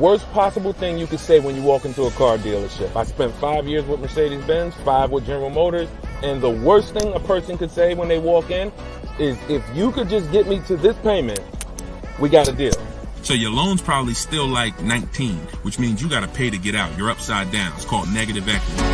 worst possible thing you could say when you walk into a car dealership. I spent 5 years with Mercedes-Benz, 5 with General Motors, and the worst thing a person could say when they walk in is, if you could just get me to this payment, we got a deal. So your loan's probably still like 19, which means you got to pay to get out. You're upside down. It's called negative equity.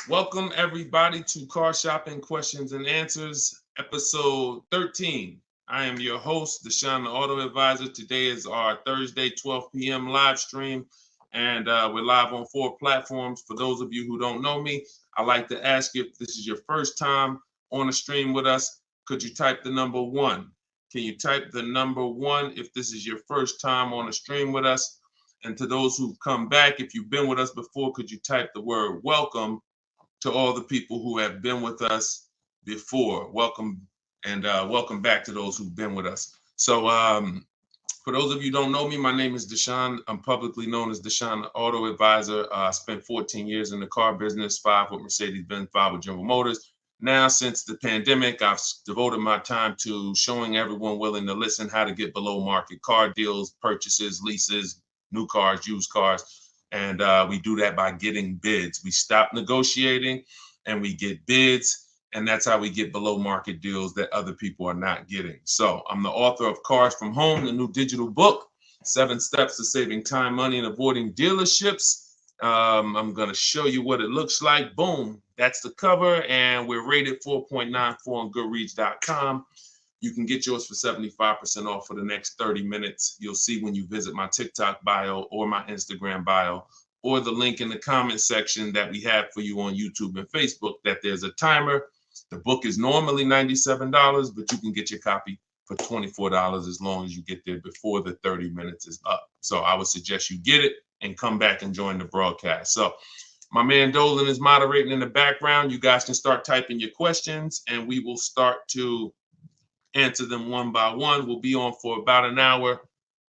Welcome everybody to Car Shopping Questions and Answers, episode 13. I am your host, Deshone the Auto Advisor. Today is our Thursday, 12 p.m. live stream, and we're live on 4 platforms. For those of you who don't know me, I'd like to ask you, if this is your first time on a stream with us, could you type the number 1? Can you type the number 1 if this is your first time on a stream with us? And to those who've come back, if you've been with us before, could you type the word welcome to all the people who have been with us before? Welcome, and welcome back to those who've been with us. So for those of you who don't know me, my name is Deshone. I'm publicly known as Deshone the Auto Advisor. I spent 14 years in the car business, 5 with Mercedes-Benz, 5 with General Motors. Now, since the pandemic, I've devoted my time to showing everyone willing to listen how to get below market car deals, purchases, leases, new cars, used cars. And we do that by getting bids. We stop negotiating and we get bids. And that's how we get below market deals that other people are not getting. So I'm the author of Cars from Home, the new digital book, 7 Steps to Saving Time, Money, and Avoiding Dealerships. I'm going to show you what it looks like. Boom. That's the cover. And we're rated 4.94 on Goodreads.com. You can get yours for 75% off for the next 30 minutes. You'll see when you visit my TikTok bio or my Instagram bio or the link in the comment section that we have for you on YouTube and Facebook that there's a timer. The book is normally $97, but you can get your copy for $24 as long as you get there before the 30 minutes is up. So I would suggest you get it and come back and join the broadcast. So my man Dolan is moderating in the background. You guys can start typing your questions and we will start to answer them one by one. We'll be on for about an hour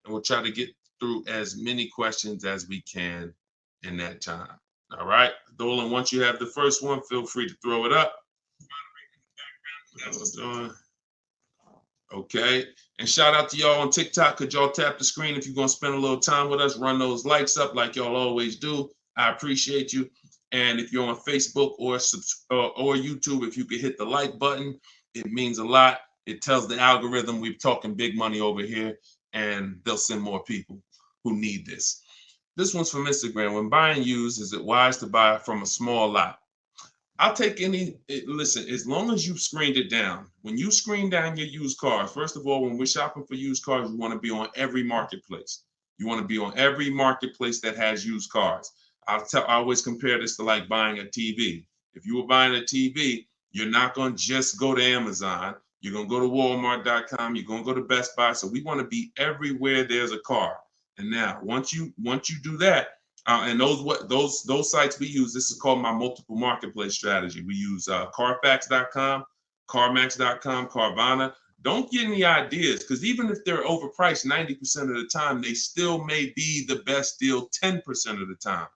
and we'll try to get through as many questions as we can in that time. All right, Dolan, once you have the first one, feel free to throw it up. Okay, and shout out to y'all on TikTok. Could y'all tap the screen if you're gonna spend a little time with us? Run those likes up like y'all always do. I appreciate you. And if you're on Facebook or YouTube, if you could hit the like button, it means a lot. It tells the algorithm we're talking big money over here, and they'll send more people who need this. This one's from Instagram. When buying used, is it wise to buy from a small lot? I'll take any, listen, as long as you've screened it down. When you screen down your used cars, first of all, when we're shopping for used cars, you want to be on every marketplace. You want to be on every marketplace that has used cars. I always compare this to like buying a TV. If you were buying a TV, you're not going to just go to Amazon. You're going to go to Walmart.com. You're going to go to Best Buy. So we want to be everywhere there's a car. And now, once you do that, and those sites we use, this is called my multiple marketplace strategy. We use Carfax.com, CarMax.com, Carvana. Don't get any ideas, because even if they're overpriced 90% of the time, they still may be the best deal 10% of the time.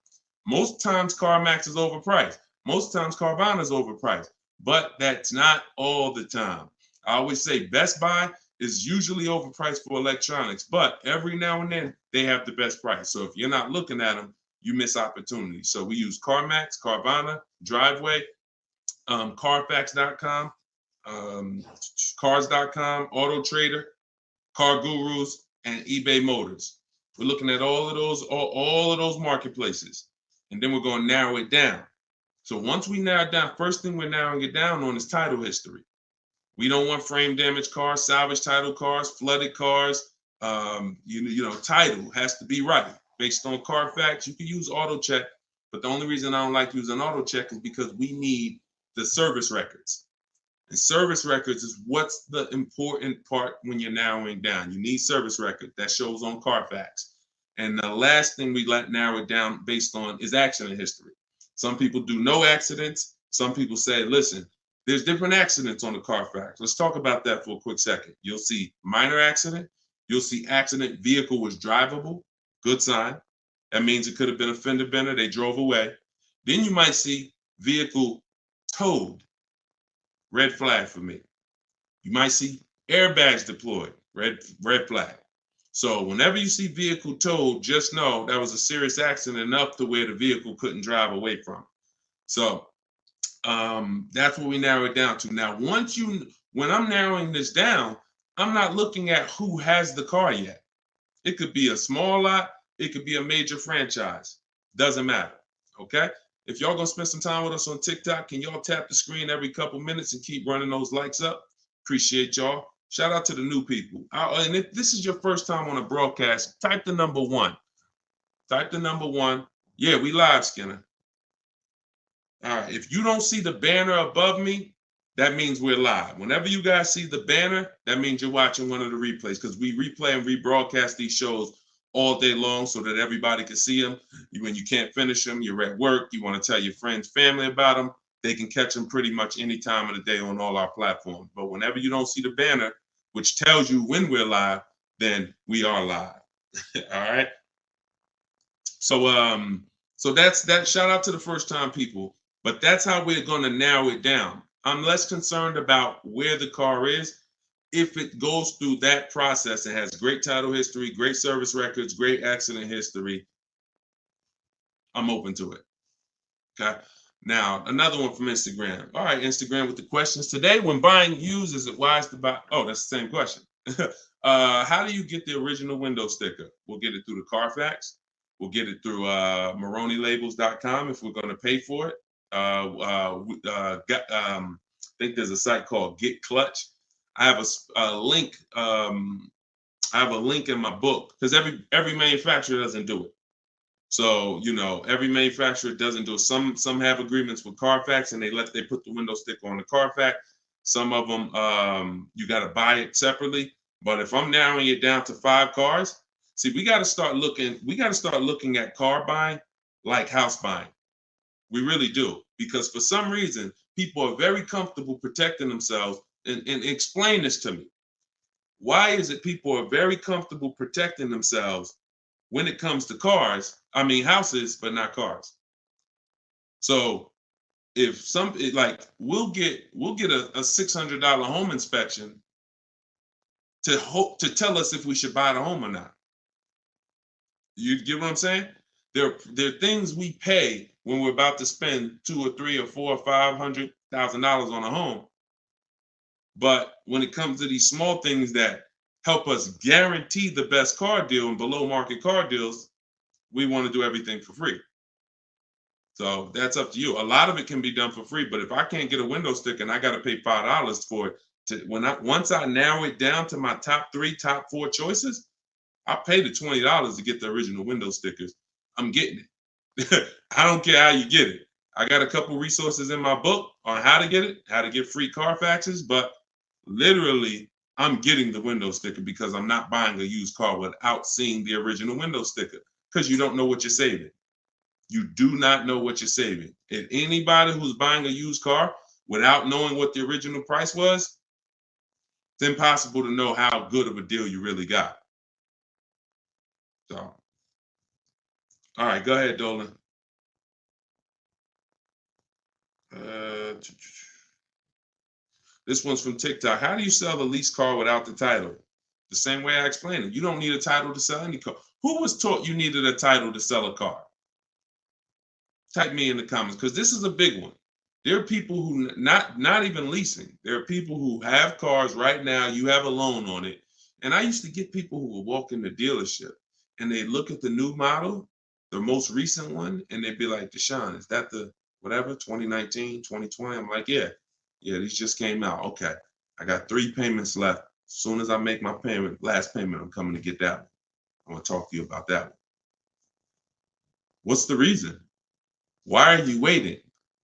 Most times CarMax is overpriced. Most times Carvana is overpriced, but that's not all the time. I always say Best Buy is usually overpriced for electronics, but every now and then they have the best price. So if you're not looking at them, you miss opportunities. So we use CarMax, Carvana, Driveway, Carfax.com, Cars.com, Auto Trader, Car Gurus, and eBay Motors. We're looking at all of those marketplaces, and then we're going to narrow it down. So once we narrow it down, first thing we're narrowing it down on is title history. We don't want frame damaged cars, salvage title cars, flooded cars. Title has to be right. Based on Carfax, you can use auto check, but the only reason I don't like using auto check is because we need the service records. And service records is what's the important part when you're narrowing down. You need service record that shows on Carfax. And the last thing we let narrow it down based on is accident history. Some people do no accidents. Some people say, listen, there's different accidents on the Carfax. Let's talk about that for a quick second. You'll see minor accident. You'll see accident, vehicle was drivable. Good sign. That means it could have been a fender bender. They drove away. Then you might see vehicle towed. Red flag for me. You might see airbags deployed. Red flag. So whenever you see vehicle towed, just know that was a serious accident enough to where the vehicle couldn't drive away from. So that's what we narrow it down to. Now, when I'm narrowing this down, I'm not looking at who has the car yet. It could be a small lot. It could be a major franchise. Doesn't matter. Okay. If y'all gonna spend some time with us on TikTok, can y'all tap the screen every couple minutes and keep running those likes up? Appreciate y'all. Shout out to the new people. And if this is your first time on a broadcast, type the number 1. Type the number 1. Yeah, we live, Skinner. All right. If you don't see the banner above me, that means we're live. Whenever you guys see the banner, that means you're watching one of the replays, because we replay and rebroadcast these shows all day long so that everybody can see them. When you can't finish them, you're at work, you want to tell your friends, family about them, they can catch them pretty much any time of the day on all our platforms. But whenever you don't see the banner, which tells you when we're live, then we are live. All right. So that's that. Shout out to the first time people. But that's how we're going to narrow it down. I'm less concerned about where the car is. If it goes through that process and has great title history, great service records, great accident history, I'm open to it. Okay. Now, another one from Instagram. All right, Instagram with the questions. Today, when buying used, is it wise to buy? Oh, that's the same question. How do you get the original window sticker? We'll get it through the Carfax. We'll get it through MaroneyLabels.com if we're going to pay for it. I think there's a site called Get Clutch. I have a link. I have a link in my book, because every manufacturer doesn't do it. So every manufacturer doesn't do it. Some have agreements with Carfax and they put the window sticker on the Carfax. Some of them you got to buy it separately. But if I'm narrowing it down to 5 cars, see, we got to start looking. We got to start looking at car buying like house buying. We really do, because for some reason people are very comfortable protecting themselves. And explain this to me. Why is it people are very comfortable protecting themselves when it comes to cars? I mean, houses, but not cars. So if we'll get a $600 home inspection to tell us if we should buy the home or not. You get what I'm saying? There are things we pay when we're about to spend $2 or $3 or $4 or $500,000 on a home. But when it comes to these small things that help us guarantee the best car deal and below market car deals, we want to do everything for free. So that's up to you. A lot of it can be done for free, but if I can't get a window sticker and I got to pay $5 for it, once I narrow it down to my top 4 choices, I pay the $20 to get the original window stickers. I'm getting it. I don't care how you get it. I got a couple resources in my book on how to get it, how to get free Carfaxes, but literally I'm getting the window sticker because I'm not buying a used car without seeing the original window sticker, because you don't know what you're saving. You do not know what you're saving. And anybody who's buying a used car without knowing what the original price was, it's impossible to know how good of a deal you really got. So, all right, go ahead, Dolan. This one's from TikTok. How do you sell the lease car without the title? The same way I explained it. You don't need a title to sell any car. Who was taught you needed a title to sell a car? Type me in the comments, because this is a big one. There are people who not even leasing. There are people who have cars right now. You have a loan on it. And I used to get people who would walk in the dealership and they look at the new model, the most recent one, and they'd be like, Deshone, is that the whatever, 2019, 2020? I'm like, yeah, these just came out. Okay, I got 3 payments left. As soon as I make my last payment, I'm coming to get that one. I want to talk to you about that one. What's the reason? Why are you waiting?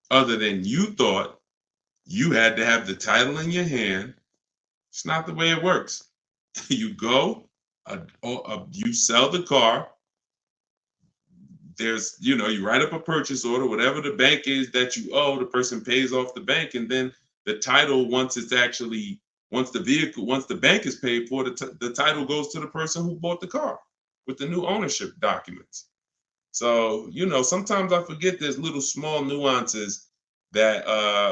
Other than you thought you had to have the title in your hand. It's not the way it works. You go, you sell the car, there's, you know, you write up a purchase order, whatever the bank is that you owe, the person pays off the bank, and then the title, once the bank is paid for, the title goes to the person who bought the car with the new ownership documents. So, you know, sometimes I forget there's little small nuances that,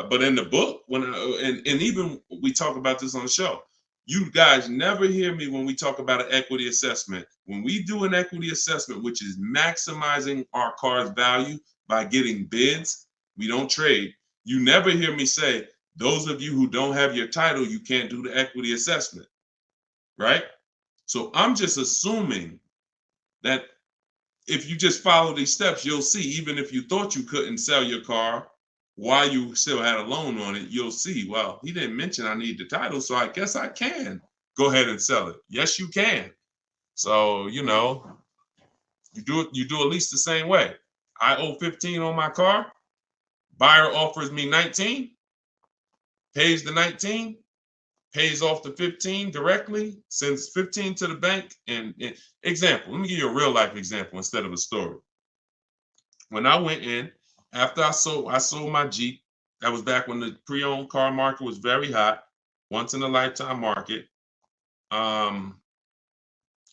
but in the book, and even we talk about this on the show, you guys never hear me when we talk about an equity assessment. When we do an equity assessment, which is maximizing our car's value by getting bids, we don't trade. You never hear me say, those of you who don't have your title, you can't do the equity assessment, right? So I'm just assuming that if you just follow these steps, you'll see, even if you thought you couldn't sell your car while you still had a loan on it, you'll see, well, he didn't mention I need the title, so I guess I can go ahead and sell it. Yes, you can. So, you know, you do at least the same way. I owe 15 on my car. Buyer offers me 19, pays the 19, pays off the 15 directly, sends 15 to the bank. And example, let me give you a real life example instead of a story. When I went in, after I sold my Jeep, that was back when the pre-owned car market was very hot, once in a lifetime market.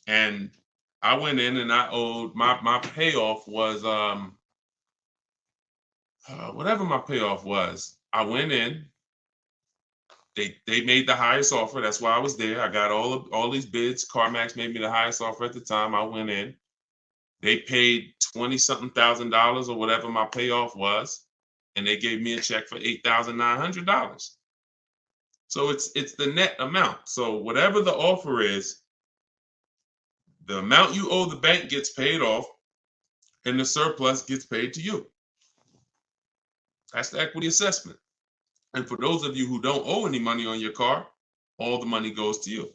And I went in and I owed my payoff was whatever my payoff was. I went in. They made the highest offer. That's why I was there. I got all these bids. CarMax made me the highest offer at the time. I went in. They paid $20-something thousand or whatever my payoff was, and they gave me a check for $8,900. So it's the net amount. So whatever the offer is, the amount you owe the bank gets paid off, and the surplus gets paid to you. That's the equity assessment. And for those of you who don't owe any money on your car, all the money goes to you.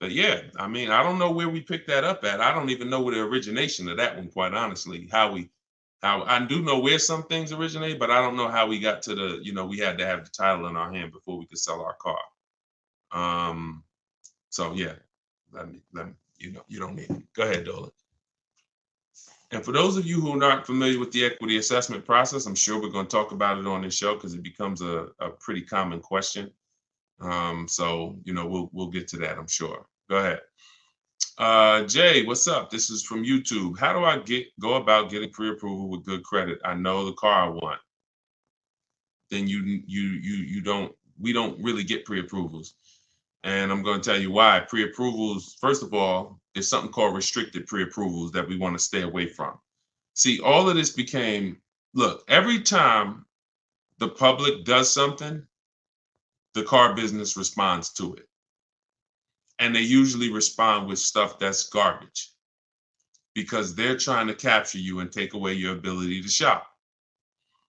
But yeah, I mean, I don't know where we picked that up at. I don't even know where the origination of that one, quite honestly. How I do know where some things originate, but I don't know how we got to the, you know, we had to have the title in our hand before we could sell our car. So yeah, let me, you know, you don't need it. Go ahead, Dolan. And for those of you who are not familiar with the equity assessment process, I'm sure we're going to talk about it on this show because it becomes a pretty common question. So, you know, we'll get to that, I'm sure. Go ahead. Jay, what's up? This is from YouTube. How do I go about getting pre-approval with good credit? I know the car I want. Then we don't really get pre-approvals. And I'm going to tell you why. Pre-approvals, first of all, there's something called restricted pre-approvals that we want to stay away from. See, all of this became, look, every time the public does something, the car business responds to it. And they usually respond with stuff that's garbage because they're trying to capture you and take away your ability to shop.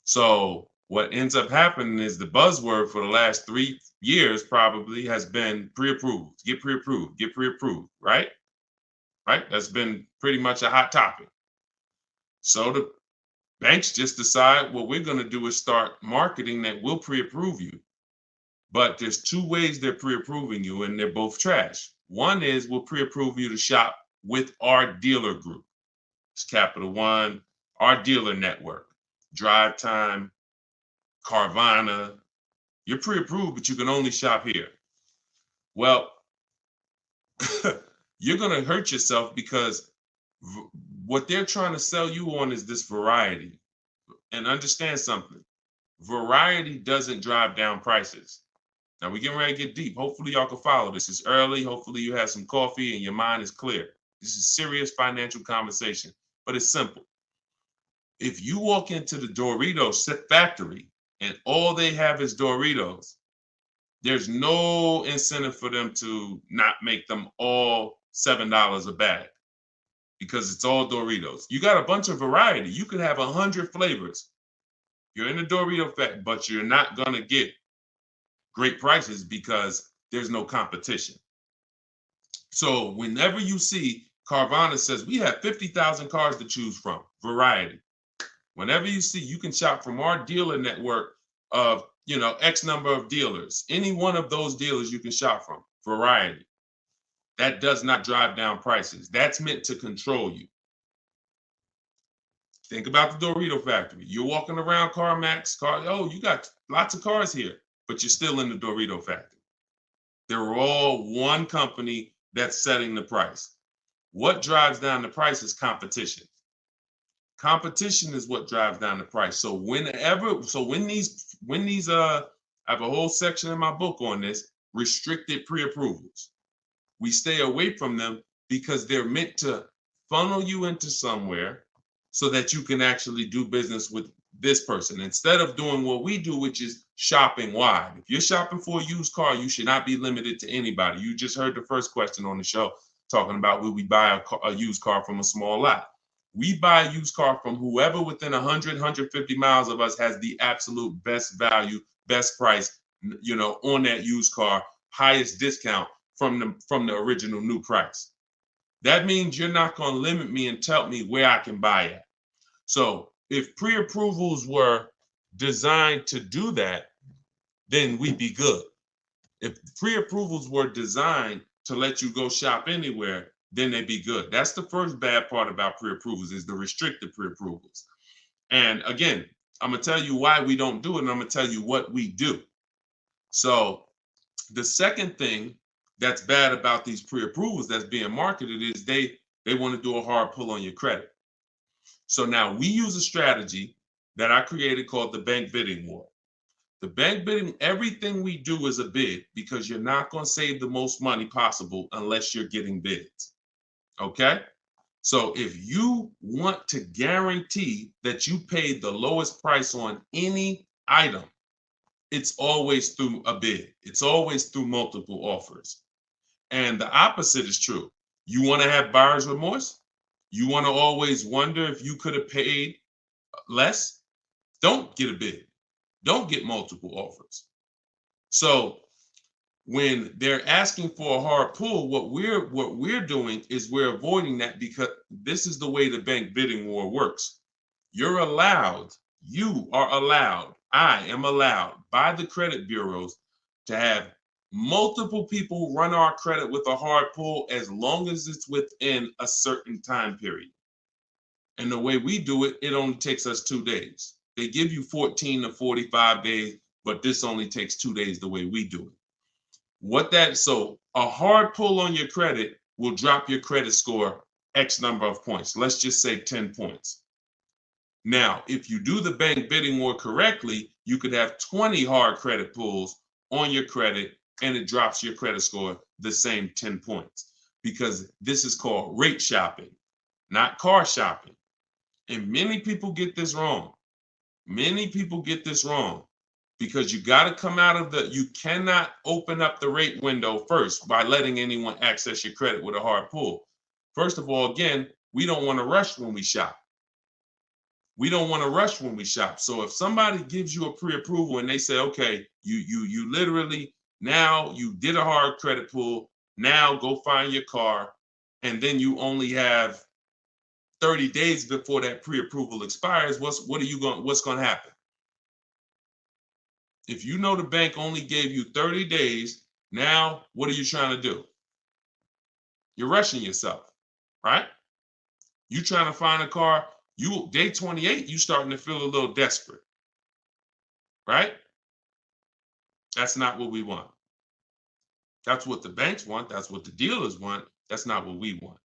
So what ends up happening is the buzzword for the last 3 years probably has been pre-approved, get pre-approved, right? Right? That's been pretty much a hot topic. So the banks just decide what we're going to do is start marketing that we'll pre-approve you. But there's 2 ways they're pre-approving you, and they're both trash. One is we'll pre-approve you to shop with our dealer group. It's Capital One, our dealer network, Drive Time, Carvana. You're pre-approved, but you can only shop here. Well, you're going to hurt yourself because what they're trying to sell you on is this variety. And understand something. Variety doesn't drive down prices. Now we're getting ready to get deep. Hopefully y'all can follow this. It's early. Hopefully you have some coffee and your mind is clear. This is serious financial conversation, but it's simple. If you walk into the Doritos factory and all they have is Doritos, there's no incentive for them to not make them all $7 a bag because it's all Doritos. You got a bunch of variety. You could have 100 flavors. You're in the Dorito factory, but you're not going to get great prices because there's no competition. So whenever you see Carvana says we have 50,000 cars to choose from, variety. Whenever you see, you can shop from our dealer network of, you know, X number of dealers. Any one of those dealers you can shop from, variety. That does not drive down prices. That's meant to control you. Think about the Dorito factory. You're walking around CarMax, oh, you got lots of cars here, but you're still in the Dorito factory. They're all one company that's setting the price. What drives down the price is competition. Competition is what drives down the price. So when these I have a whole section in my book on this, restricted pre-approvals. We stay away from them because they're meant to funnel you into somewhere so that you can actually do business with this person instead of doing what we do, which is shopping wide. If you're shopping for a used car, you should not be limited to anybody. You just heard the first question on the show talking about will we buy a used car from a small lot. We buy a used car from whoever within 100, 150 miles of us has the absolute best value, best price, on that used car, highest discount from the original new price. That means you're not going to limit me and tell me where I can buy it. So if pre-approvals were designed to do that, then we'd be good. If pre-approvals were designed to let you go shop anywhere, then they'd be good. That's the first bad part about pre-approvals is the restricted pre-approvals. And again, I'm going to tell you why we don't do it, and I'm going to tell you what we do. So the second thing that's bad about these pre-approvals that's being marketed is they want to do a hard pull on your credit. So now we use a strategy that I created called the bank bidding war. The bank bidding, everything we do is a bid because you're not going to save the most money possible unless you're getting bids. Okay? So if you want to guarantee that you paid the lowest price on any item, it's always through a bid. It's always through multiple offers. And the opposite is true. You want to have buyer's remorse? You want to always wonder if you could have paid less? Don't get a bid. Don't get multiple offers. So when they're asking for a hard pull, what we're doing is we're avoiding that because this is the way the bank bidding war works. You are allowed, I am allowed by the credit bureaus to have multiple people run our credit with a hard pull as long as it's within a certain time period. And the way we do it, it only takes us 2 days. They give you 14 to 45 days, but this only takes 2 days the way we do it. So a hard pull on your credit will drop your credit score X number of points. Let's just say 10 points. Now, if you do the bank bidding war correctly, you could have 20 hard credit pulls on your credit and it drops your credit score the same 10 points because this is called rate shopping, not car shopping. And many people get this wrong. Many people get this wrong because you got to come out of you cannot open up the rate window first by letting anyone access your credit with a hard pull. First of all, again, we don't want to rush when we shop. We don't want to rush when we shop. So if somebody gives you a pre-approval and they say, okay, you literally, now you did a hard credit pull, now go find your car, and then you only have 30 days before that pre-approval expires, what's going to happen? If you know the bank only gave you 30 days, now what are you trying to do? You're rushing yourself, right? You trying to find a car, day 28, you starting to feel a little desperate, right? That's not what we want. That's what the banks want. That's what the dealers want. That's not what we want.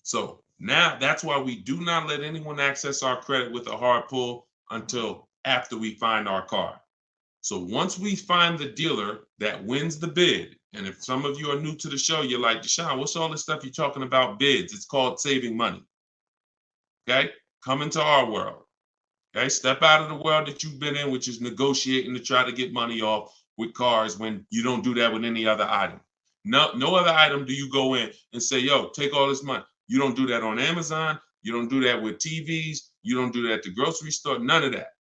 So now that's why we do not let anyone access our credit with a hard pull until after we find our car. So once we find the dealer that wins the bid, and if some of you are new to the show, you're like, Deshone, what's all this stuff you're talking about bids? It's called saving money. Okay? Come into our world. Okay? Step out of the world that you've been in, which is negotiating to try to get money off with cars when you don't do that with any other item. No other item do you go in and say, yo, take all this money. You don't do that on Amazon. You don't do that with TVs. You don't do that at the grocery store. None of that.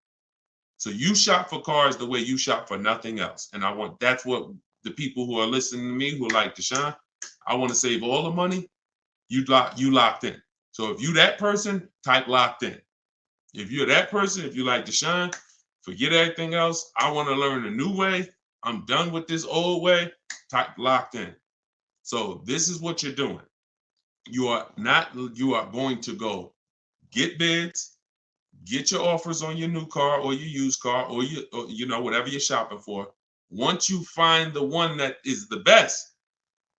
So you shop for cars the way you shop for nothing else. And that's what the people who are listening to me who are like, Deshone, I want to save all the money. You locked in. So if you that person, type locked in. If you're that person, if you like Deshone, forget everything else. I want to learn a new way. I'm done with this old way. Type locked in. So this is what you're doing. You are going to go get bids. get your offers on your new car or your used car or whatever you're shopping for. Once you find the one that is the best,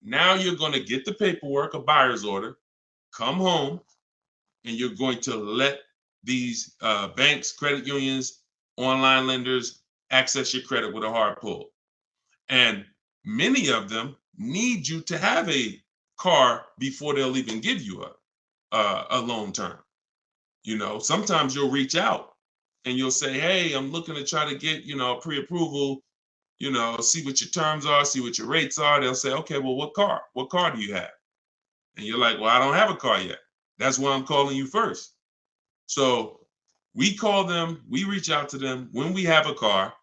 now you're going to get the paperwork, a buyer's order, come home, and you're going to let these banks, credit unions, online lenders access your credit with a hard pull. And many of them need you to have a car before they'll even give you a loan term. Sometimes you'll reach out and you'll say, hey, I'm looking to try to get, a pre-approval, see what your terms are, see what your rates are. They'll say, okay, well, what car? What car do you have? And you're like, well, I don't have a car yet. That's why I'm calling you first. So we call them, we reach out to them when we have a car,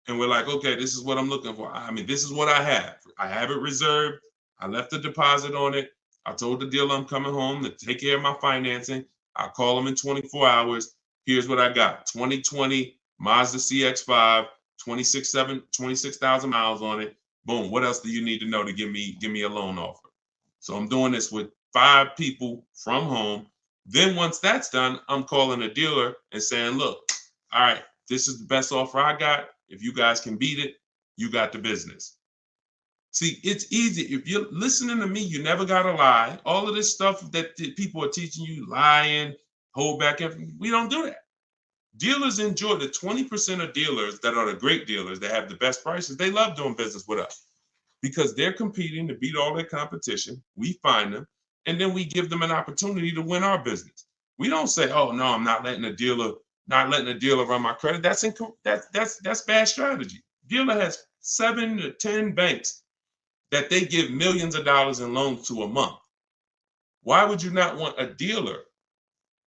and we're like, okay, this is what I'm looking for. I mean, this is what I have. I have it reserved. I left a deposit on it. I told the dealer I'm coming home to take care of my financing. I'll call them in 24 hours. Here's what I got. 2020 Mazda CX-5, 26,000 miles on it. Boom. What else do you need to know to give me a loan offer? So I'm doing this with 5 people from home. Then once that's done, I'm calling a dealer and saying, look, all right, this is the best offer I got. If you guys can beat it, you got the business. See, it's easy. If you're listening to me, you never got to lie. All of this stuff that people are teaching you, lying, hold back everything, we don't do that. Dealers enjoy the 20% of dealers that are the great dealers that have the best prices. They love doing business with us because they're competing to beat all their competition. We find them, and then we give them an opportunity to win our business. We don't say, oh, no, I'm not letting a dealer run my credit. That's bad strategy. Dealer has 7 to 10 banks that they give millions of dollars in loans to a month. Why would you not want a dealer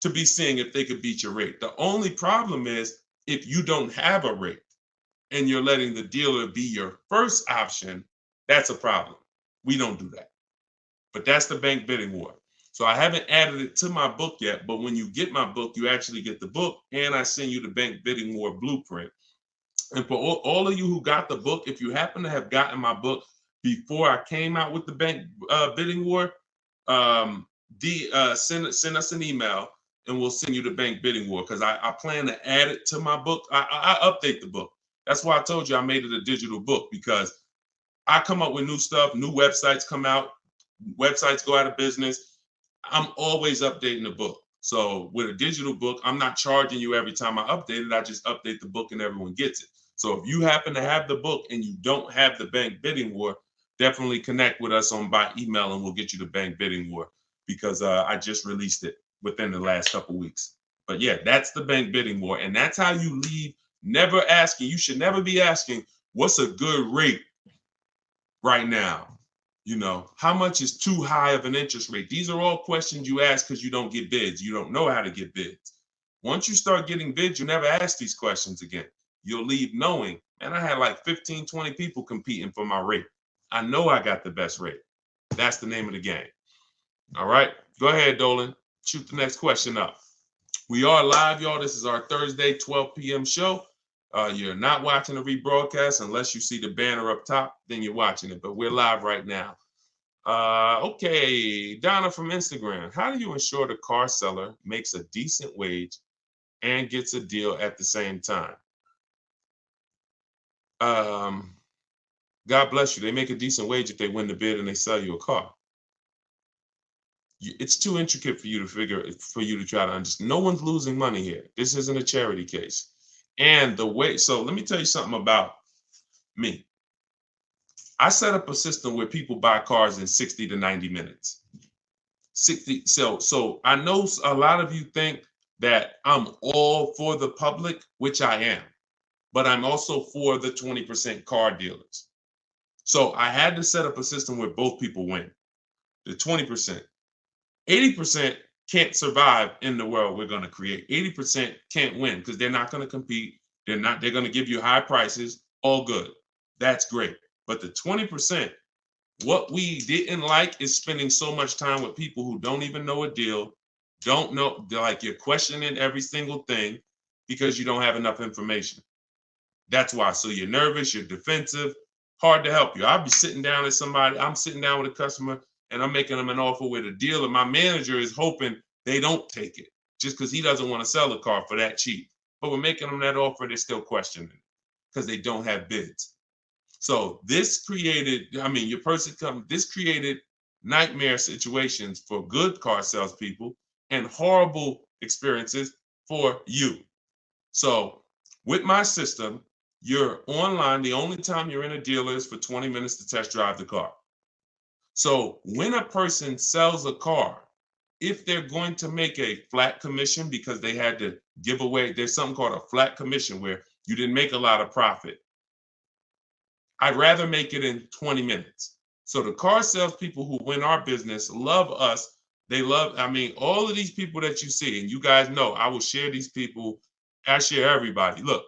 to be seeing if they could beat your rate? The only problem is if you don't have a rate and you're letting the dealer be your first option, that's a problem. We don't do that. But that's the bank bidding war. So I haven't added it to my book yet, but when you get my book, you actually get the book, and I send you the bank bidding war blueprint. And for all of you who got the book, if you happen to have gotten my book before I came out with the bank bidding war, send us an email and we'll send you the bank bidding war, because I plan to add it to my book. I update the book. That's why I told you I made it a digital book, because I come up with new stuff, new websites come out, websites go out of business. I'm always updating the book. So with a digital book, I'm not charging you every time I update it. I just update the book and everyone gets it. So if you happen to have the book and you don't have the bank bidding war, definitely connect with us by email and we'll get you the bank bidding war, because I just released it within the last couple weeks. But yeah, that's the bank bidding war. And that's how you leave never asking. You should never be asking, what's a good rate right now? How much is too high of an interest rate? These are all questions you ask because you don't get bids. You don't know how to get bids. Once you start getting bids, you never ask these questions again. You'll leave knowing, man, I had like 15, 20 people competing for my rate. I know I got the best rate. That's the name of the game. All right, go ahead, Dolan. Shoot the next question up. We are live, y'all. This is our Thursday, 12 p.m. show. You're not watching the rebroadcast unless you see the banner up top, then you're watching it. But we're live right now. Okay, Donna from Instagram. How do you ensure the car seller makes a decent wage and gets a deal at the same time? God bless you. They make a decent wage if they win the bid and they sell you a car. It's too intricate for you to try to understand. No one's losing money here. This isn't a charity case. And so let me tell you something about me. I set up a system where people buy cars in 60 to 90 minutes. So I know a lot of you think that I'm all for the public, which I am, but I'm also for the 20% car dealers. So I had to set up a system where both people win. The 20%. 80% can't survive in the world we're going to create. 80% can't win because they're not going to compete. They're going to give you high prices. All good. That's great. But the 20%, what we didn't like is spending so much time with people who don't even know a deal, don't know, like you're questioning every single thing because you don't have enough information. That's why. So you're nervous, you're defensive, hard to help you. I'll be sitting down with somebody, I'm sitting down with a customer and I'm making them an offer with a deal, and my manager is hoping they don't take it just because he doesn't want to sell the car for that cheap. But we're making them that offer, they're still questioning it because they don't have bids. So this created, this created nightmare situations for good car salespeople and horrible experiences for you. So with my system, you're online. The only time you're in a dealer is for 20 minutes to test drive the car. So when a person sells a car, if they're going to make a flat commission because they had to give away, there's something called a flat commission where you didn't make a lot of profit. I'd rather make it in 20 minutes. So the car salespeople who win our business love us. They love, all of these people that you see, and you guys know, I will share these people. I share everybody. Look,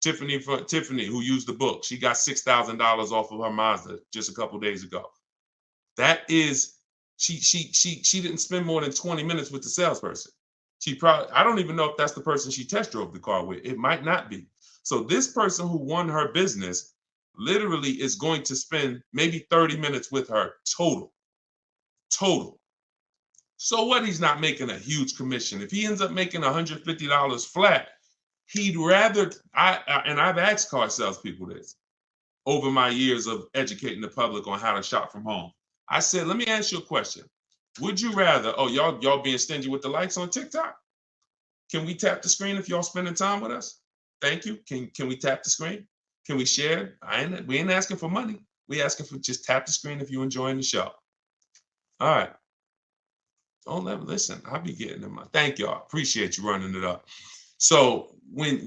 Tiffany, who used the book, she got $6,000 off of her Mazda just a couple days ago. That is, she didn't spend more than 20 minutes with the salesperson. I don't even know if that's the person she test drove the car with. It might not be. So this person who won her business literally is going to spend maybe 30 minutes with her total. So what? He's not making a huge commission. If he ends up making $150 flat, he'd rather, and I've asked car salespeople this over my years of educating the public on how to shop from home. I said, let me ask you a question. Would you rather, y'all being stingy with the likes on TikTok? Can we tap the screen if y'all spending time with us? Thank you. Can we tap the screen? Can we share? We ain't asking for money. We asking for just tap the screen if you're enjoying the show. All right. Don't let me listen. I'll be getting them. Thank y'all. Appreciate you running it up. So when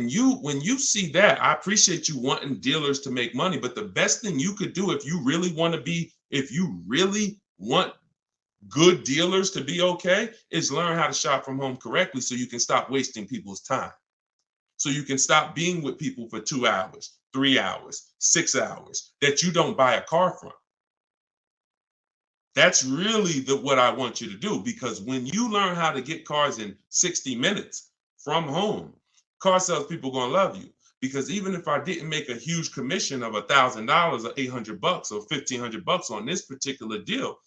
you see that, I appreciate you wanting dealers to make money. But the best thing you could do if you really want good dealers to be okay is learn how to shop from home correctly so you can stop wasting people's time. So you can stop being with people for 2 hours, 3 hours, 6 hours that you don't buy a car from. That's really what I want you to do, because when you learn how to get cars in 60 minutes from home, car salespeople are going to love you. Because even if I didn't make a huge commission of $1,000 or $800 or $1,500 on this particular deal,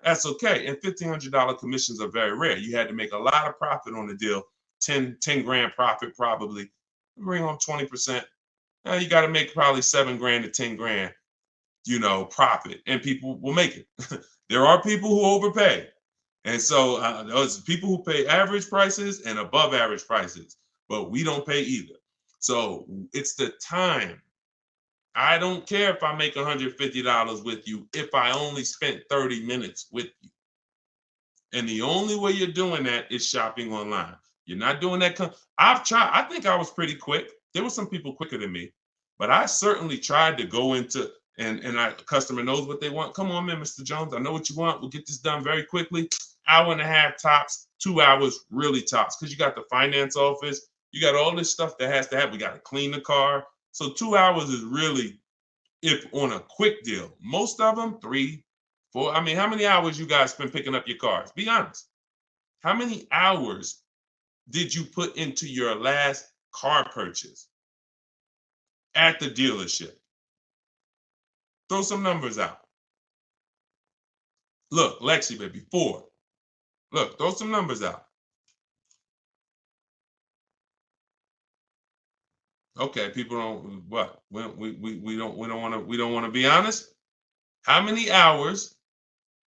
that's okay. And $1,500 commissions are very rare. You had to make a lot of profit on the deal, 10 grand profit probably. Bring home 20%. Now you got to make probably 7 grand to 10 grand, profit, and people will make it. There are people who overpay. And so there's people who pay average prices and above average prices, but we don't pay either. So it's the time. I don't care if I make $150 with you if I only spent 30 minutes with you. And the only way you're doing that is shopping online. You're not doing that. I've tried. I think I was pretty quick. There were some people quicker than me, but I certainly tried to go into, and a customer knows what they want. Come on, man, Mr. Jones. I know what you want. We'll get this done very quickly. Hour and a half tops, 2 hours really tops, because you got the finance office. You got all this stuff that has to happen. We got to clean the car. So 2 hours is really, if on a quick deal. Most of them, 3, 4. How many hours you guys spend picking up your cars? Be honest. How many hours did you put into your last car purchase at the dealership? Throw some numbers out. Look, Lexi, baby, 4. Look, throw some numbers out. Okay, people don't what? We don't want to be honest. How many hours?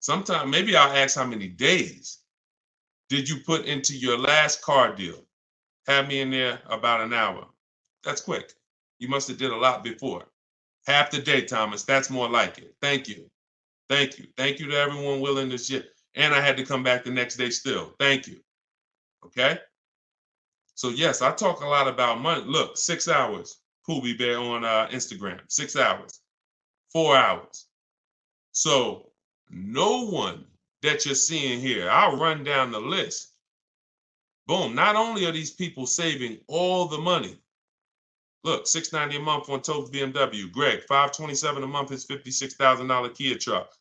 Sometimes maybe I'll ask how many days did you put into your last car deal? Have me in there about an hour. That's quick. You must have did a lot before. Half the day, Thomas. That's more like it. Thank you. Thank you. Thank you to everyone willing to shit. And I had to come back the next day still. Thank you. Okay? So yes, I talk a lot about money. Look, 6 hours. Poobie Bear on Instagram. 6 hours. 4 hours. So no one that you're seeing here, I'll run down the list. Boom. Not only are these people saving all the money. Look, $690 a month on Totes BMW. Greg, $527 a month, his $56,000 Kia truck.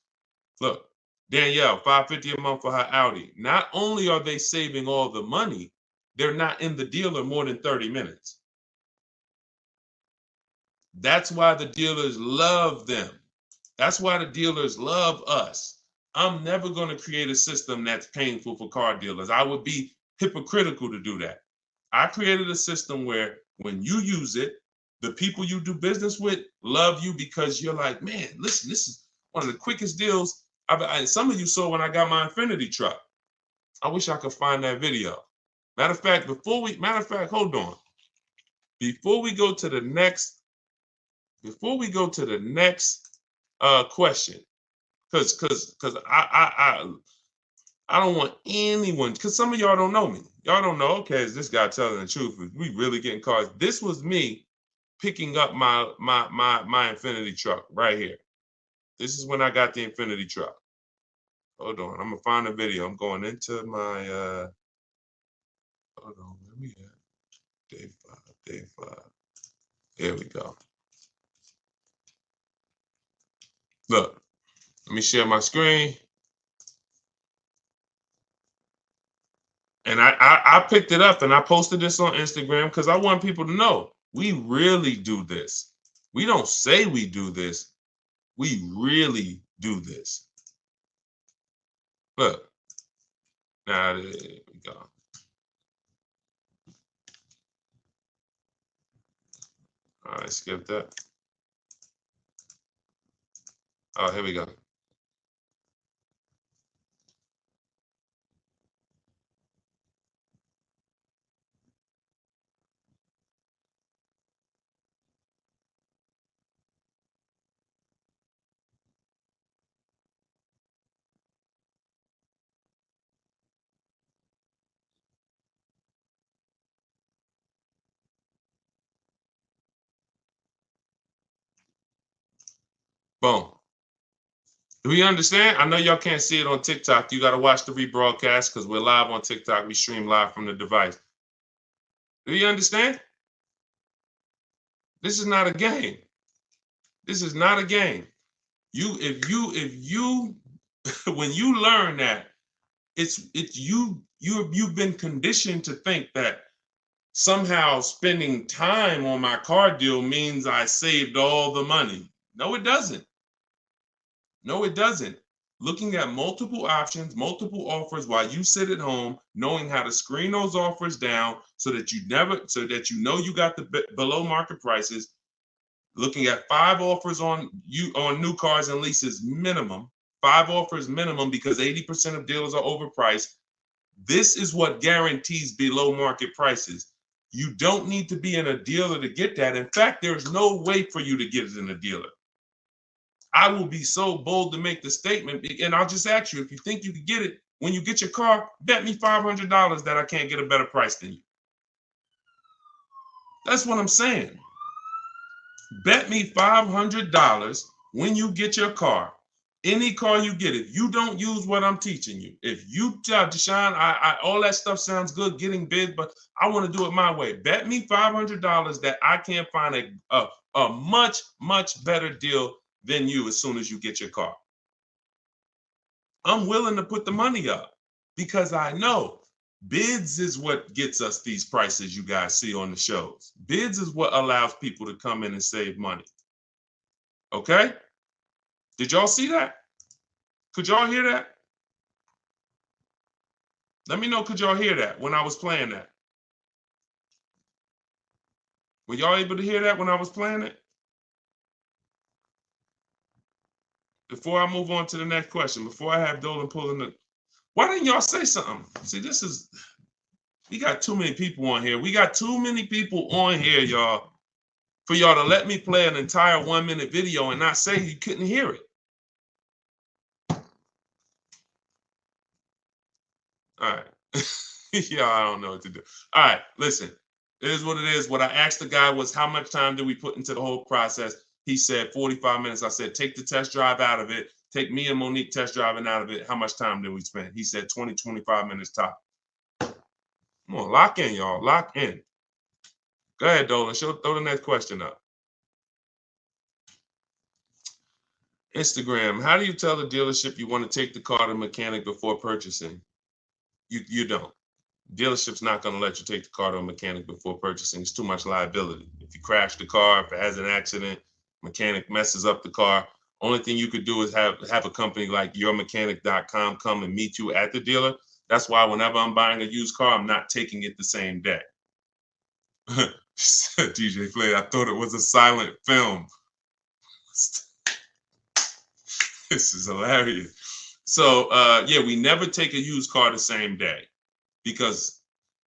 Look, Danielle, $550 a month for her Audi. Not only are they saving all the money, they're not in the dealer more than 30 minutes. That's why the dealers love them. That's why the dealers love us. I'm never going to create a system that's painful for car dealers. I would be hypocritical to do that. I created a system where when you use it, the people you do business with love you because you're like, man, listen, this is one of the quickest deals. Some of you saw when I got my Infinity truck. I wish I could find that video. Matter of fact, hold on. Before we go to the next question, because I don't want anyone, because some of y'all don't know me. Y'all don't know, okay, is this guy telling the truth? We really getting cars? This was me picking up my Infinity truck right here. This is when I got the Infinity truck. Hold on, I'm gonna find a video. I'm going into my hold on, where we at? Day five. Here we go. Look, let me share my screen. And I picked it up and I posted this on Instagram because I want people to know we really do this. We don't say we do this. We really do this. Look. Now, there we go. All right, skip that. Oh, here we go. Boom. Do we understand? I know y'all can't see it on TikTok. You got to watch the rebroadcast because we're live on TikTok. We stream live from the device. Do you understand? This is not a game. This is not a game. If you when you learn that you've been conditioned to think that somehow spending time on my car deal means I saved all the money. No, it doesn't. No, it doesn't. Looking at multiple options, multiple offers while you sit at home, knowing how to screen those offers down so that you know you got the below market prices. Looking at 5 offers on new cars and leases minimum, 5 offers minimum because 80% of dealers are overpriced. This is what guarantees below market prices. You don't need to be in a dealer to get that. In fact, there's no way for you to get it in a dealer. I will be so bold to make the statement, and I'll just ask you, if you think you can get it, when you get your car, bet me $500 that I can't get a better price than you. That's what I'm saying. Bet me $500 when you get your car, any car you get, if you don't use what I'm teaching you, if you tell Deshone, all that stuff sounds good, getting bid, but I want to do it my way. Bet me $500 that I can't find a much, much better deal than you as soon as you get your car. I'm willing to put the money up because I know bids is what gets us these prices you guys see on the shows. Bids is what allows people to come in and save money. Okay? Did y'all see that? Could y'all hear that? Let me know, could y'all hear that when I was playing that? Were y'all able to hear that when I was playing it? Before I move on to the next question, before I have Dolan pulling the... Why didn't y'all say something? See, we got too many people on here. We got too many people on here, y'all, for y'all to let me play an entire 1-minute video and not say you couldn't hear it. All right. Yeah, I don't know what to do. All right, listen. It is what it is. What I asked the guy was, how much time did we put into the whole process? He said 45 minutes. I said, take the test drive out of it. Take me and Monique test driving out of it. How much time did we spend? He said 20, 25 minutes top. Come on, lock in, y'all. Lock in. Go ahead, Dolan. Throw the next question up. Instagram. How do you tell the dealership you want to take the car to mechanic before purchasing? You don't. Dealership's not going to let you take the car to a mechanic before purchasing. It's too much liability. If you crash the car, if it has an accident, mechanic messes up the car, only thing you could do is have a company like yourmechanic.com come and meet you at the dealer. That's why whenever I'm buying a used car, I'm not taking it the same day. DJ Flay, I thought it was a silent film. This is hilarious. So yeah, we never take a used car the same day because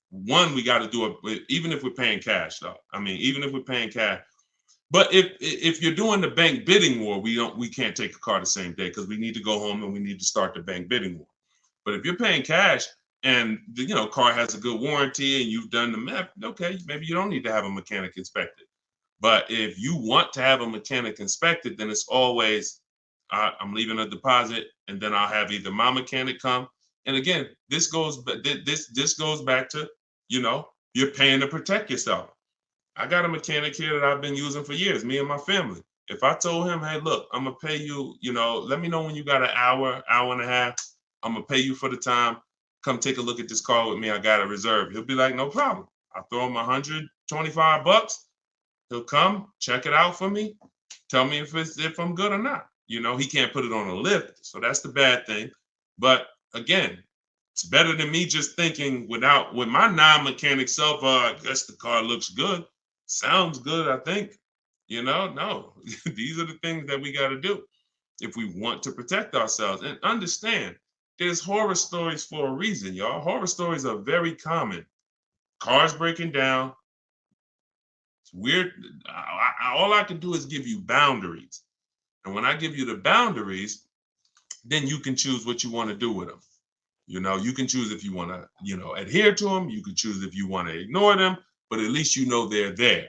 one, we got to do it even if we're paying cash though. I mean, even if we're paying cash. But if you're doing the bank bidding war, we can't take a car the same day because we need to go home and we need to start the bank bidding war. But if you're paying cash and the car has a good warranty and you've done the math, okay, maybe you don't need to have a mechanic inspected. But if you want to have a mechanic inspected, then it's always I'm leaving a deposit and then I'll have either my mechanic come. And again, this goes back to you're paying to protect yourself. I got a mechanic here that I've been using for years, me and my family. If I told him, hey, look, I'm gonna pay you, let me know when you got an hour and a half. I'm gonna pay you for the time. Come take a look at this car with me. I got a reserve. He'll be like, no problem. I throw him $125. He'll come, check it out for me, tell me if I'm good or not. He can't put it on a lift, so that's the bad thing. But again, it's better than me just thinking with my non-mechanic self, I guess the car looks good. Sounds good, I think. No, these are the things that we got to do if we want to protect ourselves. And understand, there's horror stories for a reason, y'all. Horror stories are very common. Cars breaking down. It's weird. All I can do is give you boundaries. And when I give you the boundaries, then you can choose what you want to do with them. You can choose if you want to, adhere to them. You can choose if you want to ignore them, but at least they're there.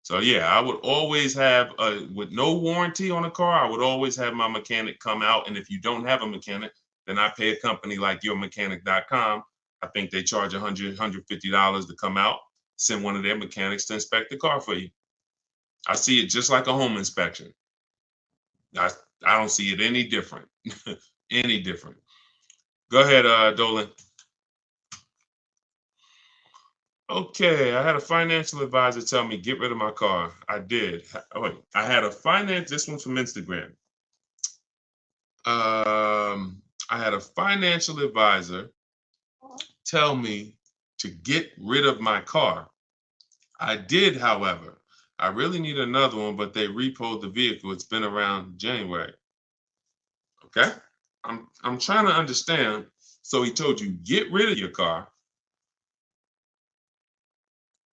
So yeah, I would always have, with no warranty on a car, I would always have my mechanic come out. And if you don't have a mechanic, then I pay a company like yourmechanic.com. I think they charge $100, $150 to come out, send one of their mechanics to inspect the car for you. I see it just like a home inspection. I don't see it any different. Any different. Go ahead, Dolan. Okay, I had a financial advisor tell me get rid of my car. I did. Oh, wait, I had this one's from Instagram. I had a financial advisor tell me to get rid of my car. I did, however. I really need another one, but they repoed the vehicle. It's been around January. Okay, I'm trying to understand. So he told you get rid of your car,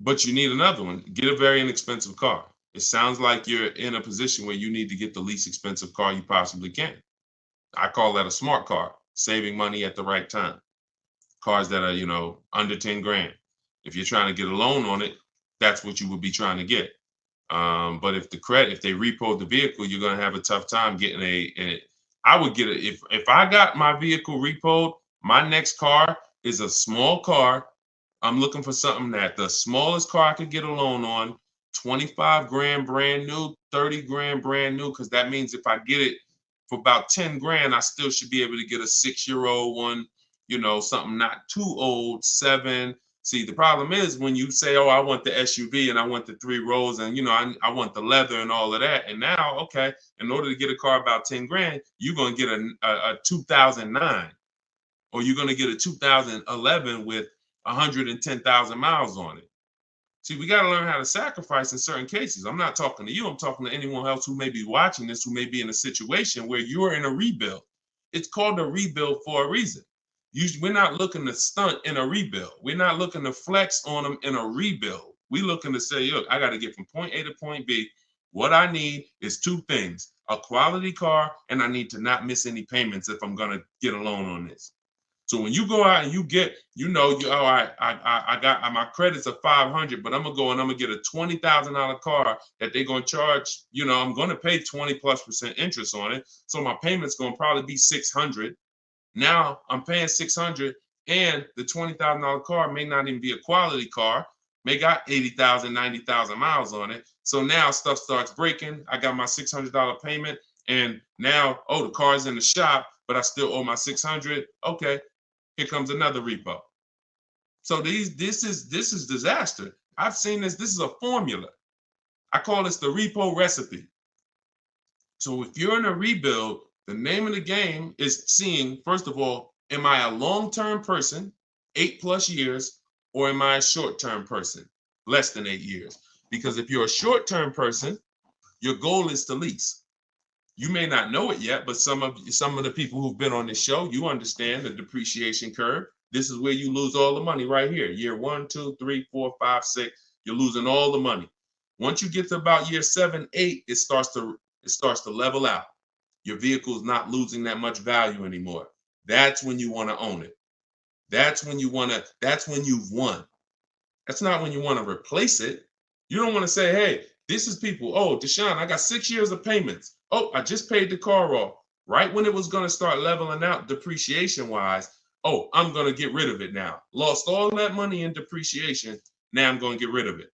but you need another one. Get a very inexpensive car. It sounds like you're in a position where you need to get the least expensive car you possibly can. I call that a smart car, saving money at the right time. Cars that are, under 10 grand. If you're trying to get a loan on it, that's what you would be trying to get. But if they repo the vehicle, you're going to have a tough time getting I would get it. If I got my vehicle repoed, my next car is a small car. I'm looking for something that the smallest car I could get a loan on, 25 grand brand new, 30 grand brand new, because that means if I get it for about 10 grand, I still should be able to get a 6-year-old one, something not too old, 7. See, the problem is when you say, oh, I want the SUV and I want the 3 rows and, I want the leather and all of that. And now, okay, in order to get a car about 10 grand, you're going to get a 2009 or you're going to get a 2011 with 110,000 miles on it. See, we got to learn how to sacrifice in certain cases. I'm not talking to you. I'm talking to anyone else who may be watching this, who may be in a situation where you're in a rebuild. It's called a rebuild for a reason. We're not looking to stunt in a rebuild. We're not looking to flex on them in a rebuild. We're looking to say, look, I got to get from point A to point B. What I need is 2 things, a quality car, and I need to not miss any payments if I'm going to get a loan on this. So when you go out and you get, I got my credits are 500, but I'm gonna go and I'm gonna get a $20,000 car that they're gonna charge. I'm gonna pay 20+% interest on it, so my payment's gonna probably be 600. Now I'm paying 600, and the $20,000 car may not even be a quality car. May got 80,000, 90,000 miles on it. So now stuff starts breaking. I got my $600 payment, and now the car's in the shop, but I still owe my 600. Okay. Here comes another repo. So this is disaster. I've seen this. This is a formula. I call this the repo recipe. So if you're in a rebuild, the name of the game is seeing, first of all, Am I a long-term person, 8+ years, or am I a short-term person, less than 8 years? Because if you're a short-term person, your goal is to lease. You may not know it yet, but some of the people who've been on this show, you understand the depreciation curve. This is where you lose all the money right here. Year 1, 2, 3, 4, 5, 6, you're losing all the money. Once you get to about year 7, 8, it starts to level out. Your vehicle is not losing that much value anymore. That's when you want to own it. That's when you've won. That's not when you want to replace it. You don't want to say, hey, this is people. Oh, Deshone, I got 6 years of payments. Oh, I just paid the car off. Right when it was going to start leveling out depreciation wise. Oh, I'm going to get rid of it now. Lost all that money in depreciation. Now I'm going to get rid of it.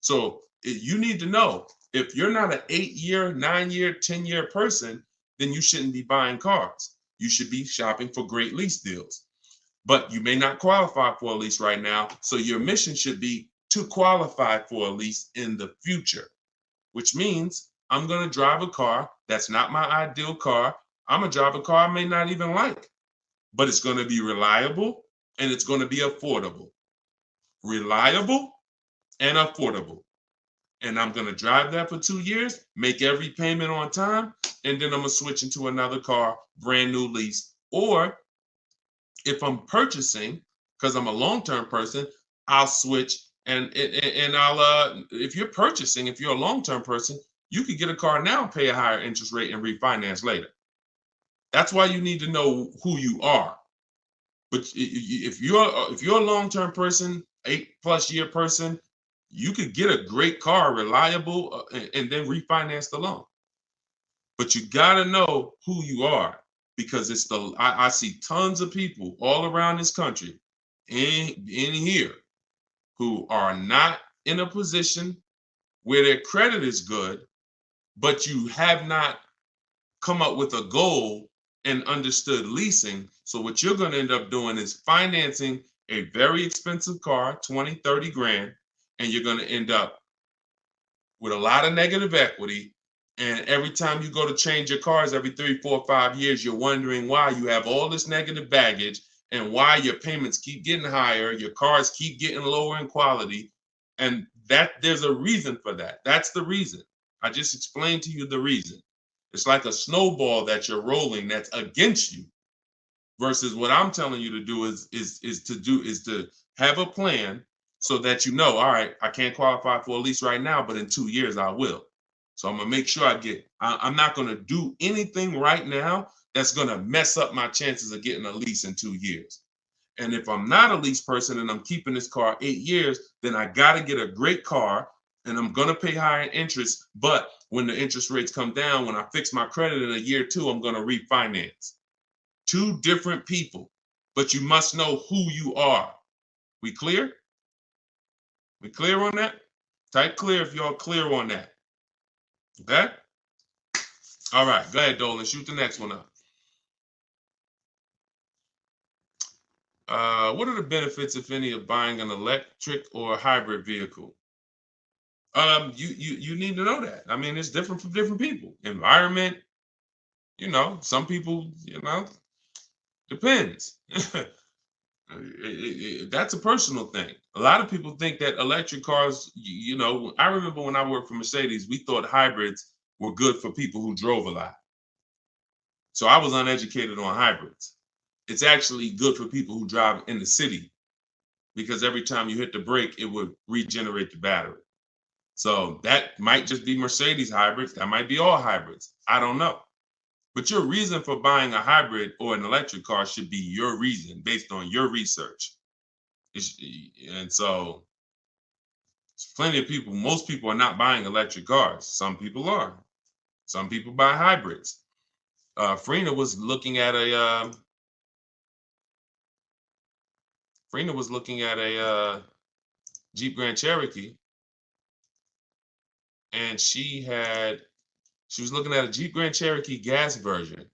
So you need to know, if you're not an 8-year, 9-year, 10-year person, then you shouldn't be buying cars. You should be shopping for great lease deals. But you may not qualify for a lease right now. So your mission should be to qualify for a lease in the future, which means I'm going to drive a car that's not my ideal car. I'm going to drive a car I may not even like, but it's going to be reliable and it's going to be affordable. Reliable and affordable. And I'm going to drive that for 2 years, make every payment on time, and then I'm going to switch into another car, brand new lease. Or if I'm purchasing, because I'm a long-term person, I'll switch and I'll if you're purchasing, if you're a long-term person, you could get a car now, pay a higher interest rate, and refinance later. That's why you need to know who you are. But if you're a long-term person, 8+ year person, you could get a great car, reliable, and then refinance the loan. But you got to know who you are, because I see tons of people all around this country in here who are not in a position where their credit is good, but you have not come up with a goal and understood leasing. So what you're going to end up doing is financing a very expensive car, 20, 30 grand, and you're going to end up with a lot of negative equity. And every time you go to change your cars every 3, 4, 5 years, you're wondering why you have all this negative baggage and why your payments keep getting higher, your cars keep getting lower in quality. And that there's a reason for that. That's the reason. I just explained to you the reason. It's like a snowball that you're rolling that's against you, versus what I'm telling you to do is to have a plan so that you know, all right, I can't qualify for a lease right now, but in 2 years I will. So I'm gonna make sure I'm not gonna do anything right now that's gonna mess up my chances of getting a lease in 2 years. And if I'm not a lease person and I'm keeping this car 8 years, then I gotta get a great car and I'm gonna pay higher interest. But when the interest rates come down, when I fix my credit in a year or two, I'm gonna refinance. 2 different people, but you must know who you are. We clear? We clear on that? Type clear if y'all clear on that. Okay? All right, go ahead, Dolan. Shoot the next one up. What are the benefits, if any, of buying an electric or hybrid vehicle? You need to know that. I mean, it's different for different people. Environment, some people, depends. That's a personal thing. A lot of people think that electric cars, I remember when I worked for Mercedes, we thought hybrids were good for people who drove a lot. So I was uneducated on hybrids. It's actually good for people who drive in the city, because every time you hit the brake, it would regenerate the battery. So that might just be Mercedes hybrids. That might be all hybrids. I don't know. But your reason for buying a hybrid or an electric car should be your reason based on your research. And so plenty of people, most people are not buying electric cars. Some people are. Some people buy hybrids. Frina was looking at a Jeep Grand Cherokee, and she was looking at a Jeep Grand Cherokee gas version.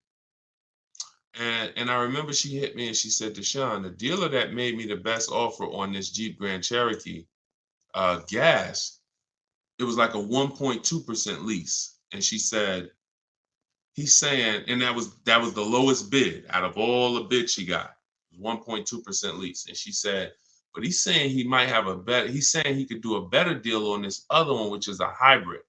And I remember she hit me and she said, Deshone, the dealer that made me the best offer on this Jeep Grand Cherokee gas, it was like a 1.2% lease. And she said, he's saying, and that was the lowest bid out of all the bids she got. 1.2% lease. And she said, but he's saying he might have he's saying he could do a better deal on this other one, which is a hybrid.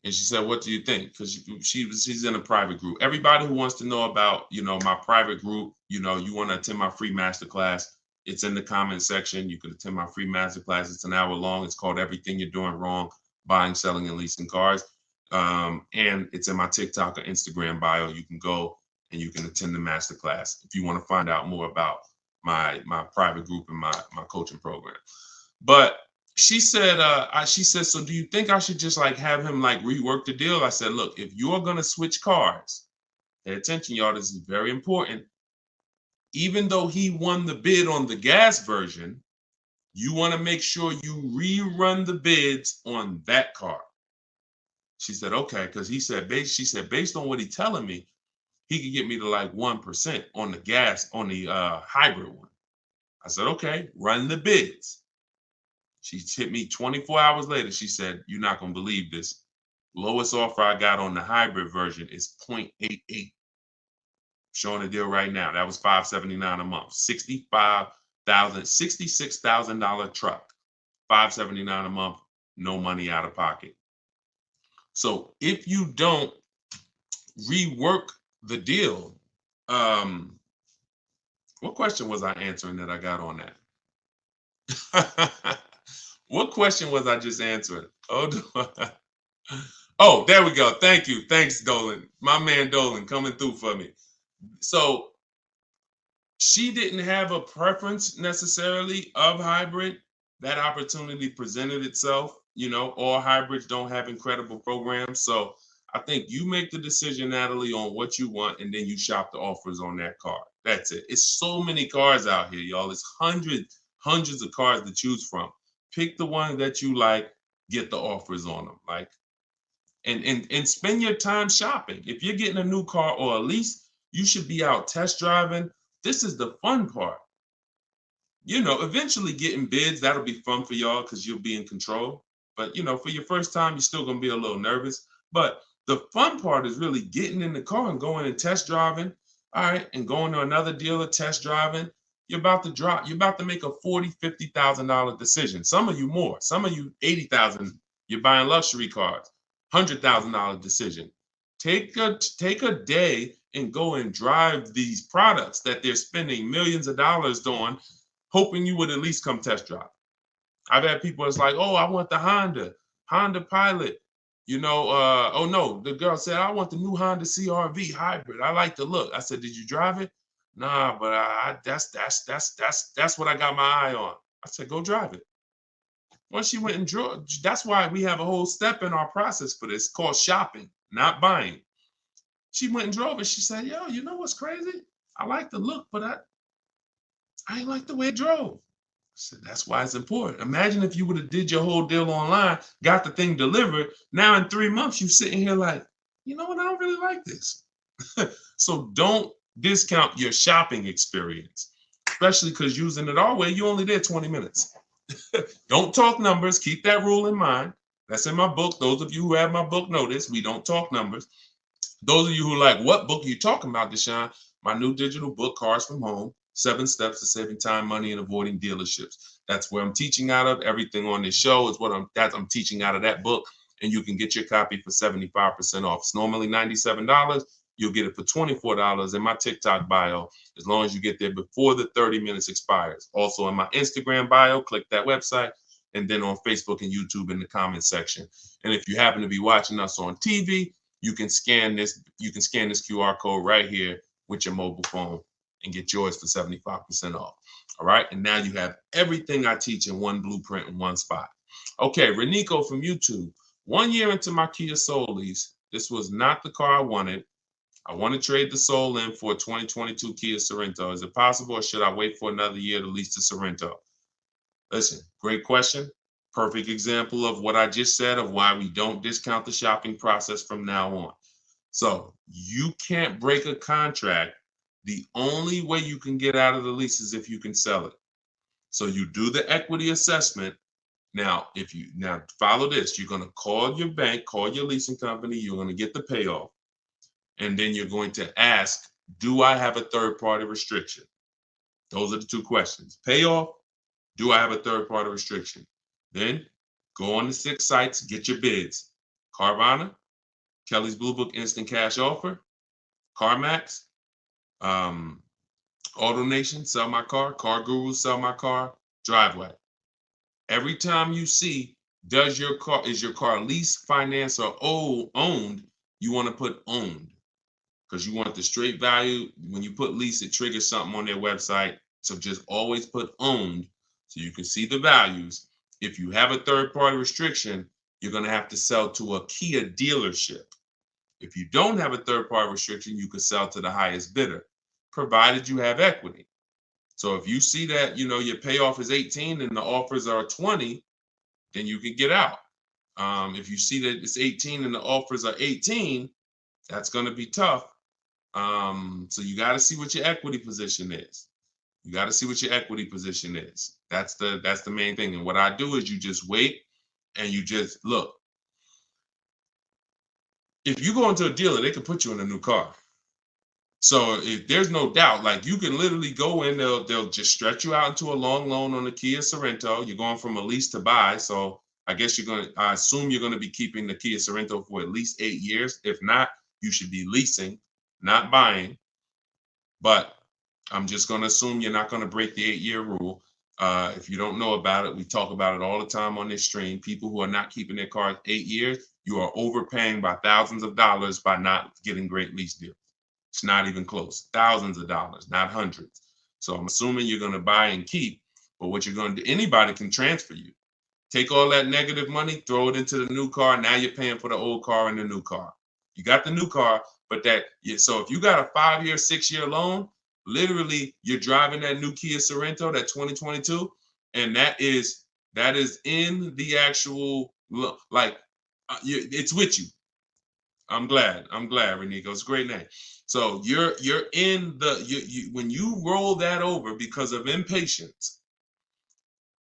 And she said, what do you think? Because she's in a private group. Everybody who wants to know about, my private group, you want to attend my free masterclass, it's in the comment section. You can attend my free masterclass. It's an hour long. It's called Everything You're Doing Wrong, Buying, Selling, and Leasing Cars. And it's in my TikTok or Instagram bio. You can go and you can attend the masterclass if you want to find out more about my private group and my coaching program. But she said, so do you think I should just like have him like rework the deal? I said, look, if you're going to switch cars, pay attention, y'all, this is very important. Even though he won the bid on the gas version, you want to make sure you rerun the bids on that car. She said, okay, because she said, based on what he's telling me, he could get me to like 1% on the gas, on the hybrid one. I said, okay, run the bids. She hit me 24 hours later. She said, you're not going to believe this. Lowest offer I got on the hybrid version is 0.88. Showing the deal right now. That was $579 a month. $66,000 truck. $579 a month. No money out of pocket. So if you don't rework the deal, what question was I answering that I got on that? What question was I just answering? Oh, there we go. Thank you. Thanks, Dolan. My man Dolan coming through for me. So she didn't have a preference necessarily of hybrid. That opportunity presented itself. All hybrids don't have incredible programs. So I think you make the decision, Natalie, on what you want, and then you shop the offers on that car. That's it. It's so many cars out here, y'all. It's hundreds of cars to choose from. Pick the one that you like, get the offers on them. And spend your time shopping. If you're getting a new car or a lease, you should be out test driving. This is the fun part. Eventually getting bids, that'll be fun for y'all because you'll be in control. But, for your first time, you're still going to be a little nervous. But the fun part is really getting in the car and going and test driving. All right. And going to another dealer, test driving. You're about to make a $40,000, $50,000 decision. Some of you more, some of you $80,000. You're buying luxury cars, $100,000 decision. Take a day and go and drive these products that they're spending millions of dollars on, hoping you would at least come test drive. I've had people that's like, oh, I want the Honda Pilot. Oh no, the girl said, I want the new Honda CR-V hybrid. I like the look. I said, did you drive it? Nah, but that's what I got my eye on. I said, go drive it. Once she went and drove, that's why we have a whole step in our process for this called shopping, not buying. She went and drove it. She said, yo, you know what's crazy? I like the look, but I ain't like the way it drove. I said, that's why it's important. Imagine if you would have did your whole deal online, got the thing delivered. Now in 3 months, you sitting here like, you know what? I don't really like this. So don't discount your shopping experience, especially because using it our way, you only did 20 minutes. Don't talk numbers. Keep that rule in mind. That's in my book. Those of you who have my book know this. We don't talk numbers. Those of you who are like, what book are you talking about, Deshone? My new digital book, Cars from Home, 7 Steps to Saving Time, Money, and Avoiding Dealerships. That's where I'm teaching out of. Everything on this show is what I'm teaching out of that book. And you can get your copy for 75% off. It's normally $97. You'll get it for $24 in my TikTok bio, as long as you get there before the 30 minutes expires. Also in my Instagram bio, click that website, and then on Facebook and YouTube in the comment section. And if you happen to be watching us on TV, you can scan this QR code right here with your mobile phone and get yours for 75% off. All right. And now you have everything I teach in one blueprint in one spot. Okay. Renico from YouTube. 1 year into my Kia Soul lease, this was not the car I wanted. I want to trade the Soul in for a 2022 Kia Sorento. Is it possible, or should I wait for another year to lease the Sorento? Listen, great question. Perfect example of what I just said of why we don't discount the shopping process from now on. So you can't break a contract. The only way you can get out of the lease is if you can sell it. So you do the equity assessment. Now follow this, you're going to call your bank, call your leasing company. You're going to get the payoff. And then you're going to ask do I have a third-party restriction? Those are the two questions. Payoff, do I have a third-party restriction? Then go on the 6 sites, get your bids. Carvana, Kelly's Blue Book Instant Cash Offer, CarMax, AutoNation, Sell My Car, Car Guru, Sell My Car, Driveway. Every time you see, is your car leased, financed, or owned, you want to put owned, because you want the straight value. When you put lease, it triggers something on their website. So just always put owned so you can see the values. If you have a third-party restriction, you're going to have to sell to a Kia dealership. If you don't have a third-party restriction, you can sell to the highest bidder, provided you have equity. So if you see that, your payoff is 18 and the offers are 20, then you can get out. If you see that it's 18 and the offers are 18, that's going to be tough. So you got to see what your equity position is. That's the main thing. And what I do is you just wait and you just look. If you go into a dealer, they can put you in a new car. So if there's no doubt, like you can literally go in, they'll just stretch you out into a long loan on the Kia Sorento. You're going from a lease to buy. So I assume you're going to be keeping the Kia Sorento for at least 8 years. If not, you should be leasing, not buying. But I'm just going to assume you're not going to break the 8-year rule. If you don't know about it, we talk about it all the time on this stream. People who are not keeping their cars 8 years, you are overpaying by thousands of dollars by not getting great lease deals. It's not even close. Thousands of dollars, not hundreds. So I'm assuming you're going to buy and keep. But what you're going to do, anybody can transfer you. Take all that negative money, throw it into the new car. Now you're paying for the old car and the new car. You got the new car, but so if you got a 5-year, 6-year loan, literally you're driving that new Kia Sorento, that 2022, and that is in the actual, it's with you. I'm glad, Renico. It's a great name. So you're in when you roll that over because of impatience,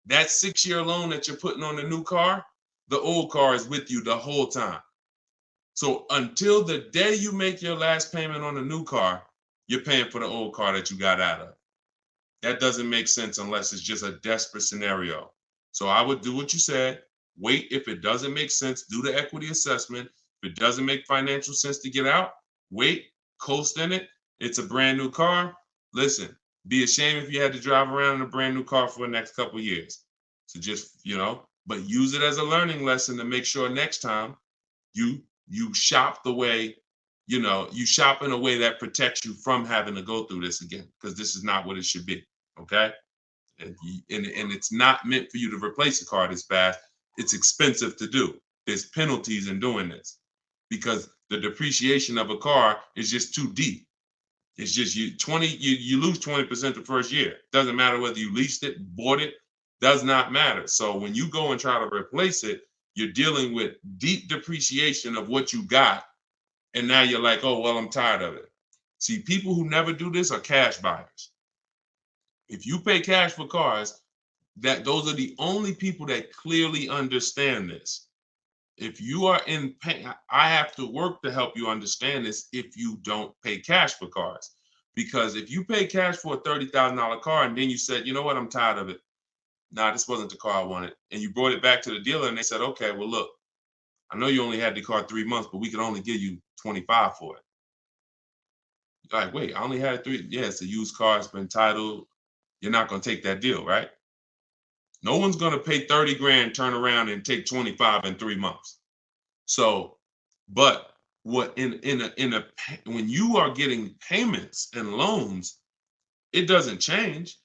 that 6-year loan that you're putting on the new car, the old car is with you the whole time. So until the day you make your last payment on the new car, you're paying for the old car that you got out of. That doesn't make sense unless it's just a desperate scenario. So I would do what you said. Wait. If it doesn't make sense, do the equity assessment. If it doesn't make financial sense to get out, wait, coast in it. It's a brand new car. Listen, be ashamed if you had to drive around in a brand new car for the next couple of years. So just, but use it as a learning lesson to make sure next time you shop the way, you shop in a way that protects you from having to go through this again, because this is not what it should be. Okay. And it's not meant for you to replace a car this fast. It's expensive to do. There's penalties in doing this because the depreciation of a car is just too deep. It's just you lose 20% the first year. Doesn't matter whether you leased it, bought it, does not matter. So when you go and try to replace it, you're dealing with deep depreciation of what you got. And now you're like, oh, well, I'm tired of it. See, people who never do this are cash buyers. If you pay cash for cars, those are the only people that clearly understand this. If you are in pain, I have to work to help you understand this if you don't pay cash for cars. Because if you pay cash for a $30,000 car and then you said, you know what, I'm tired of it. Nah, this wasn't the car I wanted. And you brought it back to the dealer and they said, okay, well, look, I know you only had the car 3 months, but we can only give you 25 for it. You're like, wait, I only had 3. Yeah, it's a used car. It's been titled. You're not going to take that deal, right? No one's going to pay 30 grand, turn around and take 25 in 3 months. So, but what when you are getting payments and loans, it doesn't change.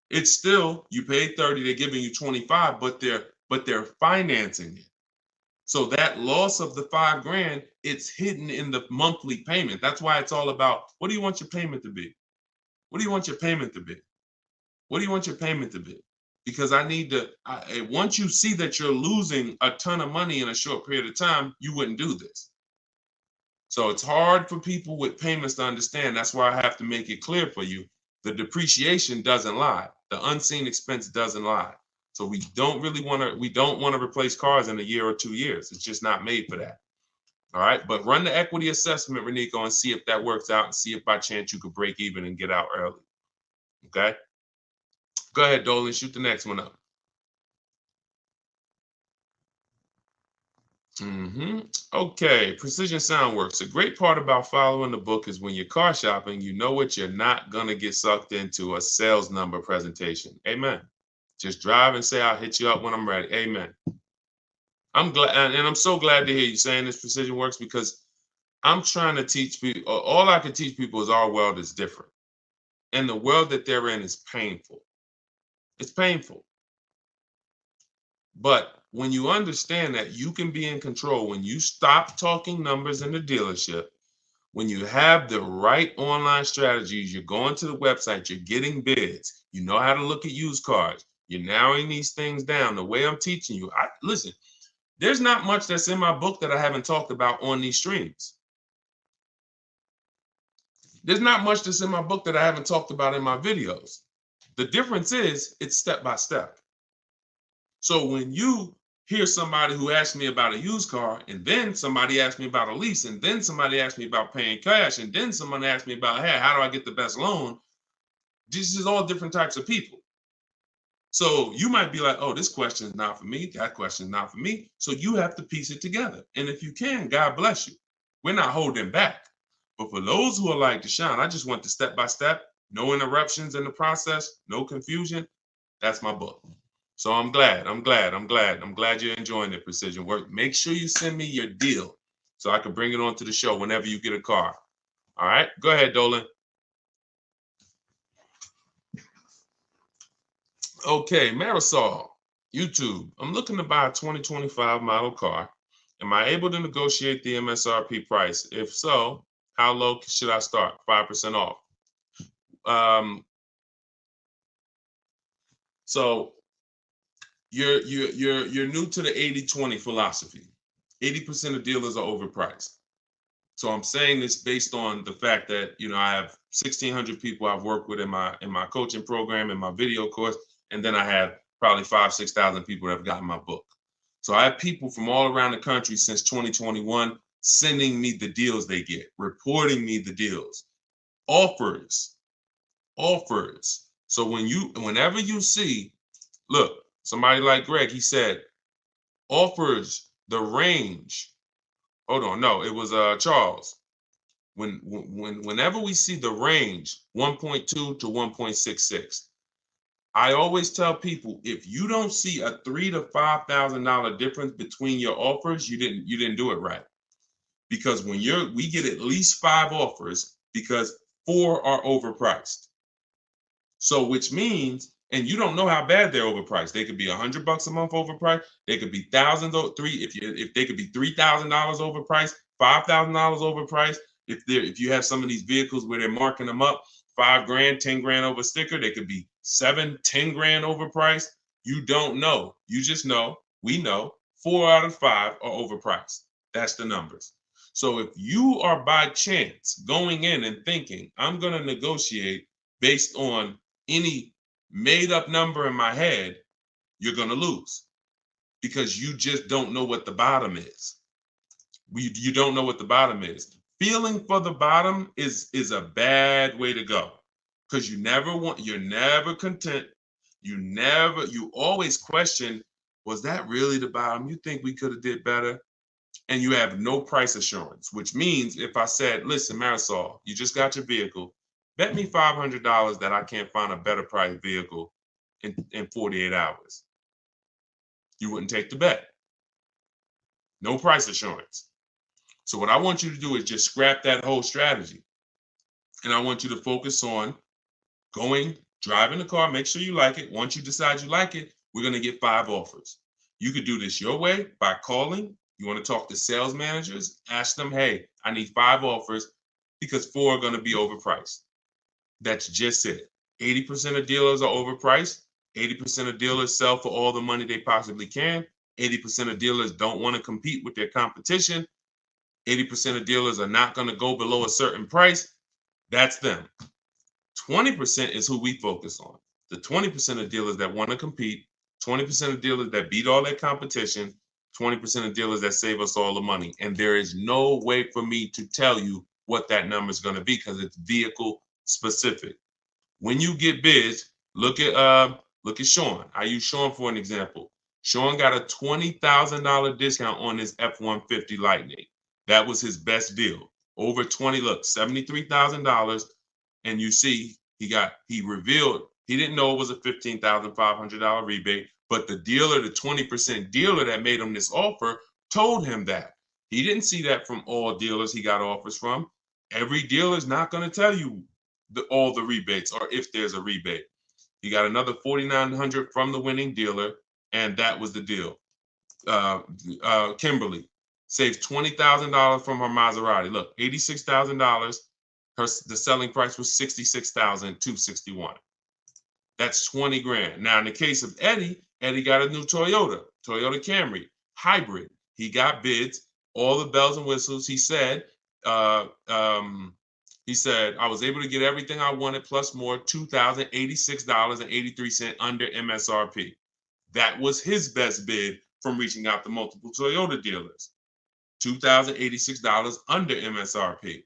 It's still, you paid 30, they're giving you 25, but they're financing it. So that loss of the 5 grand, it's hidden in the monthly payment. That's why it's all about, what do you want your payment to be? What do you want your payment to be? What do you want your payment to be? Because once you see that you're losing a ton of money in a short period of time, you wouldn't do this. So it's hard for people with payments to understand. That's why I have to make it clear for you. The depreciation doesn't lie. The unseen expense doesn't lie. So we don't want to replace cars in a year or 2 years. It's just not made for that. All right, but run the equity assessment, Renico, and see if that works out, and see if by chance you could break even and get out early. Okay, go ahead, Dolan, shoot the next one up. Okay, Precision Soundworks. A great part about following the book is when you're car shopping, you know what you're not going to get sucked into, a sales number presentation. Amen. Just drive and say, I'll hit you up when I'm ready. Amen. I'm glad, and I'm so glad to hear you saying this, Precision Works, because I'm trying to teach people, all I can teach people is our world is different. And the world that they're in is painful. It's painful. But when you understand that you can be in control, when you stop talking numbers in the dealership, when you have the right online strategies, you're going to the website, you're getting bids, you know how to look at used cars, you're narrowing these things down the way I'm teaching you. Listen, there's not much that's in my book that I haven't talked about on these streams. There's not much that's in my book that I haven't talked about in my videos. The difference is it's step by step. So when you hear somebody who asks me about a used car, and then somebody asks me about a lease, and then somebody asks me about paying cash, and then someone asks me about, hey, how do I get the best loan? This is all different types of people. So you might be like, oh, this question is not for me. That question is not for me. So you have to piece it together. And if you can, God bless you. We're not holding back. But for those who are like, Deshone, I just want the step by step, no interruptions in the process, no confusion. That's my book. So I'm glad you're enjoying the Precision Work. Make sure you send me your deal so I can bring it onto the show whenever you get a car. All right, go ahead, Dolan. Okay, Marisol, YouTube. I'm looking to buy a 2025 model car. Am I able to negotiate the MSRP price? If so, how low should I start? 5% off. So you're new to the 80-20 philosophy. 80% of dealers are overpriced. So I'm saying this based on the fact that, you know, I have 1,600 people I've worked with in my coaching program, in my video course, and then I have probably 5,000-6,000 people that have gotten my book. So I have people from all around the country since 2021 sending me the deals they get, reporting me the deals, offers. So whenever you see, look, somebody like Greg, he said, offers the range. Hold on, no, it was Charles. Whenever we see the range 1.2 to 1.66, I always tell people, if you don't see a $3,000 to $5,000 difference between your offers, you didn't do it right. Because we get at least 5 offers because 4 are overpriced. So which means, and you don't know how bad they're overpriced. They could be $100 a month overpriced. They could be thousands, if they could be $3,000 overpriced, $5,000 overpriced. If you have some of these vehicles where they're marking them up, $5 grand, $10 grand over sticker, they could be $7, $10 grand overpriced. You don't know. You just know. We know 4 out of 5 are overpriced. That's the numbers. So if you are by chance going in and thinking, I'm going to negotiate based on any made up number in my head, you're going to lose because you just don't know what the bottom is. You don't know what the bottom is. Feeling for the bottom is a bad way to go because you're never content. You always question, was that really the bottom? You think we could have did better? And you have no price assurance, which means if I said, listen, Marisol, you just got your vehicle, bet me $500 that I can't find a better price vehicle in 48 hours. You wouldn't take the bet. No price assurance. So what I want you to do is just scrap that whole strategy. And I want you to focus on driving the car, make sure you like it. Once you decide you like it, we're going to get 5 offers. You could do this your way by calling. You want to talk to sales managers, ask them, hey, I need 5 offers because 4 are going to be overpriced. That's just it. 80% of dealers are overpriced. 80% of dealers sell for all the money they possibly can. 80% of dealers don't want to compete with their competition. 80% of dealers are not going to go below a certain price. That's them. 20% is who we focus on. The 20% of dealers that want to compete, 20% of dealers that beat all their competition, 20% of dealers that save us all the money. And there is no way for me to tell you what that number is going to be because it's vehicle specific. When you get bids, look at Sean. I use Sean for an example. Sean got a $20,000 discount on his F-150 Lightning. That was his best deal. Over 20, look, $73,000. And you see, he revealed, he didn't know it was a $15,500 rebate, but the dealer, the 20% dealer that made him this offer, told him that. He didn't see that from all dealers he got offers from. Every dealer is not going to tell you all the rebates or if there's a rebate. He got another $4,900 from the winning dealer, and that was the deal. Kimberly saved $20,000 from her Maserati. Look, $86,000. The selling price was $66,261. That's 20 grand. Now, in the case of Eddie got a new Toyota Camry hybrid. He got bids, all the bells and whistles. He said, I was able to get everything I wanted plus more, $2,086.83 under MSRP. That was his best bid from reaching out to multiple Toyota dealers. $2,086 under MSRP.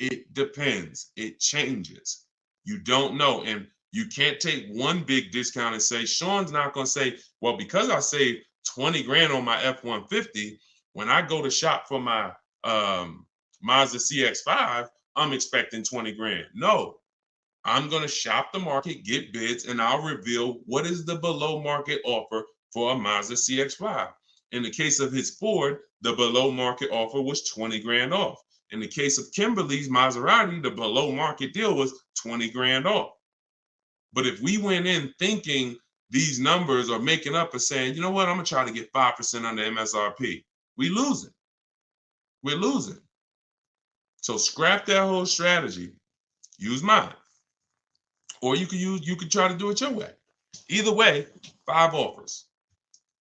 It depends. It changes. You don't know. And you can't take one big discount and say, Sean's not going to say, well, because I saved 20 grand on my F-150, when I go to shop for my Mazda CX-5, I'm expecting 20 grand. No, I'm going to shop the market, get bids, and I'll reveal what is the below market offer for a Mazda CX-5. In the case of his Ford, the below market offer was 20 grand off. In the case of Kimberly's Maserati, the below market deal was 20 grand off. But if we went in thinking these numbers are making up and saying, you know what, I'm going to try to get 5% under MSRP, we're losing. So scrap that whole strategy. Use mine. Or you could try to do it your way. Either way, 5 offers.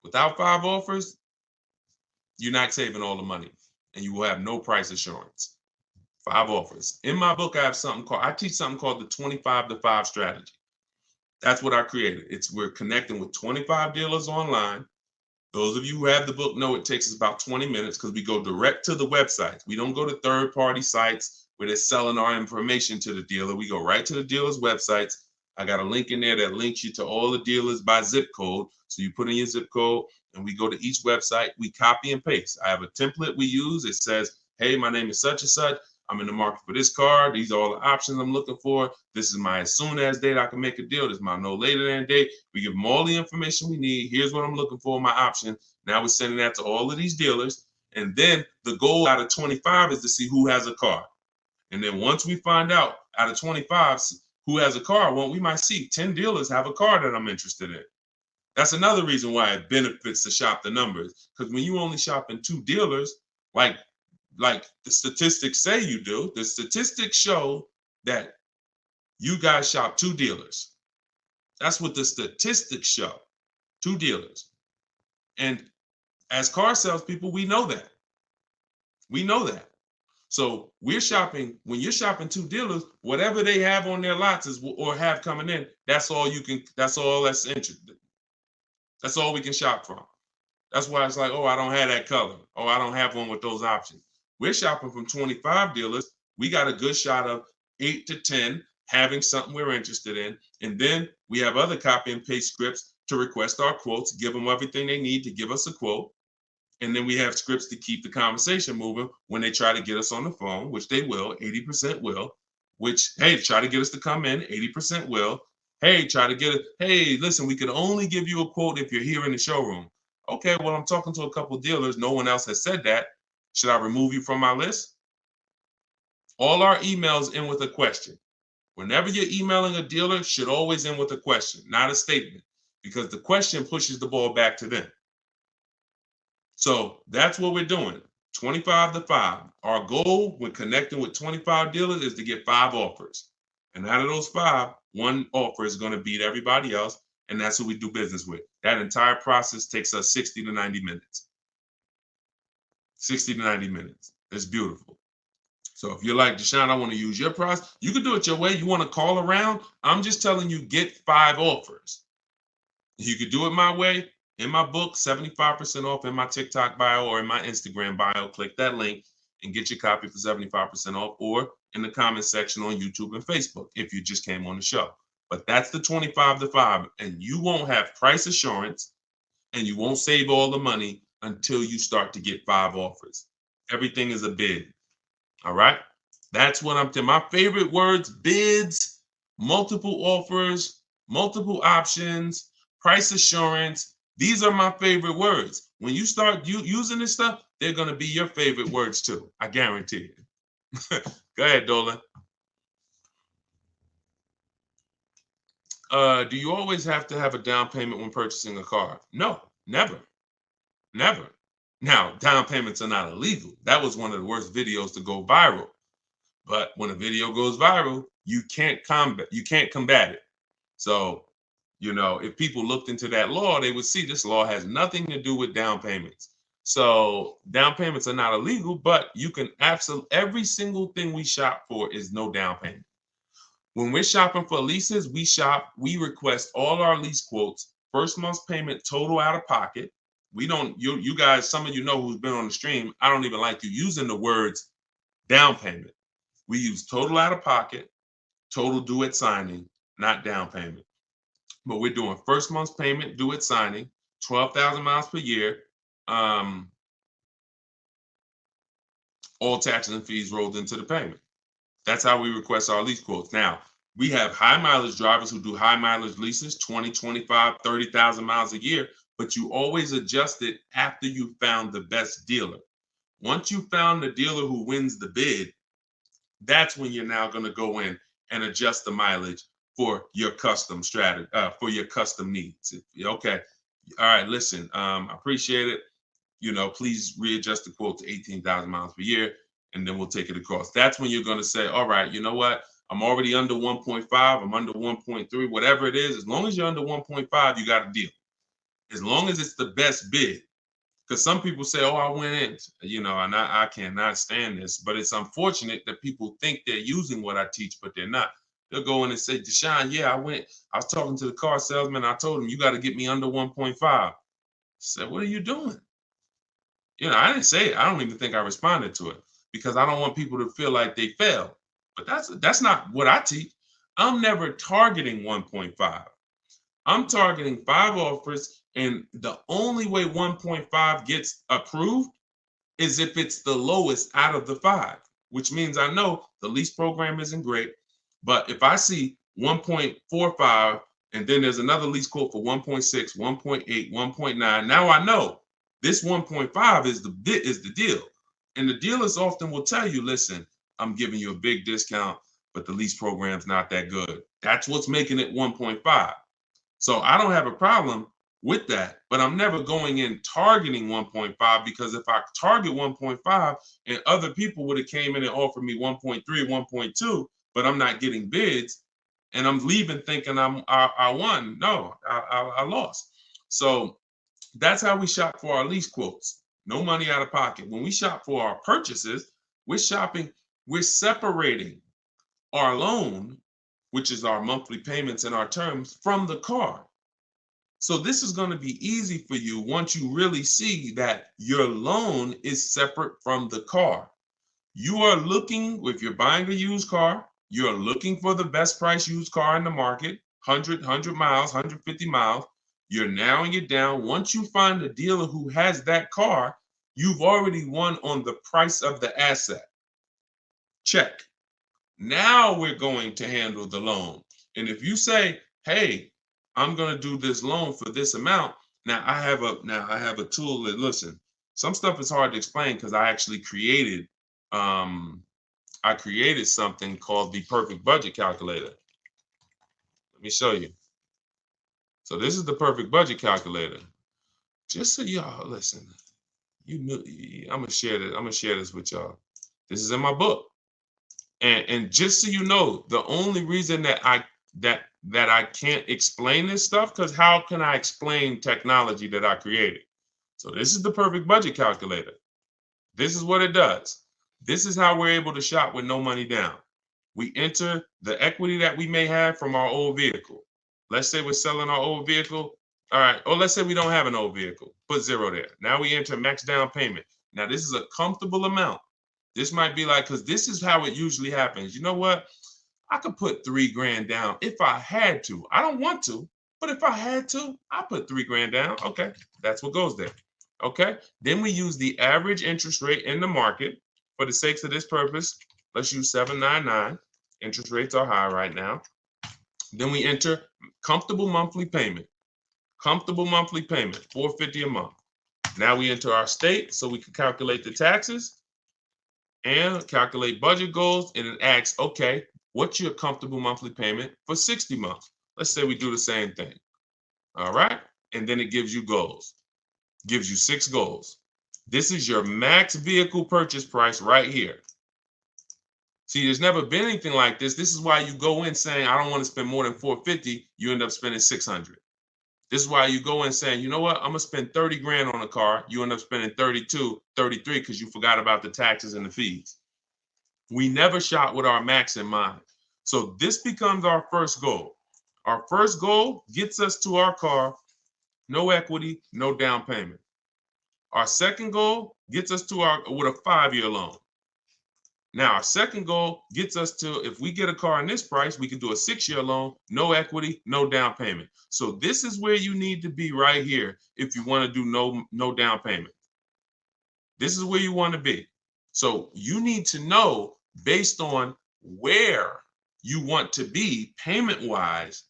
Without 5 offers, you're not saving all the money and you will have no price assurance. 5 offers. In my book, I teach something called the 25 to 5 strategy. That's what I created. We're connecting with 25 dealers online. Those of you who have the book know it takes us about 20 minutes because we go direct to the websites. We don't go to third-party sites where they're selling our information to the dealer. We go right to the dealer's websites. I got a link in there that links you to all the dealers by zip code. So you put in your zip code and we go to each website. We copy and paste. I have a template we use. It says, hey, my name is such and such. I'm in the market for this car. These are all the options I'm looking for. This is my as soon as date I can make a deal. This is my no later than date. We give them all the information we need. Here's what I'm looking for, my option. Now we're sending that to all of these dealers. And then the goal out of 25 is to see who has a car. And then once we find out of 25 who has a car, well, we might see 10 dealers have a car that I'm interested in. That's another reason why it benefits to shop the numbers. Because when you only shop in 2 dealers, like the statistics say you do, the statistics show that you guys shop 2 dealers. That's what the statistics show, 2 dealers. And as car salespeople, we know that. So when you're shopping 2 dealers, whatever they have on their lots or have coming in, that's all that's interesting. That's all we can shop from. That's why it's like, oh, I don't have that color. Oh, I don't have one with those options. We're shopping from 25 dealers. We got a good shot of 8 to 10 having something we're interested in. And then we have other copy and paste scripts to request our quotes, give them everything they need to give us a quote. And then we have scripts to keep the conversation moving when they try to get us on the phone, which they will, 80% will, try to get us to come in, 80% will. Hey, listen, we could only give you a quote if you're here in the showroom. Okay, well, I'm talking to a couple of dealers. No one else has said that. Should I remove you from my list? All our emails end with a question. Whenever you're emailing a dealer, should always end with a question, not a statement, because the question pushes the ball back to them. So that's what we're doing, 25 to 5. Our goal when connecting with 25 dealers is to get 5 offers. And out of those 5, 1 offer is going to beat everybody else, and that's who we do business with. That entire process takes us 60 to 90 minutes. 60 to 90 minutes. It's beautiful. So if you're like, Deshone, I want to use your process, you can do it your way. You want to call around? I'm just telling you, get 5 offers. You could do it my way. In my book, 75% off in my TikTok bio or in my Instagram bio. Click that link and get your copy for 75% off, or in the comment section on YouTube and Facebook if you just came on the show. But that's the 25 to 5, and you won't have price assurance and you won't save all the money until you start to get 5 offers. Everything is a bid. All right. That's what I'm telling. My favorite words: bids, multiple offers, multiple options, price assurance. These are my favorite words. When you start using this stuff, they're going to be your favorite words too. I guarantee you. Go ahead, Dolan. Do you always have to have a down payment when purchasing a car? No, never. Never. Now, down payments are not illegal. That was one of the worst videos to go viral. But when a video goes viral, you can't combat it. So, if people looked into that law, they would see this law has nothing to do with down payments. So down payments are not illegal, but you can every single thing we shop for is no down payment. When we're shopping for leases, we request all our lease quotes, first month's payment total out of pocket. We don't, you guys, some of you know who's been on the stream, I don't even like you using the words down payment. We use total out of pocket, total due at signing, not down payment. But we're doing first month's payment due at signing, 12,000 miles per year, all taxes and fees rolled into the payment. That's how we request our lease quotes. Now, we have high mileage drivers who do high mileage leases, 20, 25, 30,000 miles a year, but you always adjust it after you found the best dealer. Once you found the dealer who wins the bid, that's when you're now going to go in and adjust the mileage for your custom strategy, for your custom needs. Okay. All right. Listen, I appreciate it. Please readjust the quote to 18,000 miles per year, and then we'll take it across. That's when you're going to say, all right, you know what? I'm already under 1.5. I'm under 1.3, whatever it is. As long as you're under 1.5, you got a deal. As long as it's the best bid. Because some people say, oh, I went in, and I cannot stand this. But it's unfortunate that people think they're using what I teach, but they're not. They'll go in and say, Deshone, yeah, I was talking to the car salesman. I told him, you got to get me under 1.5. I said, what are you doing? I didn't say it. I don't even think I responded to it because I don't want people to feel like they failed. But that's not what I teach. I'm never targeting 1.5. I'm targeting 5 offers, and the only way 1.5 gets approved is if it's the lowest out of the 5, which means I know the lease program isn't great. But if I see 1.45 and then there's another lease quote for 1.6, 1.8, 1.9, now I know this 1.5 is the deal. And the dealers often will tell you, listen, I'm giving you a big discount, but the lease program's not that good. That's what's making it 1.5. So I don't have a problem with that, but I'm never going in targeting 1.5, because if I target 1.5 and other people would have came in and offered me 1.3, 1.2, but I'm not getting bids and I'm leaving thinking I won. No, I lost. So that's how we shop for our lease quotes. No money out of pocket. When we shop for our purchases, we're separating our loan, which is our monthly payments and our terms, from the car. So this is going to be easy for you once you really see that your loan is separate from the car. You are looking, if you're buying a used car, you're looking for the best price used car in the market, 100 miles, 150 miles. You're narrowing it down. Once you find a dealer who has that car, you've already won on the price of the asset. Check. Now we're going to handle the loan. And if you say, hey, I'm going to do this loan for this amount. Now I have a tool that, listen, some stuff is hard to explain because I actually created something called the perfect budget calculator. Let me show you. So this is the perfect budget calculator. Just so y'all listen, I'm gonna share this with y'all. This is in my book. And just so you know, the only reason that I can't explain this stuff, because how can I explain technology that I created? So this is the perfect budget calculator. This is what it does. This is how we're able to shop with no money down. We enter the equity that we may have from our old vehicle. Let's say we're selling our old vehicle. All right. Or let's say we don't have an old vehicle. Put 0 there. Now we enter max down payment. Now this is a comfortable amount. This might be like, because this is how it usually happens. You know what? I could put $3,000 down if I had to. I don't want to, but if I had to, I put $3,000 down. Okay, that's what goes there. Okay. Then we use the average interest rate in the market. For the sakes of this purpose, let's use 7.99. Interest rates are high right now. Then we enter comfortable monthly payment. Comfortable monthly payment, $450 a month. Now we enter our state so we can calculate the taxes and calculate budget goals. And it asks, okay, what's your comfortable monthly payment for 60 months? Let's say we do the same thing. All right. And then it gives you goals, gives you 6 goals. This is your max vehicle purchase price right here. See, there's never been anything like this. This is why you go in saying, I don't want to spend more than $450. You end up spending $600. This is why you go in saying, you know what, I'm gonna spend $30,000 on a car. You end up spending 32, 33 because you forgot about the taxes and the fees. We never shop with our max in mind. So this becomes our first goal. Our first goal gets us to our car, no equity, no down payment. Our second goal gets us to with a 5-year loan. Now, our second goal gets us to, if we get a car in this price, we can do a 6-year loan, no equity, no down payment. So this is where you need to be right here if you want to do no down payment. This is where you want to be. So you need to know, based on where you want to be payment-wise,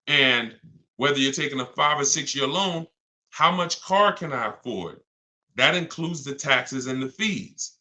and whether you're taking a 5 or 6-year loan, how much car can I afford? That includes the taxes and the fees.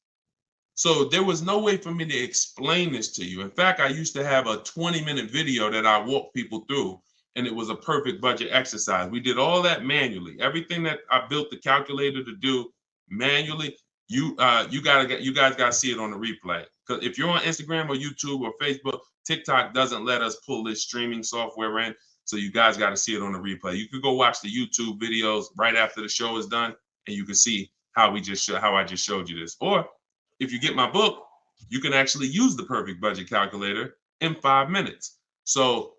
So there was no way for me to explain this to you. In fact, I used to have a 20-minute video that I walked people through, and it was a perfect budget exercise. We did all that manually. Everything that I built the calculator to do manually, you guys got to see it on the replay. Because if you're on Instagram or YouTube or Facebook, TikTok doesn't let us pull this streaming software in. So you guys got to see it on the replay. You could go watch the YouTube videos right after the show is done, and you can see how I just showed you this. Or if you get my book, you can actually use the perfect budget calculator in 5 minutes. So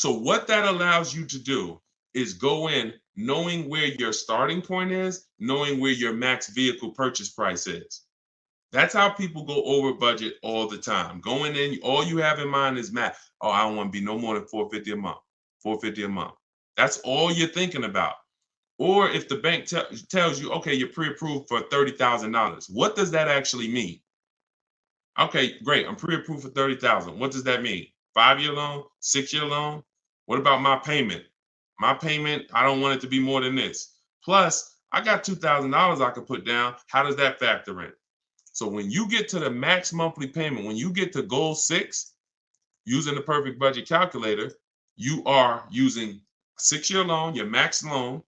what that allows you to do is go in knowing where your starting point is, knowing where your max vehicle purchase price is. That's how people go over budget all the time. Going in, all you have in mind is math. Oh, I don't want to be no more than $450 a month. $450 a month. That's all you're thinking about. Or if the bank tells you, okay, you're pre-approved for $30,000. What does that actually mean? Okay, great. I'm pre-approved for $30,000. What does that mean? 5-year loan, 6-year loan? What about my payment? My payment, I don't want it to be more than this. Plus, I got $2,000 I could put down. How does that factor in? So when you get to the max monthly payment, when you get to goal 6, using the perfect budget calculator, you are using a 6-year loan, your max loan,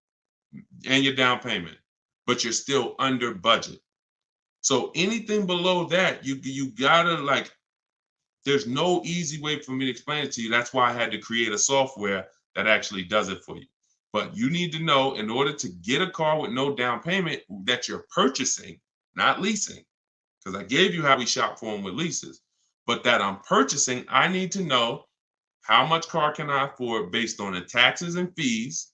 and your down payment, but you're still under budget. So anything below that, you gotta there's no easy way for me to explain it to you. That's why I had to create a software that actually does it for you. But you need to know, in order to get a car with no down payment that you're purchasing, not leasing, because I gave you how we shop for them with leases, but that I'm purchasing, I need to know how much car can I afford based on the taxes and fees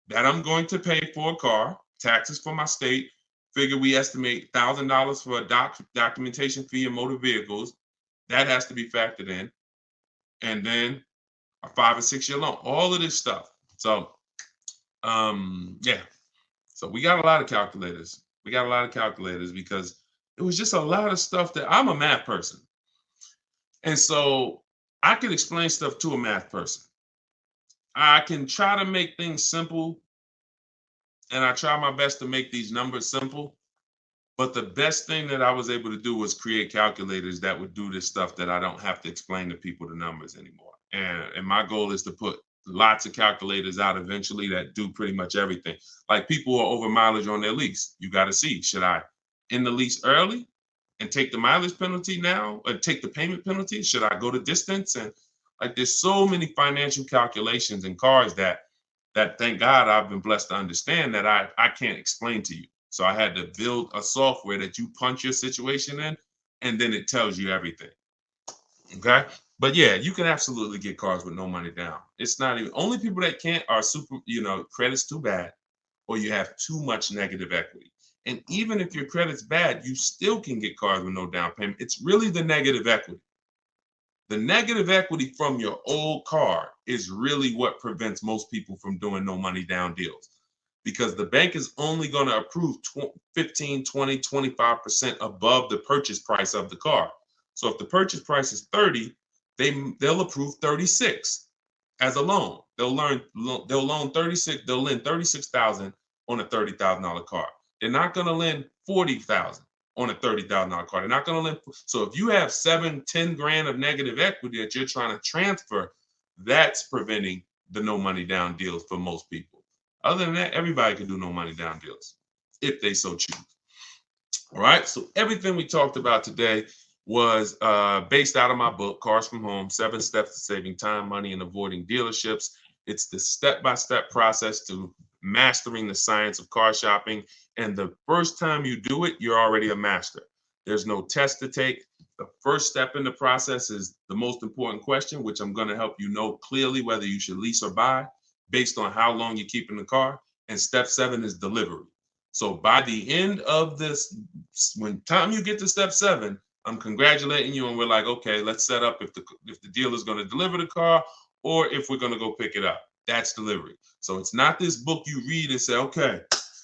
that I'm going to pay for a car, taxes for my state. Figure we estimate $1,000 for a documentation fee in motor vehicles. That has to be factored in. And then a 5 or 6-year loan, all of this stuff. So, yeah. So we got a lot of calculators. Because it was just a lot of stuff that I'm a math person. And so I can explain stuff to a math person. I can try to make things simple, and I try my best to make these numbers simple. But the best thing that I was able to do was create calculators that would do this stuff that I don't have to explain to people the numbers anymore. And my goal is to put lots of calculators out eventually that do pretty much everything. Like people who are over mileage on their lease. You got to see, should I end the lease early and take the mileage penalty now, or take the payment penalty? Should I go to distance? And there's so many financial calculations in cars that thank God I've been blessed to understand that I can't explain to you. So I had to build a software that you punch your situation in, and then it tells you everything. Okay. But yeah, you can absolutely get cars with no money down. It's not even, only people that can't are super, credit's too bad, or you have too much negative equity. And even if your credit's bad, you still can get cars with no down payment. It's really the negative equity. The negative equity from your old car is really what prevents most people from doing no money down deals, because the bank is only going to approve 15, 20, 25% above the purchase price of the car. So if the purchase price is 30, they'll approve 36 as a loan. They'll loan 36. They'll lend 36,000 on a $30,000 car. They're not going to lend 40,000 on a $30,000 car. They're not going to lend. So if you have 7-10 grand of negative equity that you're trying to transfer, that's preventing the no money down deals for most people. Other than that, everybody can do no money down deals if they so choose. All right. So everything we talked about today was based out of my book, Cars from Home, 7 Steps to Saving Time, Money, and Avoiding Dealerships. It's the step-by-step process to mastering the science of car shopping. And the first time you do it, you're already a master. There's no test to take. The first step in the process is the most important question, which I'm going to help you know clearly whether you should lease or buy based on how long you keep in the car. And step 7 is delivery. So by the end of this, when time you get to step 7, I'm congratulating you, and we're like, okay, let's set up if the dealer is going to deliver the car or if we're going to go pick it up. That's delivery. So it's not this book you read and say, okay,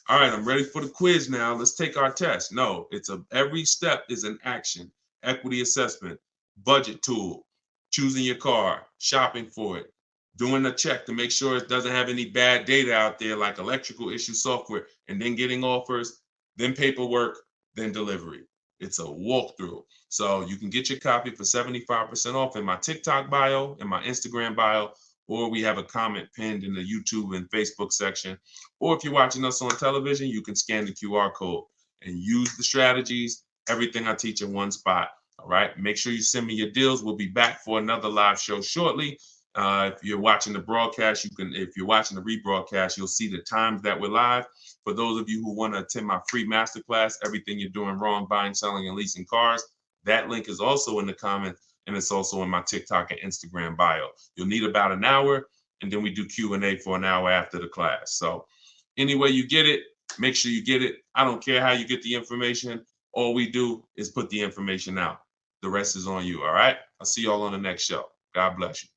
all right, I'm ready for the quiz now. Let's take our test. No, every step is an action. Equity assessment, budget tool, choosing your car, shopping for it, doing a check to make sure it doesn't have any bad data out there like electrical issue software, and then getting offers, then paperwork, then delivery. It's a walkthrough. So you can get your copy for 75% off in my TikTok bio, in my Instagram bio, or we have a comment pinned in the YouTube and Facebook section. Or if you're watching us on television, you can scan the QR code and use the strategies, everything I teach in one spot. All right. Make sure you send me your deals. We'll be back for another live show shortly. If you're watching the broadcast, if you're watching the rebroadcast, you'll see the times that we're live. For those of you who want to attend my free masterclass, Everything You're Doing Wrong, Buying, Selling, and Leasing Cars, that link is also in the comments, and it's also in my TikTok and Instagram bio. You'll need about an hour, and then we do Q&A for an hour after the class. So anyway you get it, make sure you get it. I don't care how you get the information. All we do is put the information out. The rest is on you, all right? I'll see y'all on the next show. God bless you.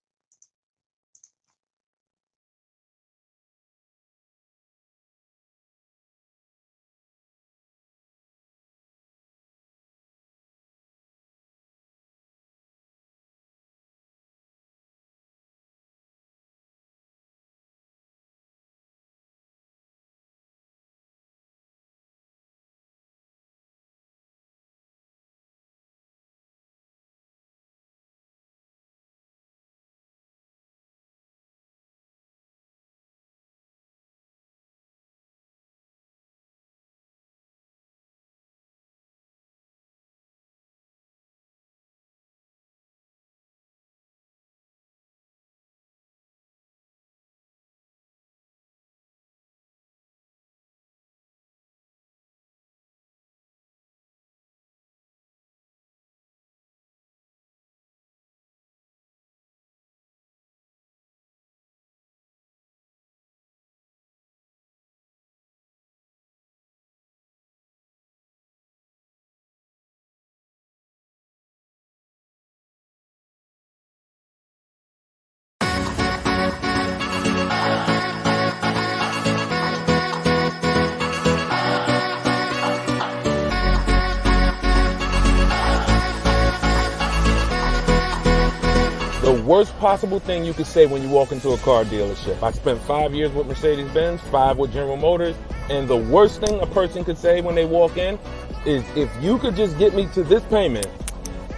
The worst possible thing you could say when you walk into a car dealership. I spent 5 years with Mercedes-Benz, 5 with General Motors, and the worst thing a person could say when they walk in is, if you could just get me to this payment,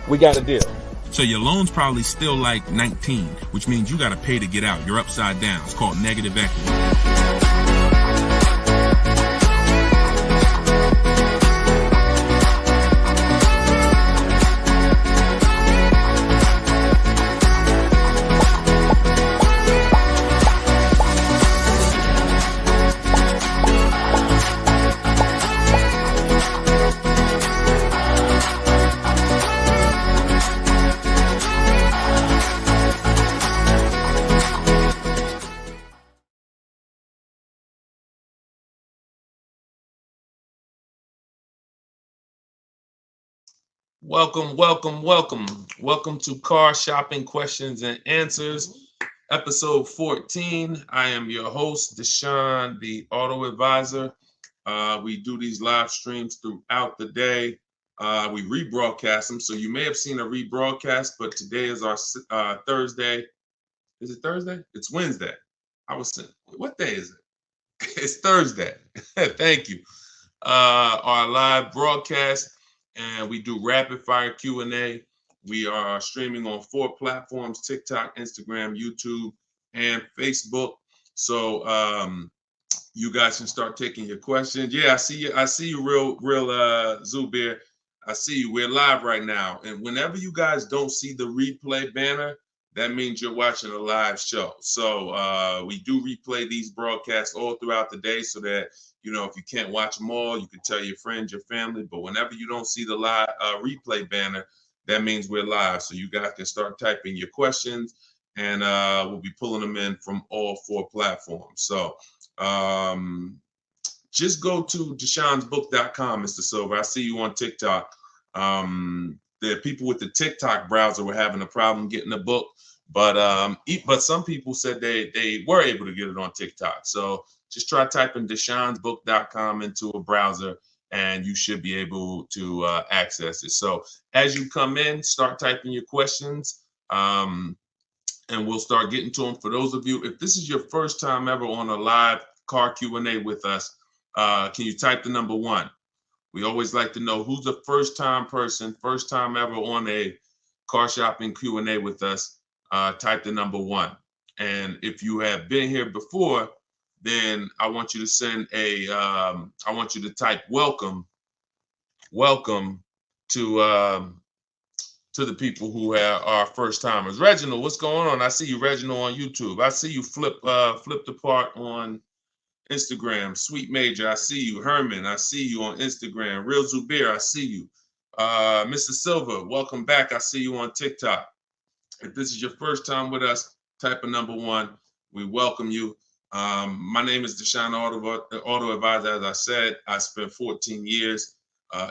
we got a deal. So your loan's probably still like 19, which means you got to pay to get out. You're upside down. It's called negative equity. Welcome, welcome, welcome. Welcome to Car Shopping Questions and Answers, episode 14. I am your host, Deshone the Auto Advisor. We do these live streams throughout the day. We rebroadcast them. So you may have seen a rebroadcast, but today is our Thursday. Is it Thursday? It's Wednesday. I was saying, what day is it? It's Thursday. Thank you. Our live broadcast, and we do rapid fire Q&A. We are streaming on 4 platforms: TikTok, Instagram, YouTube, and Facebook. So you guys can start taking your questions. Yeah, I see you. I see you, real Zubir. I see you. We're live right now. And whenever you guys don't see the replay banner, that means you're watching a live show. So we do replay these broadcasts all throughout the day so that, you know, if you can't watch them all, you can tell your friends, your family. But whenever you don't see the live replay banner, that means we're live. So you guys can start typing your questions, and we'll be pulling them in from all 4 platforms. So just go to deshonsbook.com, Mr. Silver. I see you on TikTok. The people with the TikTok browser were having a problem getting the book, but some people said they were able to get it on TikTok. So just try typing deshonsbook.com into a browser, and you should be able to access it. So as you come in, start typing your questions, and we'll start getting to them. For those of you, if this is your first time ever on a live car Q&A with us, can you type the number 1? We always like to know who's the first time person, first time ever on a car shopping Q&A with us. Type the number 1. And if you have been here before, then I want you to send I want you to type welcome to the people who are first timers. Reginald, what's going on? I see you, Reginald, on YouTube. I see you flipped apart on Instagram. Sweet Major, I see you. Herman, I see you on Instagram. Real Zubir, I see you. Mr. Silver, welcome back. I see you on TikTok. If this is your first time with us, type a number 1. We welcome you. My name is Deshone the Auto Advisor. As I said, I spent 14 years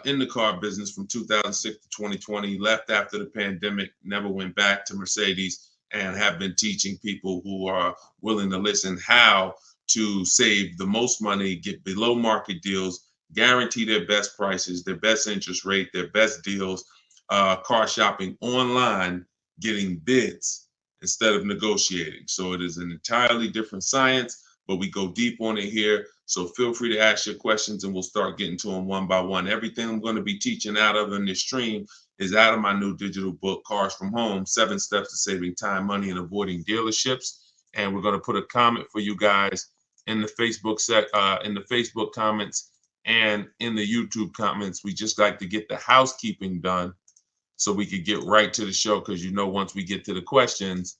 in the car business from 2006 to 2020, left after the pandemic, never went back to Mercedes, and have been teaching people who are willing to listen how to save the most money, get below market deals, guarantee their best prices, their best interest rate, their best deals, car shopping online, getting bids instead of negotiating. So it is an entirely different science, but we go deep on it here. So feel free to ask your questions, and we'll start getting to them one by one. Everything I'm going to be teaching out of in this stream is out of my new digital book, Cars from Home, 7 Steps to Saving Time, Money, and Avoiding Dealerships. And we're going to put a comment for you guys in the Facebook comments and in the YouTube comments. We just like to get the housekeeping done so we could get right to the show, because you know, once we get to the questions,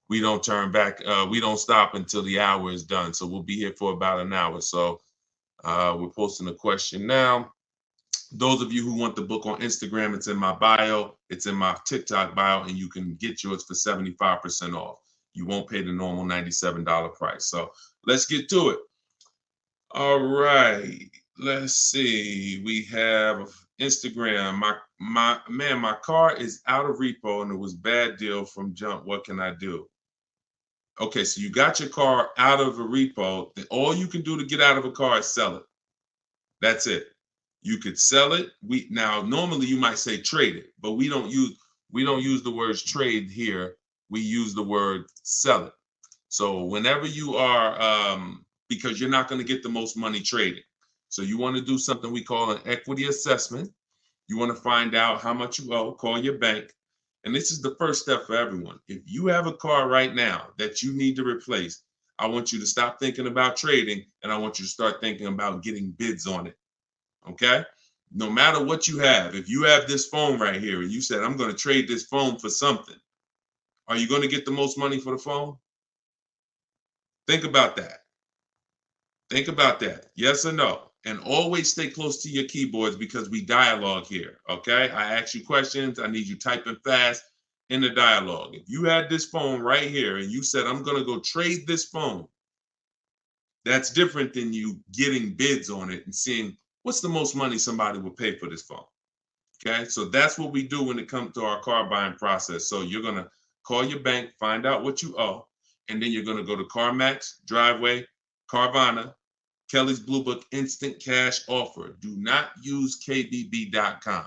we don't turn back. We don't stop until the hour is done. So we'll be here for about an hour. So we're posting a question now. Those of you who want the book on Instagram, it's in my bio. It's in my TikTok bio, and you can get yours for 75% off. You won't pay the normal $97 price. So let's get to it. All right. Let's see. We have Instagram. My car is out of repo and it was bad deal from jump. What can I do? Okay, so you got your car out of a repo. All you can do to get out of a car is sell it. That's it. You could sell it. Now normally you might say trade it, but we don't use the words trade here. We use the word sell it. So whenever you are, because you're not going to get the most money trading. So you want to do something we call an equity assessment. You want to find out how much you owe, call your bank. And this is the first step for everyone. If you have a car right now that you need to replace, I want you to stop thinking about trading, and I want you to start thinking about getting bids on it. Okay? No matter what you have, if you have this phone right here and you said, I'm going to trade this phone for something, are you going to get the most money for the phone? Think about that. Think about that. Yes or no? And always stay close to your keyboards, because we dialogue here, okay? I ask you questions. I need you typing fast in the dialogue. If you had this phone right here and you said, I'm going to go trade this phone, that's different than you getting bids on it and seeing what's the most money somebody will pay for this phone. Okay, so that's what we do when it comes to our car buying process. So you're gonna call your bank, find out what you owe, and then you're gonna go to CarMax, Driveway, Carvana, Kelly's Blue Book Instant Cash Offer. Do not use KBB.com.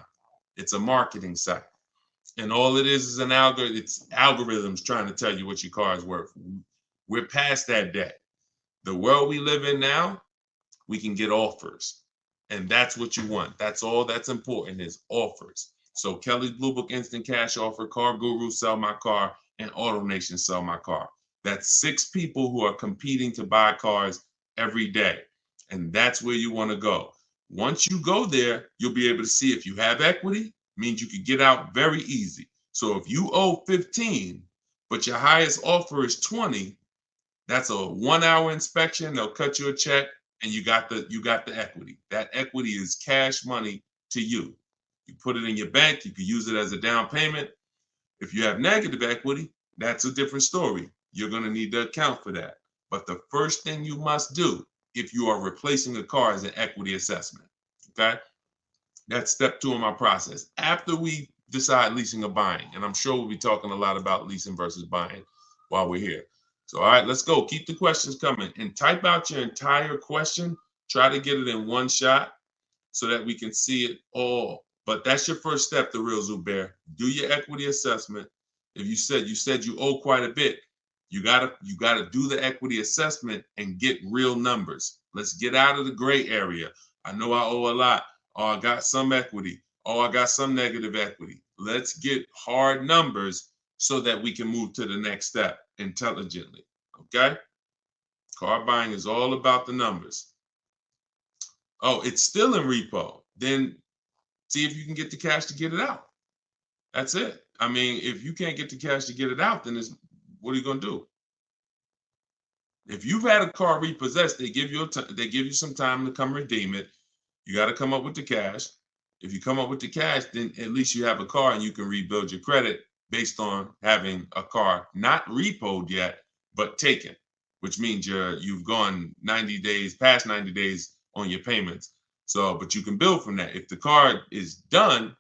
It's a marketing site. And all it is an algorithm. It's algorithms trying to tell you what your car is worth. We're past that day. The world we live in now, we can get offers. And that's what you want. That's all that's important is offers. So Kelly's Blue Book Instant Cash Offer, Car Guru Sell My Car, and AutoNation Sell My Car. That's 6 people who are competing to buy cars every day. And that's where you want to go. Once you go there, you'll be able to see if you have equity, means you could get out very easy. So if you owe 15, but your highest offer is 20, that's a 1-hour inspection. They'll cut you a check and you got the equity. That equity is cash money to you. You put it in your bank, you can use it as a down payment. If you have negative equity, that's a different story. You're going to need to account for that. But the first thing you must do if you are replacing a car is an equity assessment. Okay? That's step 2 in my process. After we decide leasing or buying, and I'm sure we'll be talking a lot about leasing versus buying while we're here. So, all right, let's go. Keep the questions coming and type out your entire question. Try to get it in one shot so that we can see it all. But that's your first step, the real Zubair. Do your equity assessment. If you said you owe quite a bit, you gotta do the equity assessment and get real numbers. Let's get out of the gray area. I know I owe a lot. Oh, I got some equity. Oh, I got some negative equity. Let's get hard numbers so that we can move to the next step intelligently. Okay? Car buying is all about the numbers. Oh, it's still in repo. Then see if you can get the cash to get it out. That's it. I mean, if you can't get the cash to get it out, then what are you going to do? If you've had a car repossessed, they give you some time to come redeem it. You got to come up with the cash. If you come up with the cash, then at least you have a car and you can rebuild your credit based on having a car not repoed yet, but taken, which means you've gone 90 days, past 90 days on your payments. So, but you can build from that. If the car is done,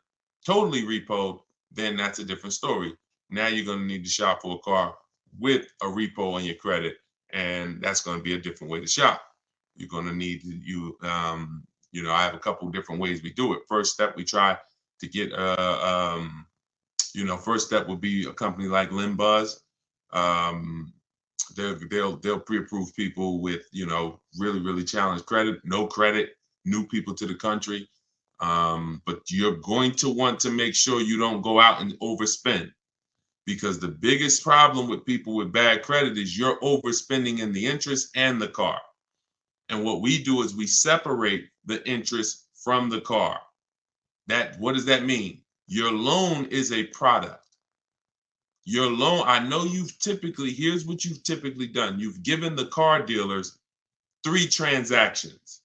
totally repoed, then that's a different story. Now you're going to need to shop for a car with a repo on your credit, and that's going to be a different way to shop. You're going to need I have a couple different ways we do it. First step, we try to get first step would be a company like Limbuzz. They'll pre-approve people with really, really challenged credit, no credit, new people to the country. But you're going to want to make sure you don't go out and overspend, because the biggest problem with people with bad credit is you're overspending in the interest and the car. And what we do is we separate the interest from the car. What does that mean? Your loan is a product. Your loan, I know here's what you've typically done. You've given the car dealers 3 transactions.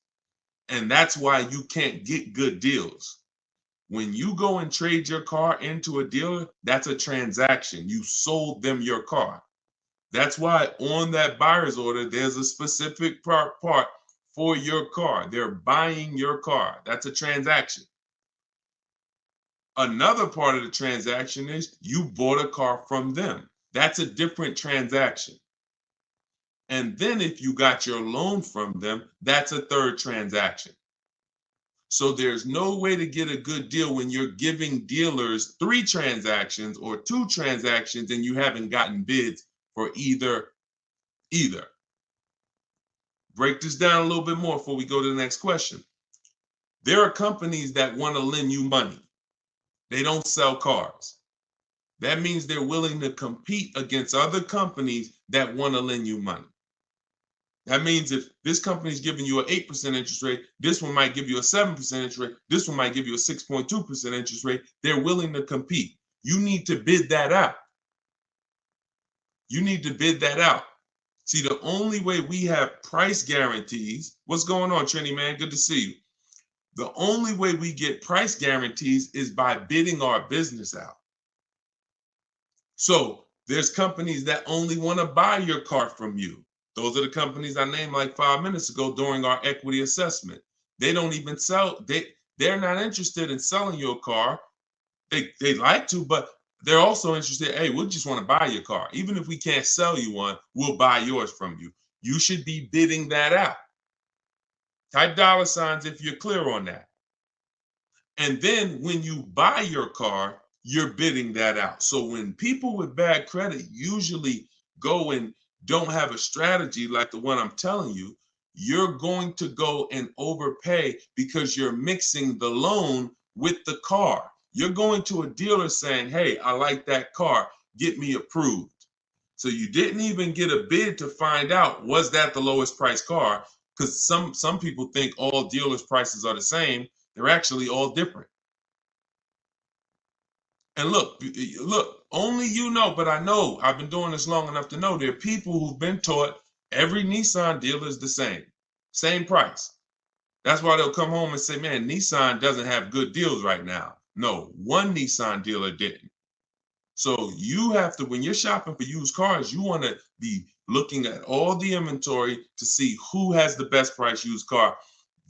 And that's why you can't get good deals. When you go and trade your car into a dealer, that's a transaction. You sold them your car. That's why on that buyer's order, there's a specific part for your car. They're buying your car. That's a transaction. Another part of the transaction is you bought a car from them. That's a different transaction. And then if you got your loan from them, that's a third transaction. So there's no way to get a good deal when you're giving dealers 3 transactions or 2 transactions and you haven't gotten bids for either. Break this down a little bit more before we go to the next question. There are companies that want to lend you money. They don't sell cars. That means they're willing to compete against other companies that want to lend you money. That means if this company is giving you an 8% interest rate, this one might give you a 7% interest rate, this one might give you a 6.2% interest rate. They're willing to compete. You need to bid that out. You need to bid that out. See, the only way we have price guarantees, what's going on, Trini, man? Good to see you. The only way we get price guarantees is by bidding our business out. So there's companies that only want to buy your car from you. Those are the companies I named like 5 minutes ago during our equity assessment. They don't even sell, they they're not interested in selling your car. They like to, but they're also interested, hey, we just want to buy your car. Even if we can't sell you one, we'll buy yours from you. You should be bidding that out. Type $ if you're clear on that. And then when you buy your car, you're bidding that out. So when people with bad credit usually go and don't have a strategy like the one I'm telling you, you're going to go and overpay because you're mixing the loan with the car. You're going to a dealer saying, hey, I like that car, get me approved. So you didn't even get a bid to find out, was that the lowest price car? Because some people think all dealers' prices are the same. They're actually all different. And look, only you know, but I know, I've been doing this long enough to know there are people who've been taught every Nissan dealer is the same price. That's why they'll come home and say, man, Nissan doesn't have good deals right now. No, one Nissan dealer didn't. So you have to, when you're shopping for used cars, you want to be looking at all the inventory to see who has the best price used car.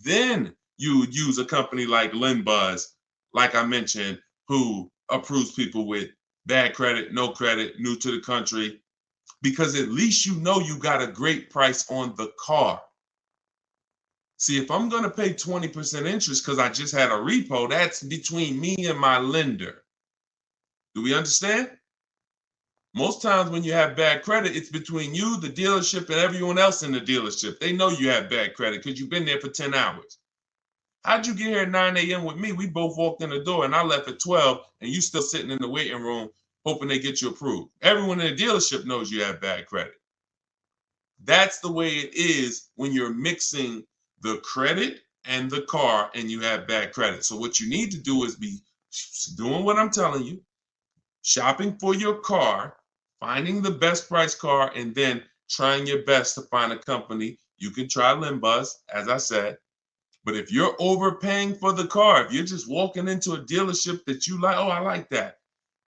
Then you would use a company like LendBuzz, like I mentioned, who approves people with bad credit, no credit, new to the country, because at least you know you got a great price on the car. See, if I'm going to pay 20% interest because I just had a repo, that's between me and my lender. Do we understand? Most times when you have bad credit, it's between you, the dealership, and everyone else in the dealership. They know you have bad credit because you've been there for 10 hours. How'd you get here at 9 a.m. with me? We both walked in the door and I left at 12 and you still sitting in the waiting room hoping they get you approved. Everyone in the dealership knows you have bad credit. That's the way it is when you're mixing the credit and the car and you have bad credit. So what you need to do is be doing what I'm telling you, shopping for your car, finding the best price car, and then trying your best to find a company. You can try LendBuzz, as I said. But if you're overpaying for the car, if you're just walking into a dealership that you like, oh, I like that,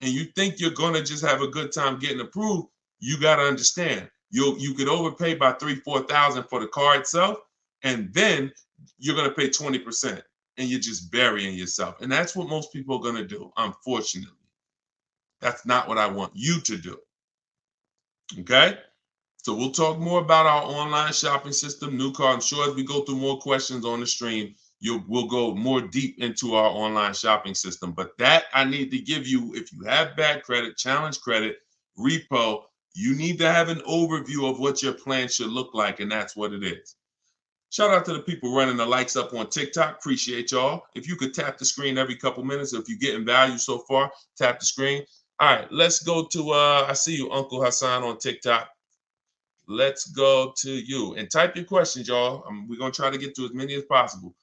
and you think you're going to just have a good time getting approved, you got to understand, you could overpay by $3,000-$4,000 for the car itself, and then you're going to pay 20%, and you're just burying yourself. And that's what most people are going to do, unfortunately. That's not what I want you to do. Okay? So we'll talk more about our online shopping system, new car. I'm sure as we go through more questions on the stream, we'll go more deep into our online shopping system. But that I need to give you, if you have bad credit, challenge credit, repo, you need to have an overview of what your plan should look like, and that's what it is. Shout out to the people running the likes up on TikTok. Appreciate y'all. If you could tap the screen every couple minutes, if you're getting value so far, tap the screen. All right, let's go to, I see you, Uncle Hassan on TikTok. Let's go to you and type your questions, y'all. We're going to try to get to as many as possible.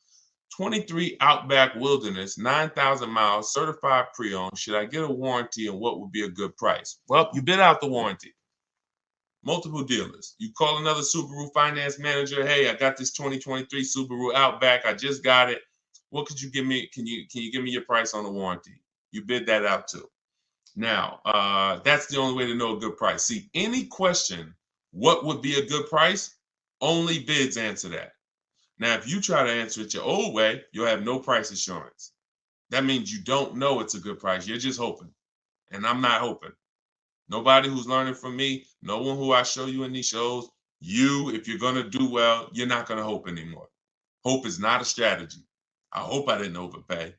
23 Outback Wilderness, 9,000 miles, certified pre-owned. Should I get a warranty and what would be a good price? Well, you bid out the warranty. Multiple dealers. You call another Subaru finance manager. Hey, I got this 2023 Subaru Outback. I just got it. What could you give me? Can you give me your price on the warranty? You bid that out too. Now, that's the only way to know a good price. See, any question, what would be a good price? Only bids answer that. Now, if you try to answer it your old way, you'll have no price assurance. That means you don't know it's a good price. You're just hoping. And I'm not hoping. Nobody who's learning from me, no one who I show you in these shows, if you're going to do well, you're not going to hope anymore. Hope is not a strategy. I hope I didn't overpay.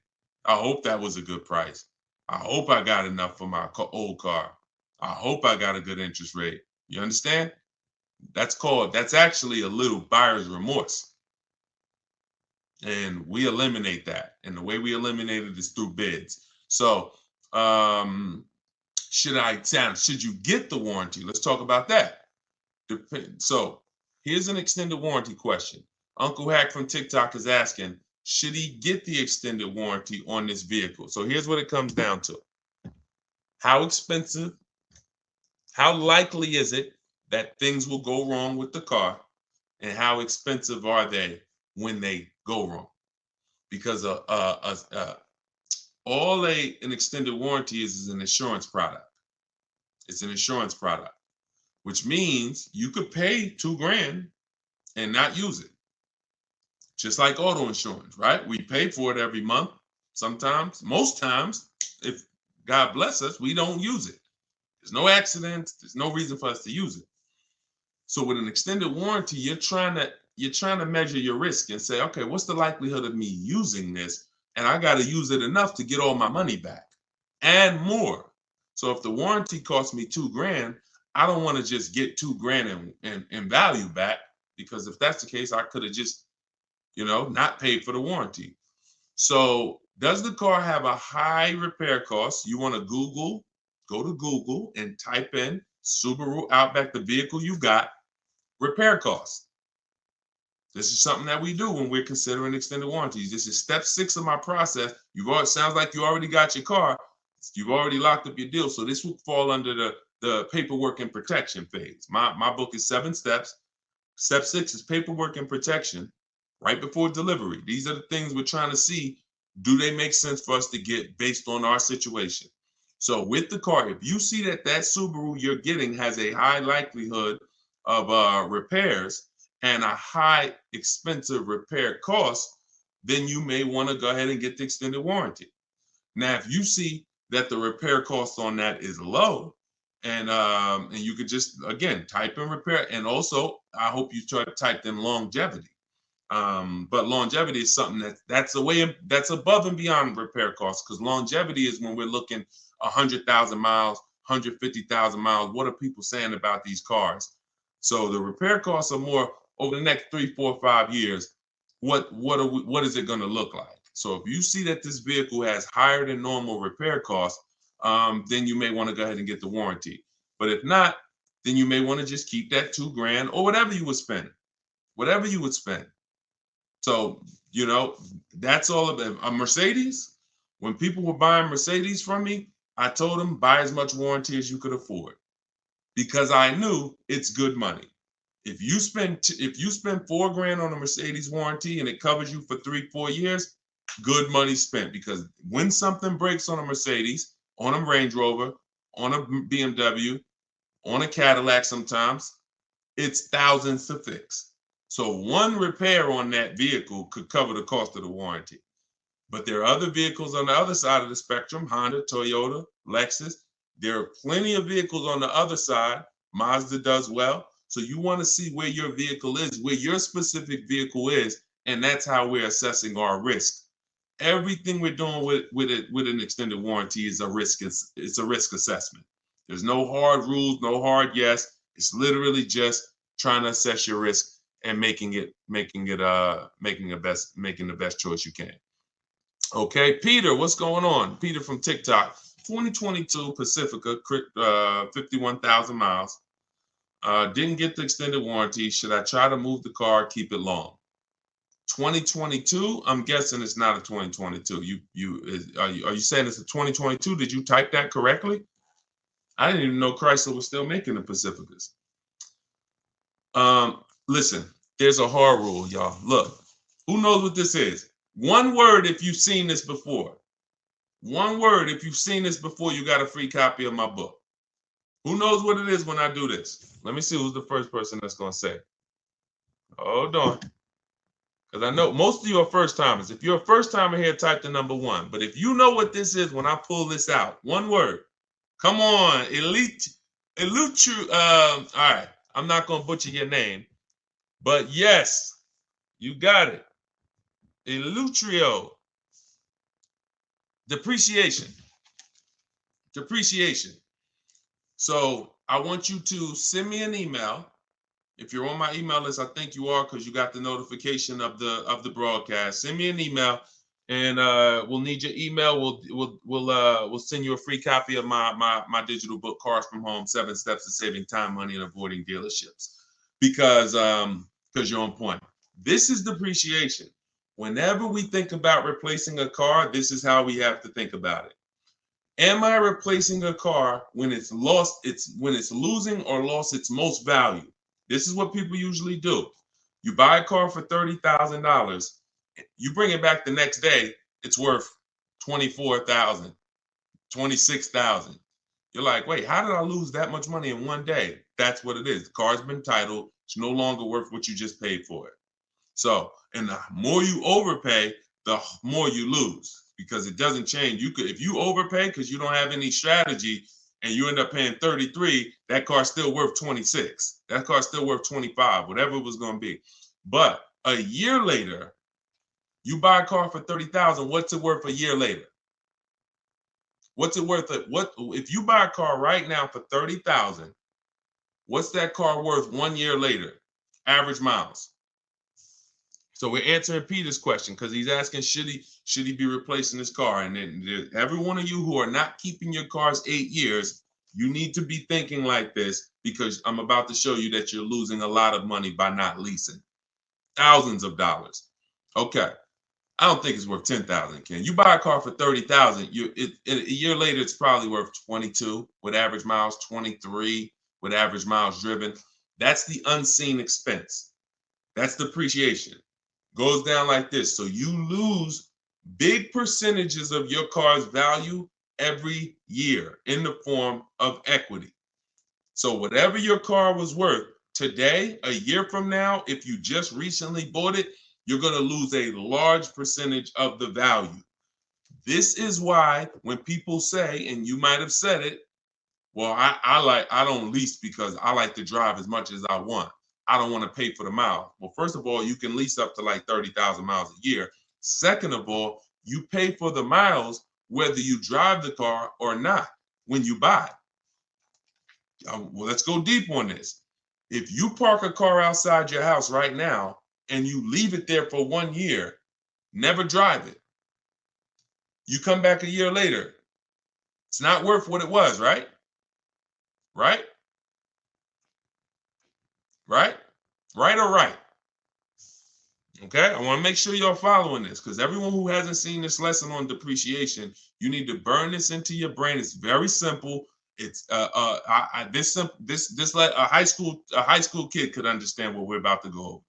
I hope that was a good price. I hope I got enough for my old car. I hope I got a good interest rate. You understand? That's actually a little buyer's remorse. And we eliminate that. And the way we eliminate it is through bids. So should you get the warranty? Let's talk about that. So here's an extended warranty question. Uncle Hack from TikTok is asking, should he get the extended warranty on this vehicle? So here's what it comes down to. How expensive, how likely is it that things will go wrong with the car, and how expensive are they when they go wrong? Because all an extended warranty is an insurance product. It's an insurance product, which means you could pay $2,000 and not use it. Just like auto insurance, right? We pay for it every month. Sometimes, most times, if God bless us, we don't use it. There's no accidents. There's no reason for us to use it. So with an extended warranty, you're trying to measure your risk and say, okay, what's the likelihood of me using this? And I got to use it enough to get all my money back and more. So if the warranty costs me $2,000, I don't want to just get $2,000 in value back, because if that's the case, I could have just, not paid for the warranty. So does the car have a high repair cost? You want to go to Google and type in Subaru Outback, the vehicle you got, repair costs. This is something that we do when we're considering extended warranties. This is step 6 of my process. Sounds like you already got your car. You've already locked up your deal. So this will fall under the paperwork and protection phase. My book is 7 steps. Step 6 is paperwork and protection right before delivery. These are the things we're trying to see. Do they make sense for us to get based on our situation? So with the car, if you see that Subaru you're getting has a high likelihood of repairs and a high expensive repair cost, then you may want to go ahead and get the extended warranty. Now, if you see that the repair cost on that is low, and you could just, again, type in repair. And also, I hope you try to type in longevity. But longevity is something that's above and beyond repair costs, because longevity is when we're looking 100,000 miles, 150,000 miles. What are people saying about these cars? So the repair costs are more over the next 3, 4, 5 years. What is it going to look like? So if you see that this vehicle has higher than normal repair costs, then you may want to go ahead and get the warranty. But if not, then you may want to just keep that $2,000 or whatever you would spend. So, that's all of it. A Mercedes, when people were buying Mercedes from me, I told them buy as much warranty as you could afford, because I knew it's good money. If you spend $4,000 on a Mercedes warranty and it covers you for 3, 4 years, good money spent. Because when something breaks on a Mercedes, on a Range Rover, on a BMW, on a Cadillac, sometimes it's thousands to fix. So one repair on that vehicle could cover the cost of the warranty. But there are other vehicles on the other side of the spectrum: Honda, Toyota, Lexus. There are plenty of vehicles on the other side. Mazda does well. So you want to see where your vehicle is, where your specific vehicle is, and that's how we're assessing our risk. Everything we're doing with an extended warranty is a risk. It's a risk assessment. There's no hard rules, no hard yes. It's literally just trying to assess your risk and making the best choice you can. Okay, Peter, what's going on? Peter from TikTok. 2022 Pacifica, 51,000 miles. Didn't get the extended warranty. Should I try to move the car, keep it long? 2022, I'm guessing it's not a 2022. Are you saying it's a 2022? Did you type that correctly? I didn't even know Chrysler was still making the Pacificas. Listen, there's a hard rule, y'all. Look, who knows what this is? One word if you've seen this before. One word if you've seen this before, you got a free copy of my book. Who knows what it is when I do this? Let me see who's the first person that's going to say. Hold on. Because I know most of you are first timers. If you're a first timer here, type the number 1. But if you know what this is when I pull this out, one word. Come on, all right, I'm not going to butcher your name. But yes, you got it. Elutrio. Depreciation. So I want you to send me an email. If you're on my email list, I think you are, because you got the notification of the broadcast. Send me an email, and we'll need your email. We'll send you a free copy of my digital book, Cars from Home: 7 Steps to Saving Time, Money, and Avoiding Dealerships. Because you're on point. This is depreciation. Whenever we think about replacing a car, this is how we have to think about it. Am I replacing a car when it's losing or lost its most value? This is what people usually do. You buy a car for $30,000. You bring it back the next day, it's worth $24,000, $26,000. You're like, wait, how did I lose that much money in one day? That's what it is. The car's been titled. It's no longer worth what you just paid for it. So, and the more you overpay, the more you lose, because it doesn't change. You could, if you overpay because you don't have any strategy and you end up paying 33, that car's still worth 26. That car's still worth 25, whatever it was going to be. But a year later, you buy a car for 30,000. What's it worth a year later? What's it worth? What if you buy a car right now for 30,000? What's that car worth 1 year later? Average miles. So we're answering Peter's question because he's asking, should he be replacing his car? And then every one of you who are not keeping your cars 8 years, you need to be thinking like this, because I'm about to show you that you're losing a lot of money by not leasing. Thousands of dollars. Okay. I don't think it's worth 10,000, Ken. You buy a car for 30,000, a year later it's probably worth 22 with average miles, 23 with average miles driven. That's the unseen expense. That's depreciation. Goes down like this. So you lose big percentages of your car's value every year in the form of equity. So whatever your car was worth today, a year from now, if you just recently bought it, you're going to lose a large percentage of the value. This is why when people say, and you might have said it, well, I don't lease because I like to drive as much as I want. I don't want to pay for the mile. Well, first of all, you can lease up to like 30,000 miles a year. Second of all, you pay for the miles whether you drive the car or not when you buy it. Well, let's go deep on this. If you park a car outside your house right now and you leave it there for 1 year, never drive it, you come back a year later, it's not worth what it was, right? Right? Right? Right or right? Okay, I want to make sure y'all following this, because everyone who hasn't seen this lesson on depreciation, you need to burn this into your brain. It's very simple. It's a high school kid could understand what we're about to go over.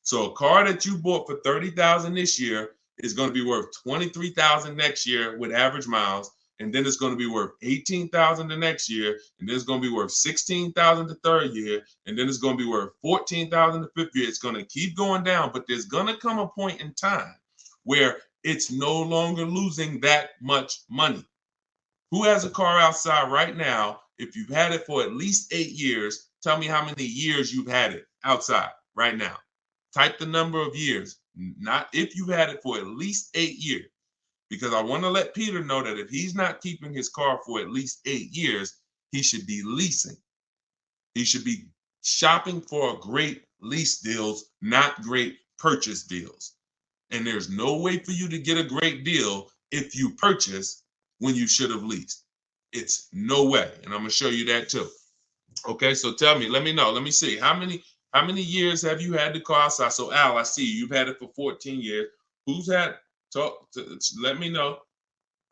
So a car that you bought for 30,000 this year is going to be worth 23,000 next year with average miles, and then it's going to be worth 18,000 the next year, and then it's going to be worth 16,000 the third year, and then it's going to be worth 14,000 the fifth year. It's going to keep going down, but there's going to come a point in time where it's no longer losing that much money. Who has a car outside right now? If you've had it for at least 8 years, tell me how many years you've had it outside right now. Type the number of years, not if you've had it for at least 8 years. Because I want to let Peter know that if he's not keeping his car for at least 8 years, he should be leasing. He should be shopping for great lease deals, not great purchase deals. And there's no way for you to get a great deal if you purchase when you should have leased. It's no way. And I'm going to show you that too. Okay, so tell me, let me know. Let me see. How many years have you had the car outside? So Al, I see you've had it for 14 years. Let me know.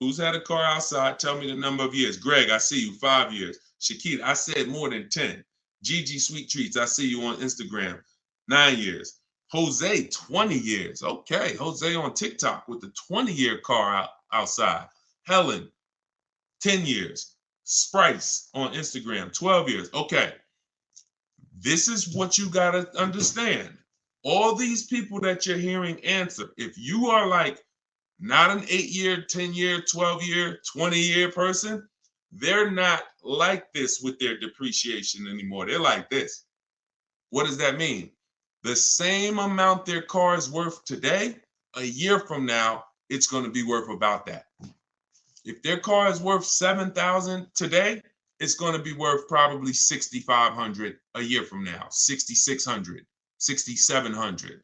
Who's had a car outside? Tell me the number of years. Greg, I see you, 5 years. Shakita, I said more than 10. Gigi Sweet Treats, I see you on Instagram, 9 years. Jose, 20 years. Okay, Jose on TikTok with the 20-year car outside. Helen, 10 years. Sprice on Instagram, 12 years. Okay, this is what you got to understand. All these people that you're hearing answer, if you are like not an 8-year, 10-year, 12-year, 20-year person, they're not like this with their depreciation anymore. They're like this. What does that mean? The same amount their car is worth today, a year from now, it's going to be worth about that. If their car is worth $7,000 today, it's going to be worth probably $6,500 a year from now, $6,600, $6,700.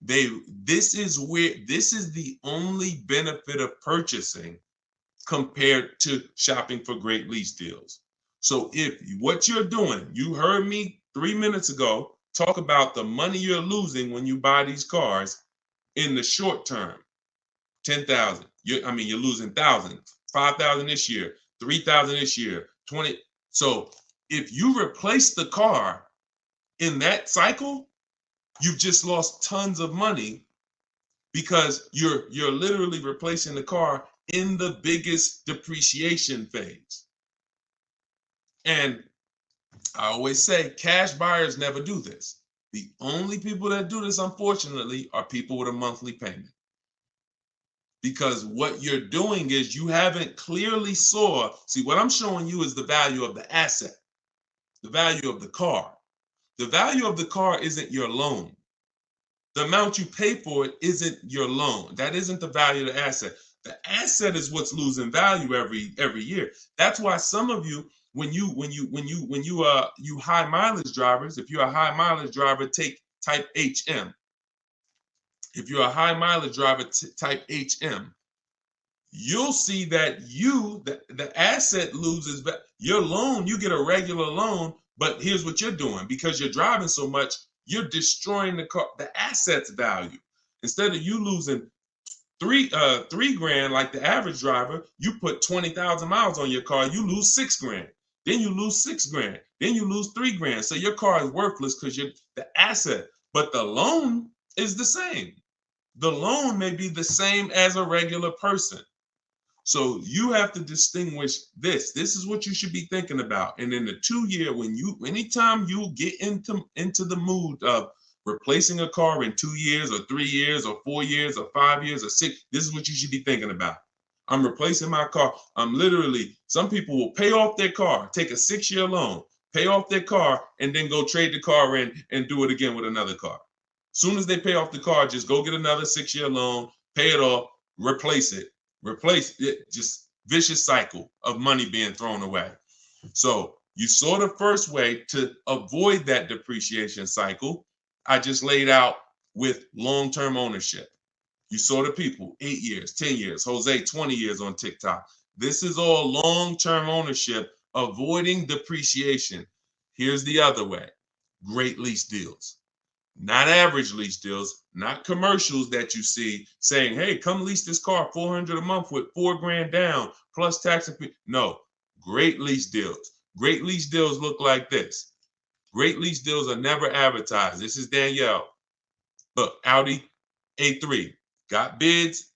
This is the only benefit of purchasing compared to shopping for great lease deals. So if what you're doing, you heard me 3 minutes ago talk about the money you're losing when you buy these cars in the short term, 10,000. You're losing 1,000, 5,000 this year, 3,000 this year, 20. So if you replace the car in that cycle, you've just lost tons of money because you're literally replacing the car in the biggest depreciation phase. And I always say cash buyers never do this The only people that do this, unfortunately, are people with a monthly payment. Because what you're doing is you haven't clearly see, what I'm showing you is the value of the asset, the value of the car. The value of the car isn't your loan. The amount you pay for it isn't your loan. That isn't the value of the asset. The asset is what's losing value every year. That's why some of you, you high mileage drivers, if you're a high mileage driver, type HM. If you're a high mileage driver, type HM. You'll see that the asset loses, but your loan, you get a regular loan, but here's what you're doing. Because you're driving so much, you're destroying the asset's value. Instead of you losing three grand like the average driver, you put 20,000 miles on your car, you lose 6 grand. Then you lose 6 grand. Then you lose 3 grand. So your car is worthless because you're the asset, but the loan is the same. The loan may be the same as a regular person. So you have to distinguish this. This is what you should be thinking about. And in the 2 year, anytime you get into the mood of replacing a car in 2 years or 3 years or 4 years or 5 years or 6, this is what you should be thinking about. I'm replacing my car. Some people will pay off their car, take a 6-year loan, pay off their car, and then go trade the car in and do it again with another car. Soon as they pay off the car, just go get another 6-year loan, pay it off, replace it. Just vicious cycle of money being thrown away. So you saw the first way to avoid that depreciation cycle. I just laid out with long-term ownership. You saw the people, 8 years, 10 years, Jose, 20 years on TikTok. This is all long-term ownership, avoiding depreciation. Here's the other way. Great lease deals. Not average lease deals, not commercials that you see saying, hey, come lease this car, $400 a month with 4 grand down plus tax and fee. No, great lease deals. Great lease deals look like this. Great lease deals are never advertised. This is Danielle. Look, Audi A3 got bids,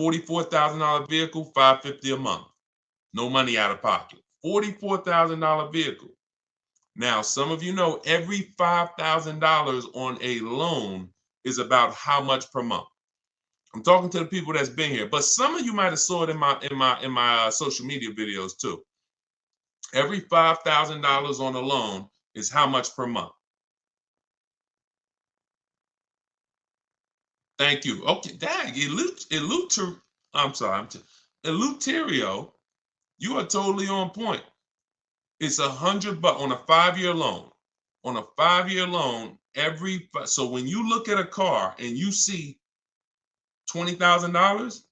$44,000 vehicle, $550 a month. No money out of pocket. $44,000 vehicle. Now, some of you know every $5,000 on a loan is about how much per month. I'm talking to the people that's been here, but some of you might have saw it in my social media videos too. Every $5,000 on a loan is how much per month. Thank you. Okay, dang, Eleuterio, you are totally on point. It's $100 on a 5-year loan. On a 5-year loan, so when you look at a car and you see $20,000,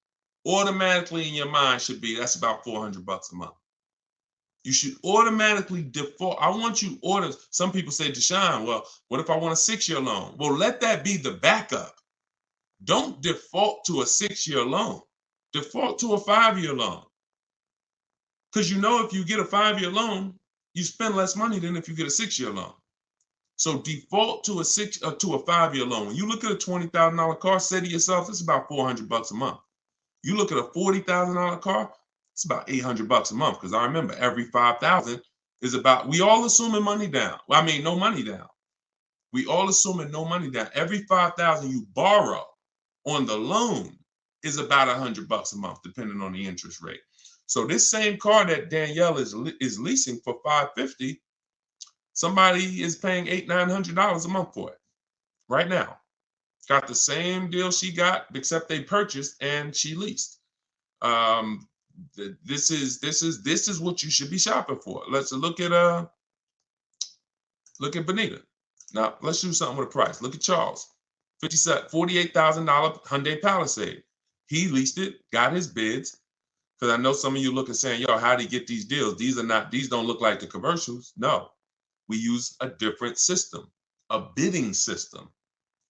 automatically in your mind should be that's about $400 a month. You should automatically default. I want you order. Some people say, Deshone, well, what if I want a 6-year loan? Well, let that be the backup. Don't default to a 6-year loan. Default to a 5-year loan. Because if you get a 5-year loan, you spend less money than if you get a 6-year loan. So default to a 5-year loan. When you look at a $20,000 car, say to yourself, it's about $400 a month. You look at a $40,000 car, it's about $800 a month. Because I remember every $5,000 is about, we all assuming money down. Well, I mean, no money down. We all assuming no money down. Every $5,000 you borrow on the loan is about $100 a month, depending on the interest rate. So this same car that Danielle is leasing for $550, somebody is paying $800-900 a month for it right now. Got the same deal she got, except they purchased and she leased. This is what you should be shopping for. Let's look at Benita. Now let's do something with a price. Look at Charles, $48,000 Hyundai Palisade. He leased it, got his bids. Because I know some of you look and saying, yo, how do you get these deals? These don't look like the commercials. No, we use a different system, a bidding system.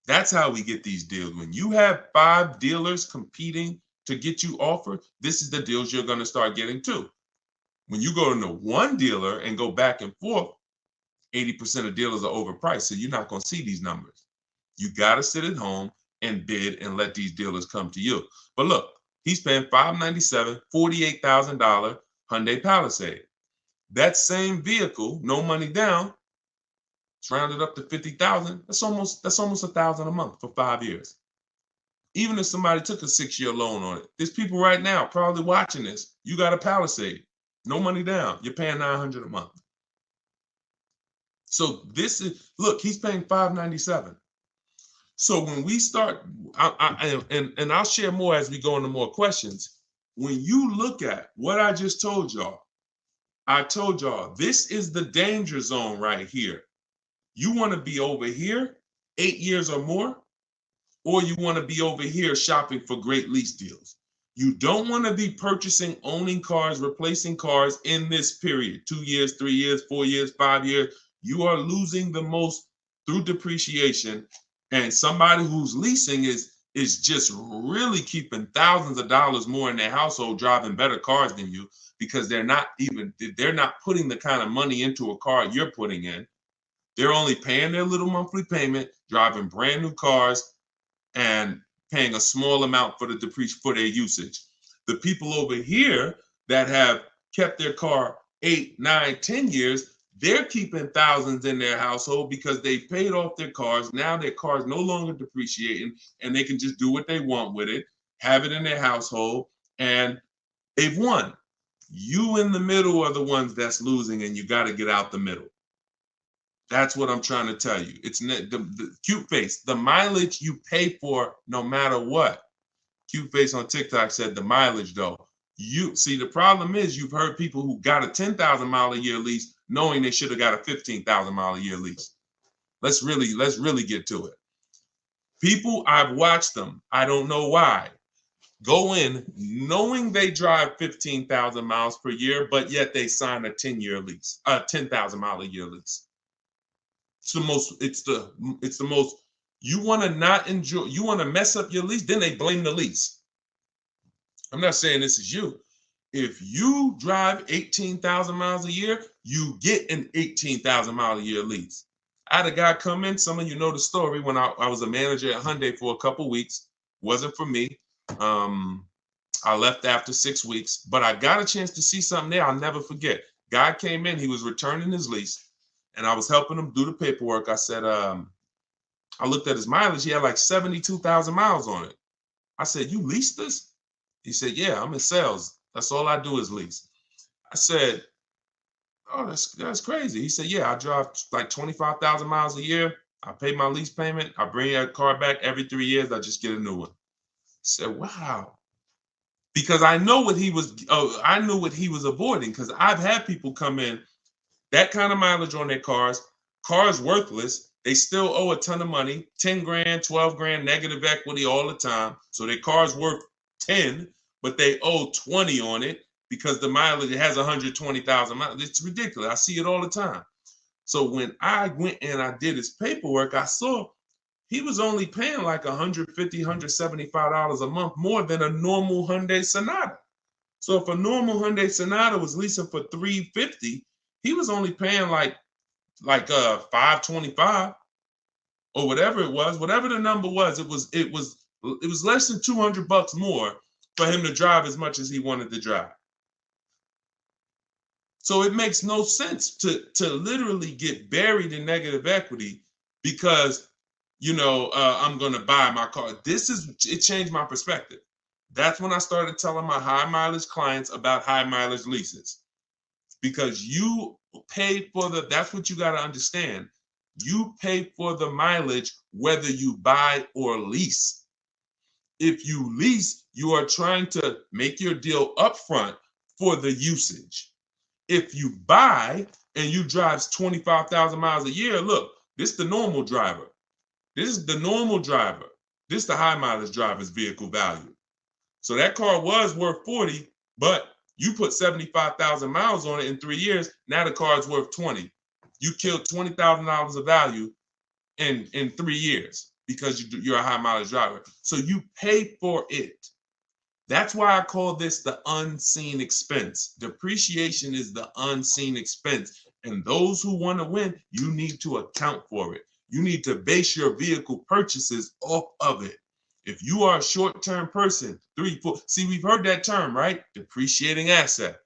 That's how we get these deals. When you have 5 dealers competing to get you offered, this is the deals you're going to start getting too. When you go into one dealer and go back and forth, 80% of dealers are overpriced. So you're not going to see these numbers. You got to sit at home and bid and let these dealers come to you. But look, he's paying $597, $48,000 Hyundai Palisade. That same vehicle, no money down, It's rounded up to 50,000. That's almost $1,000 a month for 5 years. Even if somebody took a 6-year loan on it, there's people right now probably watching this. You got a Palisade, no money down. You're paying $900 a month. So this is, look, he's paying $597. So when we start, and I'll share more as we go into more questions. When you look at what I just told y'all, I told y'all this is the danger zone right here. You want to be over here 8 years or more, or you want to be over here shopping for great lease deals. You don't want to be purchasing, owning cars, replacing cars in this period, 2 years, 3 years, 4 years, 5 years. You are losing the most through depreciation. And somebody who's leasing is just really keeping thousands of dollars more in their household, driving better cars than you, because they're not putting the kind of money into a car you're putting in. They're only paying their little monthly payment, driving brand new cars, and paying a small amount for for their usage. The people over here that have kept their car 8, 9, 10 years, they're keeping thousands in their household because they paid off their cars. Now their car's no longer depreciating, and they can just do what they want with it, have it in their household, and they've won. You in the middle are the ones that's losing, and you got to get out the middle. That's what I'm trying to tell you. It's the cute face, the mileage you pay for no matter what. Cute face on TikTok said the mileage though. You see, the problem is you've heard people who got a 10,000 mile a year lease knowing they should have got a 15,000 mile a year lease. Let's really get to it. People, I've watched them, I don't know why, go in knowing they drive 15,000 miles per year, but yet they sign a 10-year lease, a 10,000 mile a year lease. It's the most, you want to not enjoy, you want to mess up your lease, then they blame the lease. I'm not saying this is you. If you drive 18,000 miles a year, you get an 18,000 mile a year lease. I had a guy come in, some of you know the story, when I was a manager at Hyundai for a couple weeks. Wasn't for me. I left after 6 weeks, but I got a chance to see something there I'll never forget. Guy came in, he was returning his lease, and I was helping him do the paperwork. I said, I looked at his mileage. He had like 72,000 miles on it. I said, you leased this? He said, yeah, I'm in sales. That's all I do is lease. I said, oh, that's crazy. He said, yeah, I drive like 25,000 miles a year. I pay my lease payment. I bring that car back every 3 years. I just get a new one. I said, wow. Because I know what he was, I knew what he was avoiding, because I've had people come in, that kind of mileage on their cars worthless. They still owe a ton of money, 10 grand, 12 grand, negative equity all the time. So their car's worth 10, but they owe 20 on it because the mileage, it has 120,000 miles. It's ridiculous. I see it all the time. So when I went and I did his paperwork, I saw he was only paying like $150, $175 a month more than a normal Hyundai Sonata. So if a normal Hyundai Sonata was leasing for $350, he was only paying like $525 or whatever it was, whatever the number was. It was less than $200 more for him to drive as much as he wanted to drive. So it makes no sense to literally get buried in negative equity because, I'm going to buy my car. It changed my perspective. That's when I started telling my high mileage clients about high mileage leases, because you pay for that's what you got to understand. You pay for the mileage whether you buy or lease. If you lease, you are trying to make your deal upfront for the usage. If you buy and you drive 25,000 miles a year, look, this is the normal driver. This is the normal driver. This is the high mileage driver's vehicle value. So that car was worth 40, but you put 75,000 miles on it in 3 years. Now the car is worth 20. You killed $20,000 of value in 3 years because you're a high mileage driver. So you pay for it. That's why I call this the unseen expense. Depreciation is the unseen expense. And those who want to win, you need to account for it. You need to base your vehicle purchases off of it. If you are a short-term person, 3, 4, see, we've heard that term, right? Depreciating asset.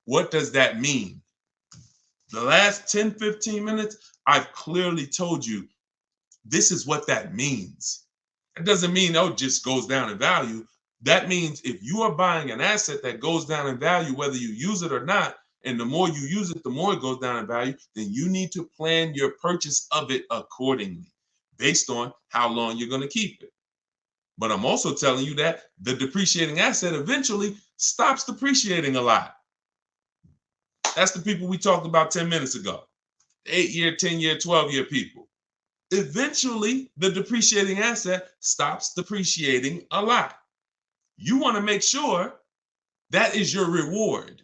What does that mean? The last 10, 15 minutes, I've clearly told you this is what that means. It doesn't mean, oh, it just goes down in value. That means if you are buying an asset that goes down in value, whether you use it or not, and the more you use it, the more it goes down in value, then you need to plan your purchase of it accordingly based on how long you're going to keep it. But I'm also telling you that the depreciating asset eventually stops depreciating a lot. That's the people we talked about 10 minutes ago. 8-year, 10-year, 12-year people. Eventually, the depreciating asset stops depreciating a lot. You want to make sure that is your reward.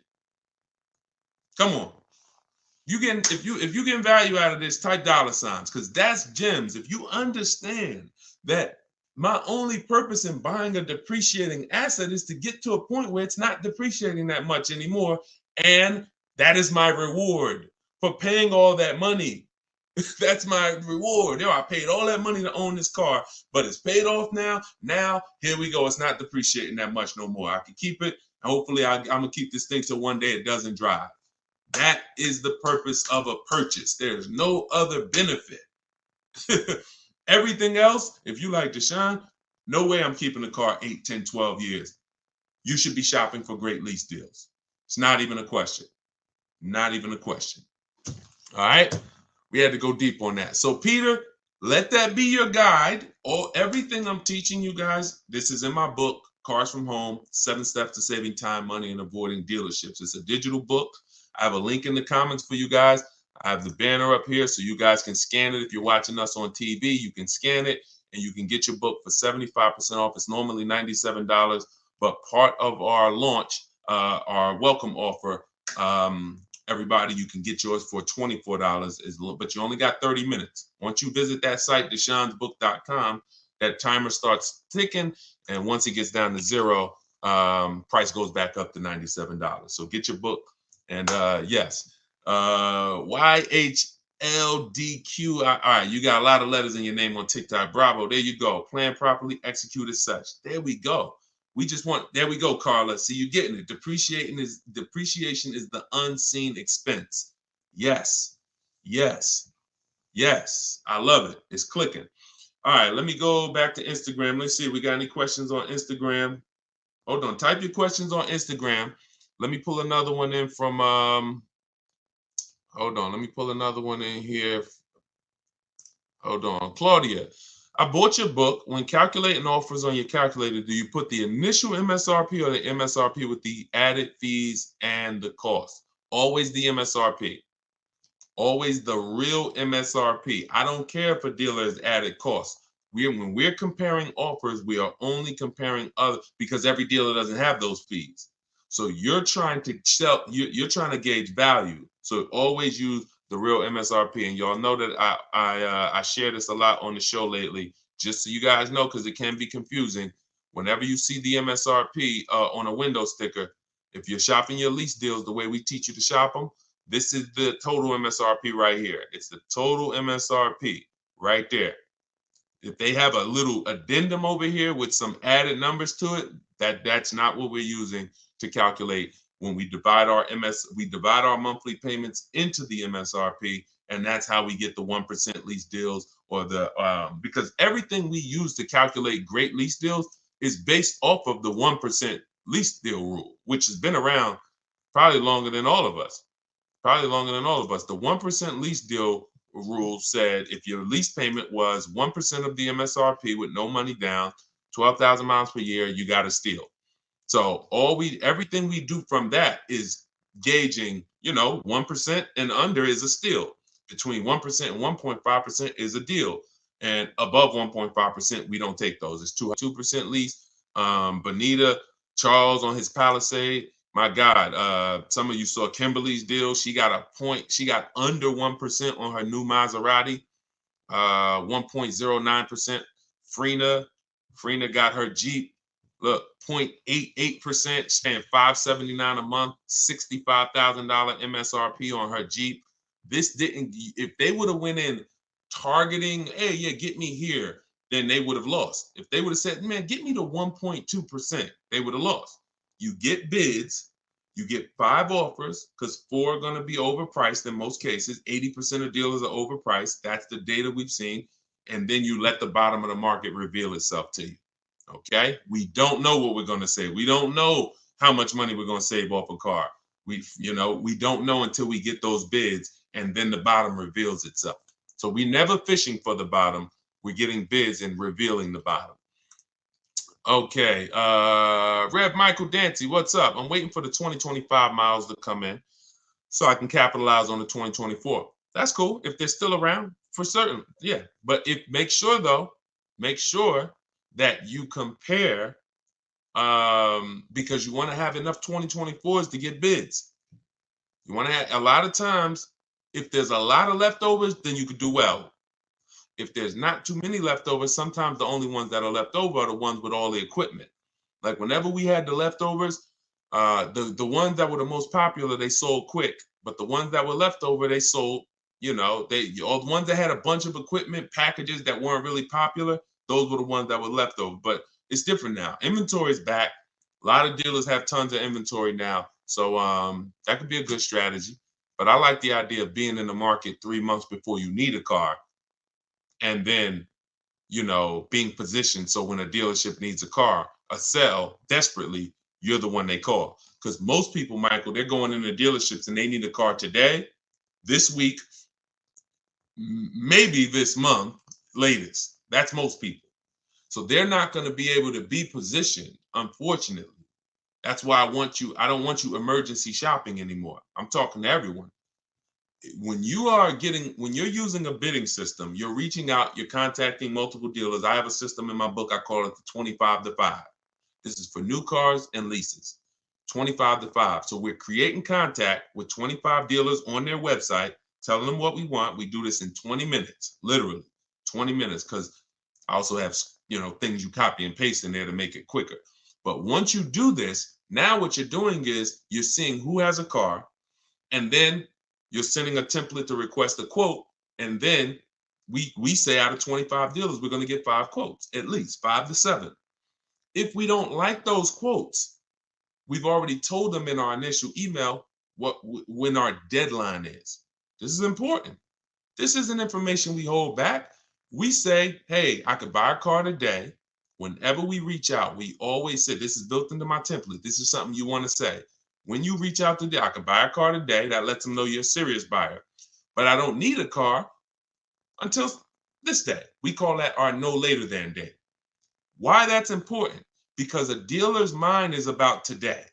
Come on. If you get value out of this, type dollar signs, because that's gems. If you understand that my only purpose in buying a depreciating asset is to get to a point where it's not depreciating that much anymore, and that is my reward for paying all that money. That's my reward. I paid all that money to own this car, but it's paid off now. Now, here we go. It's not depreciating that much no more. I can keep it. And hopefully, I'm going to keep this thing till one day it doesn't drive. That is the purpose of a purchase. There's no other benefit. Everything else, if you like Deshone, no way I'm keeping the car 8, 10, 12 years. You should be shopping for great lease deals. It's not even a question. Not even a question. All right. We had to go deep on that. So Peter, let that be your guide. Everything I'm teaching you guys, this is in my book, Cars from Home, 7 Steps to Saving Time, Money, and Avoiding Dealerships. It's a digital book. I have a link in the comments for you guys. I have the banner up here so you guys can scan it. If you're watching us on TV, you can scan it and you can get your book for 75% off. It's normally $97, but part of our launch, our welcome offer, everybody, you can get yours for $24, but you only got 30 minutes. Once you visit that site, deshonesbook.com, that timer starts ticking, and once it gets down to 0, price goes back up to $97. So get your book, and yes, YHLDQ. All right, you got a lot of letters in your name on TikTok. Bravo, there you go. Plan properly, execute as such. There we go. There we go, Carla. See, you're getting it. Depreciation is the unseen expense. Yes. I love it. It's clicking. All right, let me go back to Instagram. Let's see if we got any questions on Instagram. Hold on. Type your questions on Instagram. Let me pull another one in from, hold on. Let me pull another one in here. Hold on. Claudia. I bought your book. When calculating offers on your calculator, do you put the initial MSRP or the MSRP with the added fees and the cost? Always the MSRP. Always the real MSRP. I don't care if a dealer has added costs. When we're comparing offers, we are only comparing other, because every dealer doesn't have those fees. So you're trying to you're trying to gauge value. So always use the real MSRP. And y'all know that I share this a lot on the show lately, just so you guys know, because it can be confusing. Whenever you see the MSRP on a window sticker, if you're shopping your lease deals the way we teach you to shop them, this is the total MSRP right here. It's the total MSRP right there. If they have a little addendum over here with some added numbers to it, that's not what we're using to calculate. When we divide our monthly payments into the MSRP, and that's how we get the 1% lease deals, or the because everything we use to calculate great lease deals is based off of the 1% lease deal rule, which has been around probably longer than all of us. The 1% lease deal rule said if your lease payment was 1% of the MSRP with no money down, 12,000 miles per year, you got a steal. So everything we do from that is gauging, 1% and under is a steal. Between 1% and 1.5% is a deal. And above 1.5%, we don't take those. It's 2% lease. Bonita, Charles on his Palisade. My God, some of you saw Kimberly's deal. She got under 1% on her new Maserati, 1.09%. Frina got her Jeep. Look, 0.88%, staying $579 a month, $65,000 MSRP on her Jeep. If they would have went in targeting, hey, yeah, get me here, then they would have lost. If they would have said, man, get me to 1.2%, they would have lost. You get bids, You get 5 offers because 4 are going to be overpriced in most cases. 80% of dealers are overpriced. That's the data we've seen. And then you let the bottom of the market reveal itself to you. Okay? We don't know what we're going to say. We don't know how much money we're going to save off a car. We don't know until we get those bids, and then the bottom reveals itself. So we're never fishing for the bottom. We're getting bids and revealing the bottom. Okay, Rev Michael Dancy, what's up? I'm waiting for the 2025 miles to come in so I can capitalize on the 2024. That's cool if they're still around, for certain. Yeah, but make sure that you compare, because you want to have enough 2024s to get bids. You want to have, a lot of times, if there's a lot of leftovers, then you could do well. If there's not too many leftovers, sometimes the only ones that are left over are the ones with all the equipment. Like whenever we had the leftovers, the ones that were the most popular, they sold quick. But the ones that were left over, they sold, all the ones that had a bunch of equipment packages that weren't really popular, those were the ones that were left over. But it's different now. Inventory is back. A lot of dealers have tons of inventory now. So that could be a good strategy. But I like the idea of being in the market 3 months before you need a car. And then, being positioned so when a dealership needs a car, a sell desperately, you're the one they call. Because most people, Michael, they're going into dealerships and they need a car today, this week, maybe this month, latest. That's most people. So they're not going to be able to be positioned, unfortunately. That's why I don't want you emergency shopping anymore. I'm talking to everyone. When you're using a bidding system, you're reaching out, you're contacting multiple dealers. I have a system in my book, I call it the 25 to 5. This is for new cars and leases, 25 to 5. So we're creating contact with 25 dealers on their website, telling them what we want. We do this in 20 minutes, literally 20 minutes, because I also have, things you copy and paste in there to make it quicker. But once you do this, now what you're doing is you're seeing who has a car, and then you're sending a template to request a quote, and then we say out of 25 dealers, we're going to get 5 quotes, at least 5 to 7. If we don't like those quotes, we've already told them in our initial email when our deadline is. This is important. This isn't information we hold back. We say, hey, I could buy a car today. Whenever we reach out, we always say, this is built into my template. This is something you want to say. When you reach out today, I could buy a car today. That lets them know you're a serious buyer. But I don't need a car until this day. We call that our no later than day. Why that's important? Because a dealer's mind is about today.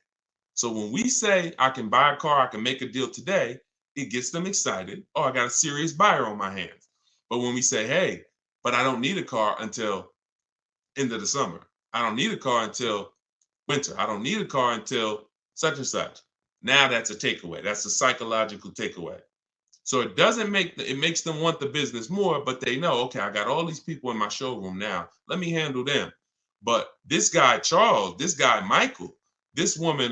So when we say I can buy a car, I can make a deal today, it gets them excited. Oh, I got a serious buyer on my hands. But when we say, hey, but I don't need a car until end of the summer. I don't need a car until winter. I don't need a car until such and such. Now that's a takeaway. That's a psychological takeaway. So it makes them want the business more, but they know, okay, I got all these people in my showroom now. Let me handle them. But this guy, Charles, this guy, Michael, this woman,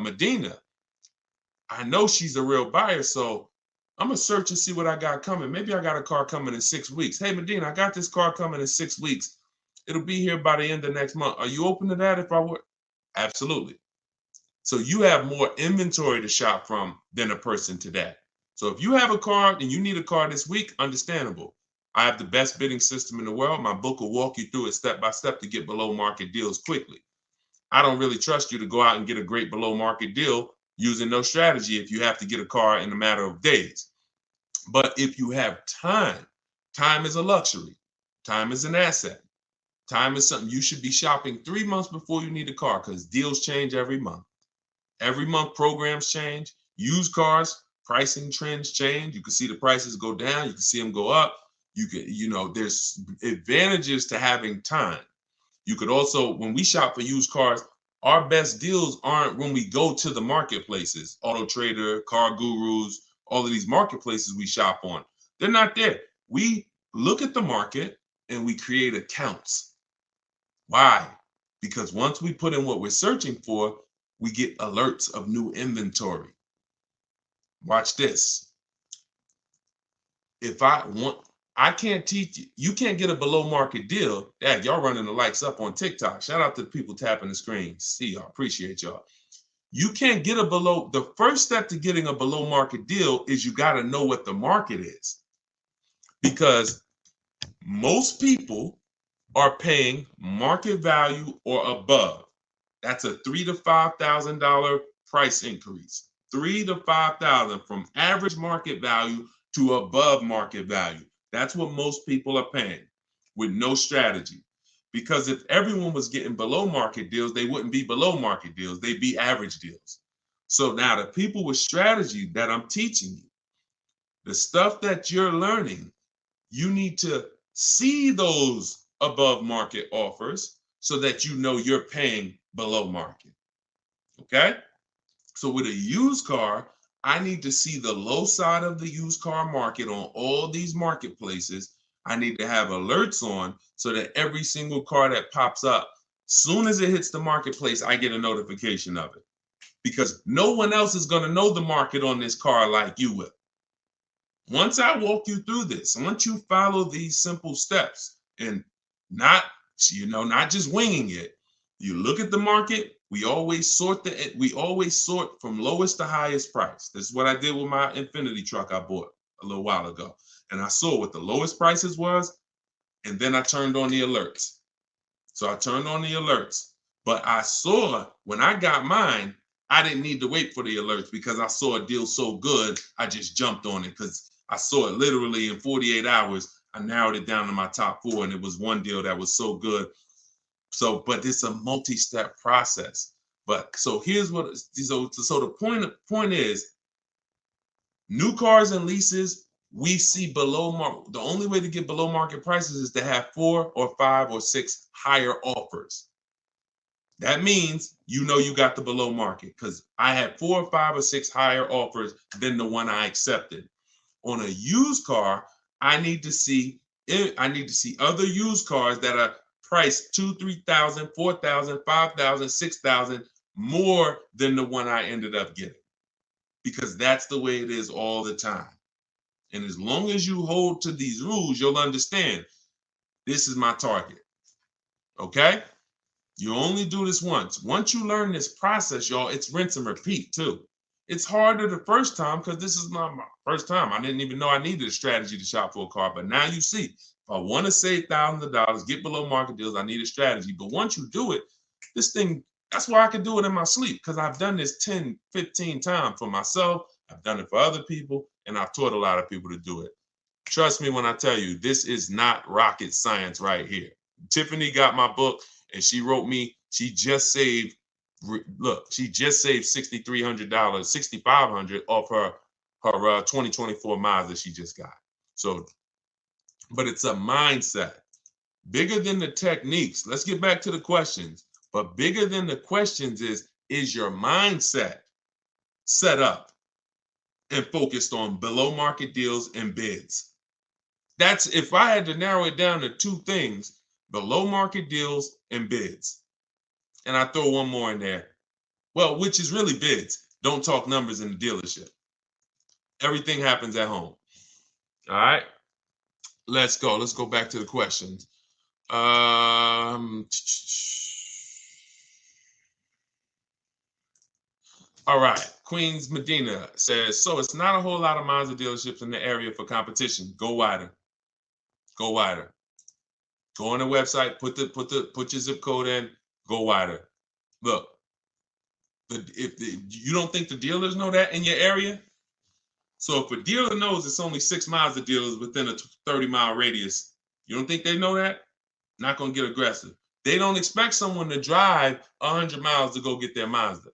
Medina, I know she's a real buyer. So I'm going to search and see what I got coming. Maybe I got a car coming in 6 weeks. Hey, Medina, I got this car coming in 6 weeks. It'll be here by the end of next month. Are you open to that if I were? Absolutely. So you have more inventory to shop from than a person today. So if you have a car and you need a car this week, understandable. I have the best bidding system in the world. My book will walk you through it step by step to get below market deals quickly. I don't really trust you to go out and get a great below market deal using no strategy if you have to get a car in a matter of days. But if you have time, time is a luxury. Time is an asset. Time is something you should be shopping 3 months before you need a car, because deals change every month. Every month programs change. Used cars, pricing trends change. You can see the prices go down. You can see them go up. There's advantages to having time. You could also, when we shop for used cars, our best deals aren't when we go to the marketplaces, Auto Trader, Car Gurus, all of these marketplaces we shop on. They're not there. We look at the market and we create accounts. Why? Because once we put in what we're searching for, we get alerts of new inventory. Watch this. I can't teach you. You can't get a below market deal. Dad, y'all running the lights up on TikTok. Shout out to the people tapping the screen. See y'all. Appreciate y'all. You can't get the first step to getting a below market deal is you got to know what the market is. Because most people are paying market value or above. That's a $3,000 to $5,000 price increase. $3,000 to $5,000 from average market value to above market value. That's what most people are paying with no strategy. Because if everyone was getting below market deals, they wouldn't be below market deals. They'd be average deals. So now the people with strategy that I'm teaching you, the stuff that you're learning, you need to see those above market offers so that you know you're paying below market. Okay? So with a used car, I need to see the low side of the used car market on all these marketplaces. I need to have alerts on so that every single car that pops up, soon as it hits the marketplace, I get a notification of it. Because no one else is going to know the market on this car like you will. Once I walk you through this, once you follow these simple steps and not just winging it, you look at the market. We always sort from lowest to highest price. This is what I did with my Infinity truck I bought a little while ago. And I saw what the lowest prices was, and then I turned on the alerts. So I turned on the alerts. But I saw when I got mine, I didn't need to wait for the alerts because I saw a deal so good, I just jumped on it because I saw it literally in 48 hours. I narrowed it down to my top 4, and it was one deal that was so good. So, but it's a multi-step process. But so here's what, so the point is, new cars and leases, we see below market. The only way to get below market prices is to have 4 or 5 or 6 higher offers. That means you know you got the below market because I had 4 or 5 or 6 higher offers than the one I accepted. On a used car, I need to see other used cars that are priced $2,000, $3,000, $4,000, $5,000, $6,000 more than the one I ended up getting. Because that's the way it is all the time. And as long as you hold to these rules, you'll understand this is my target. Okay? You only do this once. Once you learn this process, y'all, it's rinse and repeat too. It's harder the first time because this is not my first time. I didn't even know I needed a strategy to shop for a car. But now you see, if I want to save thousands of dollars, get below market deals, I need a strategy. But once you do it, this thing, that's why I can do it in my sleep because I've done this 10, 15 times for myself. I've done it for other people, and I've taught a lot of people to do it. Trust me when I tell you, this is not rocket science right here. Tiffany got my book, and she wrote me, she just saved $6,300, $6,500 off her 2024 Mazda she just got. So, but it's a mindset. Bigger than the techniques. Let's get back to the questions. But bigger than the questions is your mindset set up and focused on below market deals and bids? That's, if I had to narrow it down to 2 things, below market deals and bids. And I throw one more in there. Well, which is really bids. Don't talk numbers in the dealership. Everything happens at home. All right. Let's go. Let's go back to the questions. All right. Queens Medina says, so it's not a whole lot of Mazda dealerships in the area for competition. Go wider. Go wider. Go on the website, put your zip code in, go wider. Look, you don't think the dealers know that in your area? So if a dealer knows it's only 6 Mazda dealers within a 30-mile radius, you don't think they know that? Not going to get aggressive. They don't expect someone to drive 100 miles to go get their Mazda.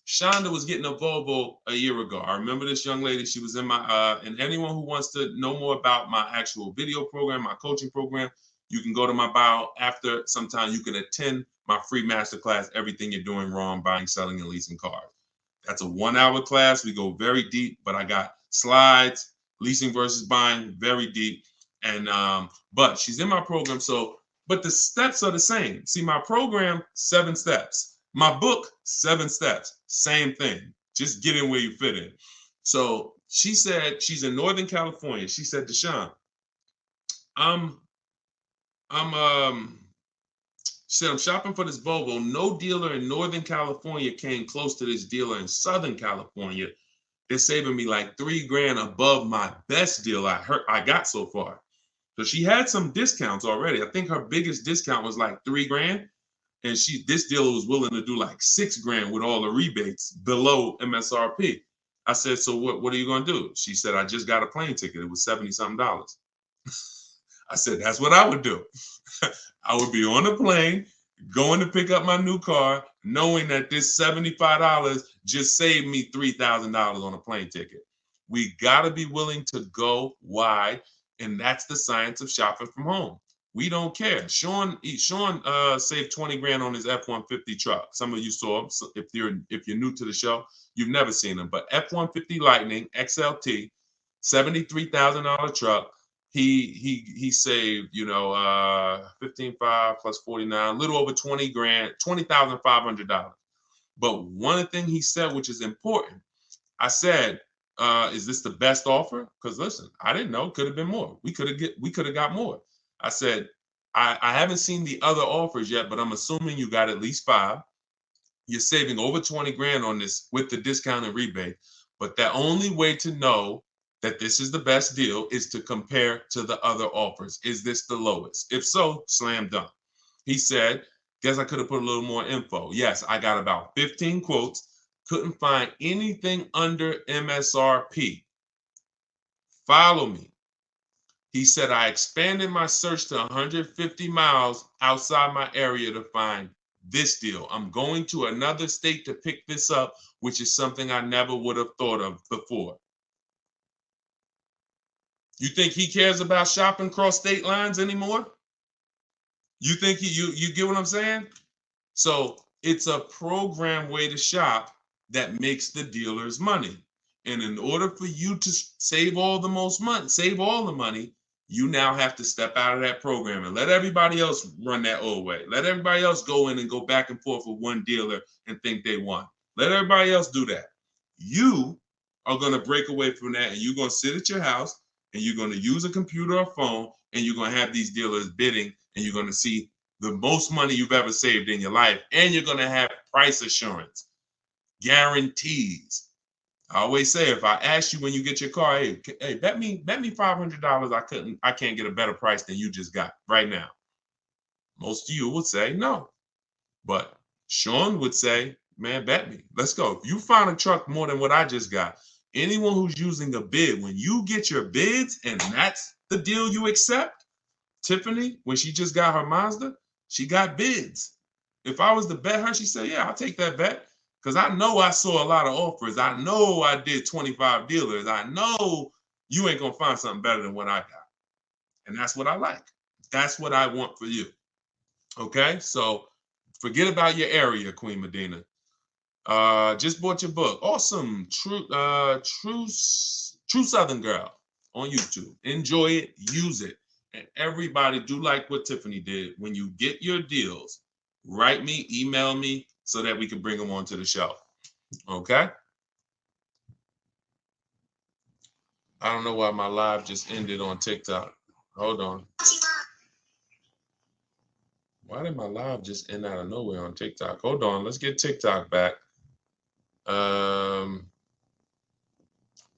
Shonda was getting a Volvo a year ago. I remember this young lady. She was in my, and anyone who wants to know more about my actual video program, my coaching program, you can go to my bio after. Sometime you can attend my free masterclass, Everything You're Doing Wrong, Buying, Selling, and Leasing Cars. That's a 1-hour class. We go very deep, but I got slides, leasing versus buying, very deep. And, but she's in my program. So, but the steps are the same. See, my program, 7 steps. My book, 7 steps, same thing. Just get in where you fit in. So she said, she's in Northern California. She said, Deshone, She said, I'm shopping for this Volvo. No dealer in Northern California came close to this dealer in Southern California. They're saving me like $3,000 above my best deal I got so far. So she had some discounts already. I think her biggest discount was like $3,000. And this dealer was willing to do like $6,000 with all the rebates below MSRP. I said, so what are you going to do? She said, I just got a plane ticket. It was $70-something. I said, that's what I would do. I would be on a plane, going to pick up my new car, knowing that this $75 just saved me $3,000 on a plane ticket. We got to be willing to go wide, and that's the science of shopping from home. We don't care. Sean saved $20,000 on his F-150 truck. Some of you saw him. So if you're new to the show, you've never seen him. But F-150 Lightning XLT, $73,000 truck. He saved, 15.5 plus 49, a little over $20,000, $20,500. But one thing he said, which is important, I said, is this the best offer? Because listen, I didn't know. Could have been more. We could have got more. I said, I haven't seen the other offers yet, but I'm assuming you got at least 5. You're saving over $20,000 on this with the discount and rebate. But the only way to know that this is the best deal is to compare to the other offers. Is this the lowest? If so, slam dunk. He said, guess I could have put a little more info. Yes, I got about 15 quotes. Couldn't find anything under MSRP. Follow me. He said, I expanded my search to 150 miles outside my area to find this deal. I'm going to another state to pick this up, which is something I never would have thought of before. You think he cares about shopping cross state lines anymore? You think you get what I'm saying? So it's a program way to shop that makes the dealers money. And in order for you to save all the money, you now have to step out of that program and let everybody else run that old way. Let everybody else go in and go back and forth with one dealer and think they won. Let everybody else do that. You are going to break away from that, and you're going to sit at your house, and you're going to use a computer or phone, and you're going to have these dealers bidding, and you're going to see the most money you've ever saved in your life, and you're going to have price assurance, guarantees. I always say, if I ask you when you get your car, hey, bet me $500 I can't get a better price than you just got right now. Most of you would say no, but Sean would say, man, bet me. Let's go. If you find a truck more than what I just got, anyone who's using a bid, when you get your bids and that's the deal you accept, Tiffany, when she just got her Mazda, she got bids. If I was to bet her, she said, yeah, I'll take that bet. Because I know I saw a lot of offers. I know I did 25 dealers. I know you ain't going to find something better than what I got. And that's what I like. That's what I want for you. Okay? So forget about your area, Queen Medina. Just bought your book. Awesome. True Southern Girl on YouTube. Enjoy it. Use it. And everybody do like what Tiffany did. When you get your deals, write me, email me, so that we can bring them onto the show. Okay? I don't know why my live just ended on TikTok. Hold on. Why did my live just end out of nowhere on TikTok? Hold on. Let's get TikTok back.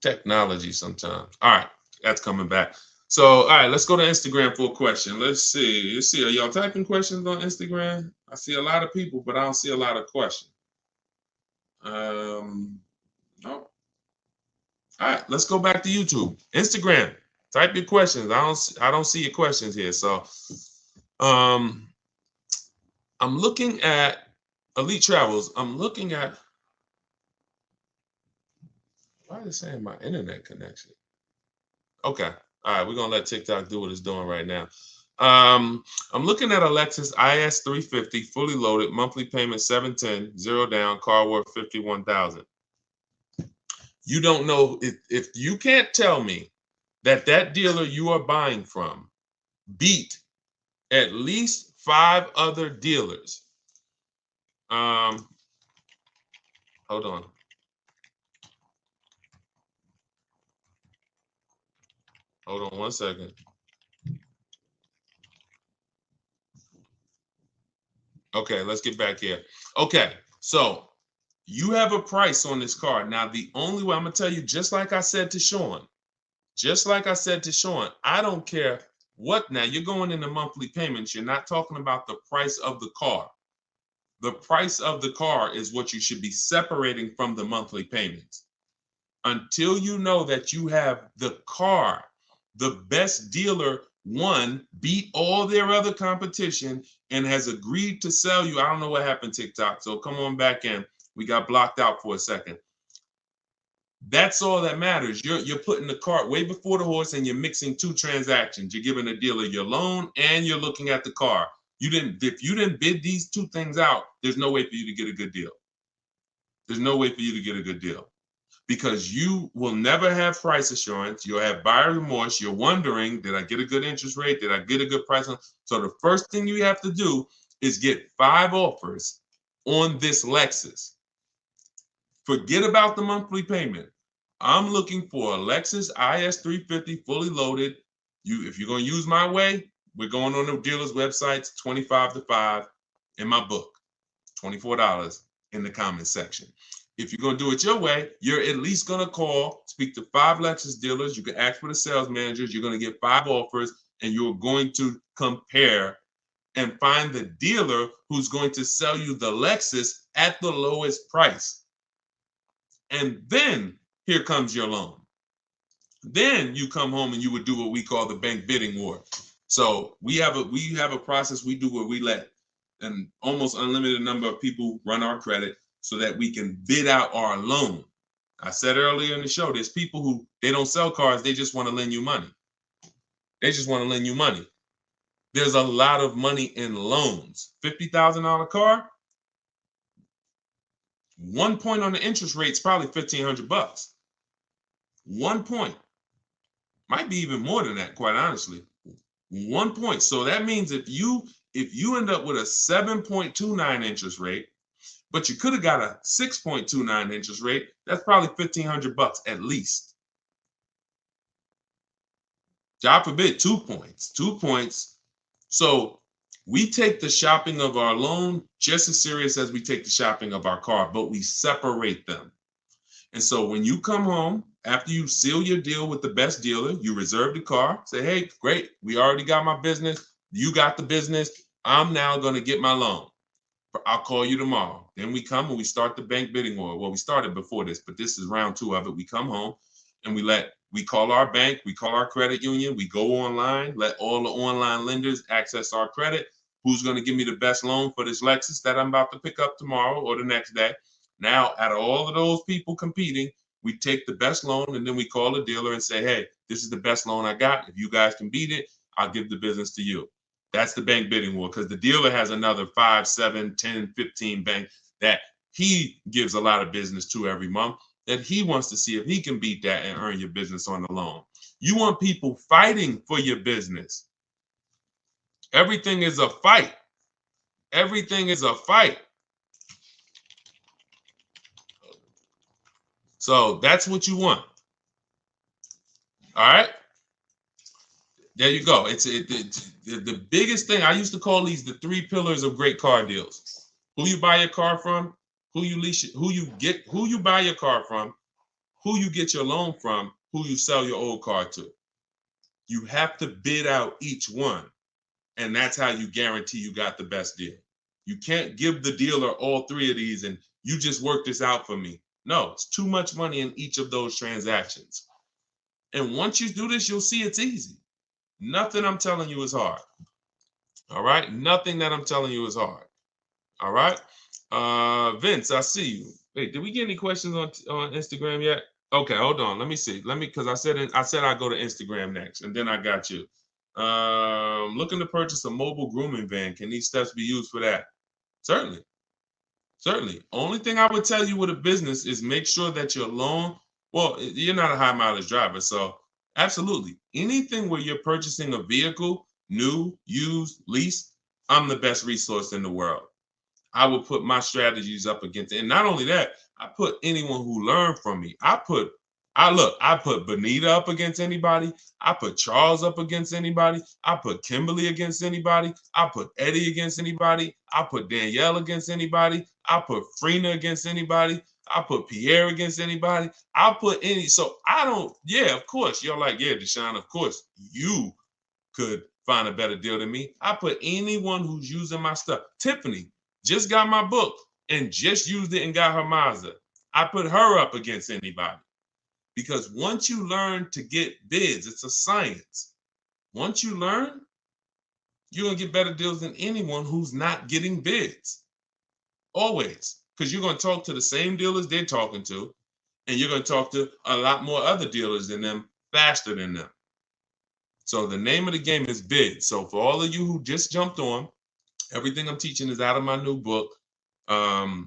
Technology sometimes. All right. That's coming back. So, all right. Let's go to Instagram for a question. Let's see. Are y'all typing questions on Instagram? I see a lot of people, but I don't see a lot of questions. No. All right, let's go back to YouTube. Instagram, type your questions. I don't see your questions here. So I'm looking at Elite Travels. I'm looking at, why is it saying my internet connection? Okay. All right, we're gonna let TikTok do what it's doing right now. I'm looking at a Lexus IS 350, fully loaded, monthly payment $710, 0 down, car worth $51,000. You don't know if you can't tell me that dealer you are buying from beat at least 5 other dealers. Hold on. Hold on 1 second. Okay, let's get back here. Okay, so you have a price on this car. Now, the only way I'm gonna tell you, just like I said to Sean, I don't care what. Now you're going into monthly payments. You're not talking about the price of the car. The price of the car is what you should be separating from the monthly payments. Until you know that you have the car, the best dealer, one, beat all their other competition and has agreed to sell you. I don't know what happened, TikTok. So come on back in. We got blocked out for a second. That's all that matters. You're putting the cart way before the horse and you're mixing two transactions. You're giving the dealer your loan and you're looking at the car. If you didn't bid these two things out, there's no way for you to get a good deal. There's no way for you to get a good deal because you will never have price assurance. You'll have buyer remorse. You're wondering, did I get a good interest rate? Did I get a good price? So the first thing you have to do is get 5 offers on this Lexus. Forget about the monthly payment. I'm looking for a Lexus IS 350 fully loaded. If you're going to use my way, we're going on the dealer's websites, 25 to 5 in my book, $24 in the comment section. If you're going to do it your way, you're at least going to call, speak to 5 Lexus dealers. You can ask for the sales managers. You're going to get 5 offers, and you're going to compare and find the dealer who's going to sell you the Lexus at the lowest price. And then here comes your loan. Then you come home and you would do what we call the bank bidding war. So we have a process we do where we let an almost unlimited number of people run our credit so that we can bid out our loan. I said earlier in the show, there's people who they don't sell cars, they just want to lend you money. They just want to lend you money. There's a lot of money in loans. $50,000 car, 1 point on the interest rate is probably $1,500. 1 point. Might be even more than that, quite honestly. 1 point. So that means if you end up with a 7.29 interest rate, but you could have got a 6.29 interest rate, that's probably $1,500 at least. God forbid, 2 points. 2 points. So we take the shopping of our loan just as serious as we take the shopping of our car, but we separate them. And so when you come home, after you seal your deal with the best dealer, you reserve the car, say, hey, great, we already got my business. You got the business. I'm now going to get my loan. I'll call you tomorrow. Then we come and we start the bank bidding war. Well, we started before this, but this is round 2 of it. We come home and we call our bank, we call our credit union, we go online, let all the online lenders access our credit. Who's going to give me the best loan for this Lexus that I'm about to pick up tomorrow or the next day? Now, out of all of those people competing, we take the best loan and then we call the dealer and say, hey, this is the best loan I got. If you guys can beat it, I'll give the business to you. That's the bank bidding war because the dealer has another 5, 7, 10, 15 bank that he gives a lot of business to every month that he wants to see if he can beat that and earn your business on the loan. You want people fighting for your business. Everything is a fight. Everything is a fight. So that's what you want. All right. There you go. It's the biggest thing. I used to call these the 3 pillars of great car deals. Who you buy your car from, who you buy your car from, who you get your loan from, who you sell your old car to. You have to bid out each one. And that's how you guarantee you got the best deal. You can't give the dealer all 3 of these and you just work this out for me. No, it's too much money in each of those transactions. And once you do this, you'll see it's easy. Nothing I'm telling you is hard. All right? Nothing that I'm telling you is hard. All right? Vince, I see you. Wait, did we get any questions on Instagram yet? Okay, hold on. Let me see. Because I said I'd go to Instagram next, and then I got you. Looking to purchase a mobile grooming van. Can these steps be used for that? Certainly. Certainly. Only thing I would tell you with a business is make sure that your loan, well, you're not a high mileage driver, so absolutely. Anything where you're purchasing a vehicle, new, used, leased, I'm the best resource in the world. I will put my strategies up against it. And not only that, I put anyone who learned from me. I put I put Benita up against anybody. I put Charles up against anybody. I put Kimberly against anybody. I put Eddie against anybody. I put Danielle against anybody. I put Frina against anybody. I put Pierre against anybody. I put any. So I don't. Yeah, of course. You're like, yeah, Deshone, of course you could find a better deal than me. I put anyone who's using my stuff. Tiffany just got my book and just used it and got her Mazda. I put her up against anybody. Because once you learn to get bids, it's a science. Once you learn, you're going to get better deals than anyone who's not getting bids. Always. Because you're going to talk to the same dealers they're talking to, and you're going to talk to a lot more other dealers than them faster than them. So the name of the game is bids. So for all of you who just jumped on, everything I'm teaching is out of my new book, Cars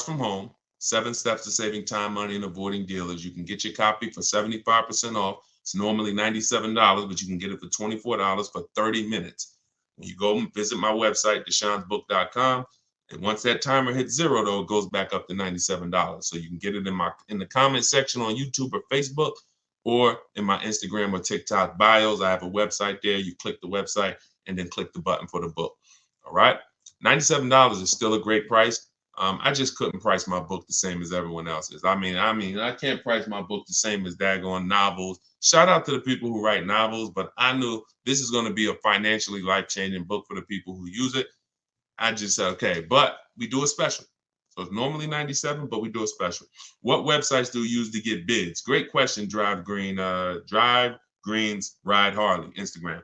from Home. 7 Steps to Saving Time, Money, and Avoiding Dealers. You can get your copy for 75% off. It's normally $97, but you can get it for $24 for 30 minutes. When you go and visit my website, deshonesbook.com, and once that timer hits 0, though, it goes back up to $97. So you can get it in the comment section on YouTube or Facebook, or in my Instagram or TikTok bios. I have a website there. You click the website and then click the button for the book. All right. $97 is still a great price. I just couldn't price my book the same as everyone else's. I mean, I can't price my book the same as daggone novels. Shout out to the people who write novels, but I knew this is going to be a financially life-changing book for the people who use it. I just said, okay, but we do a special. So it's normally $97, but we do a special. What websites do you use to get bids? Great question, Drive Greens, Ride Harley, Instagram.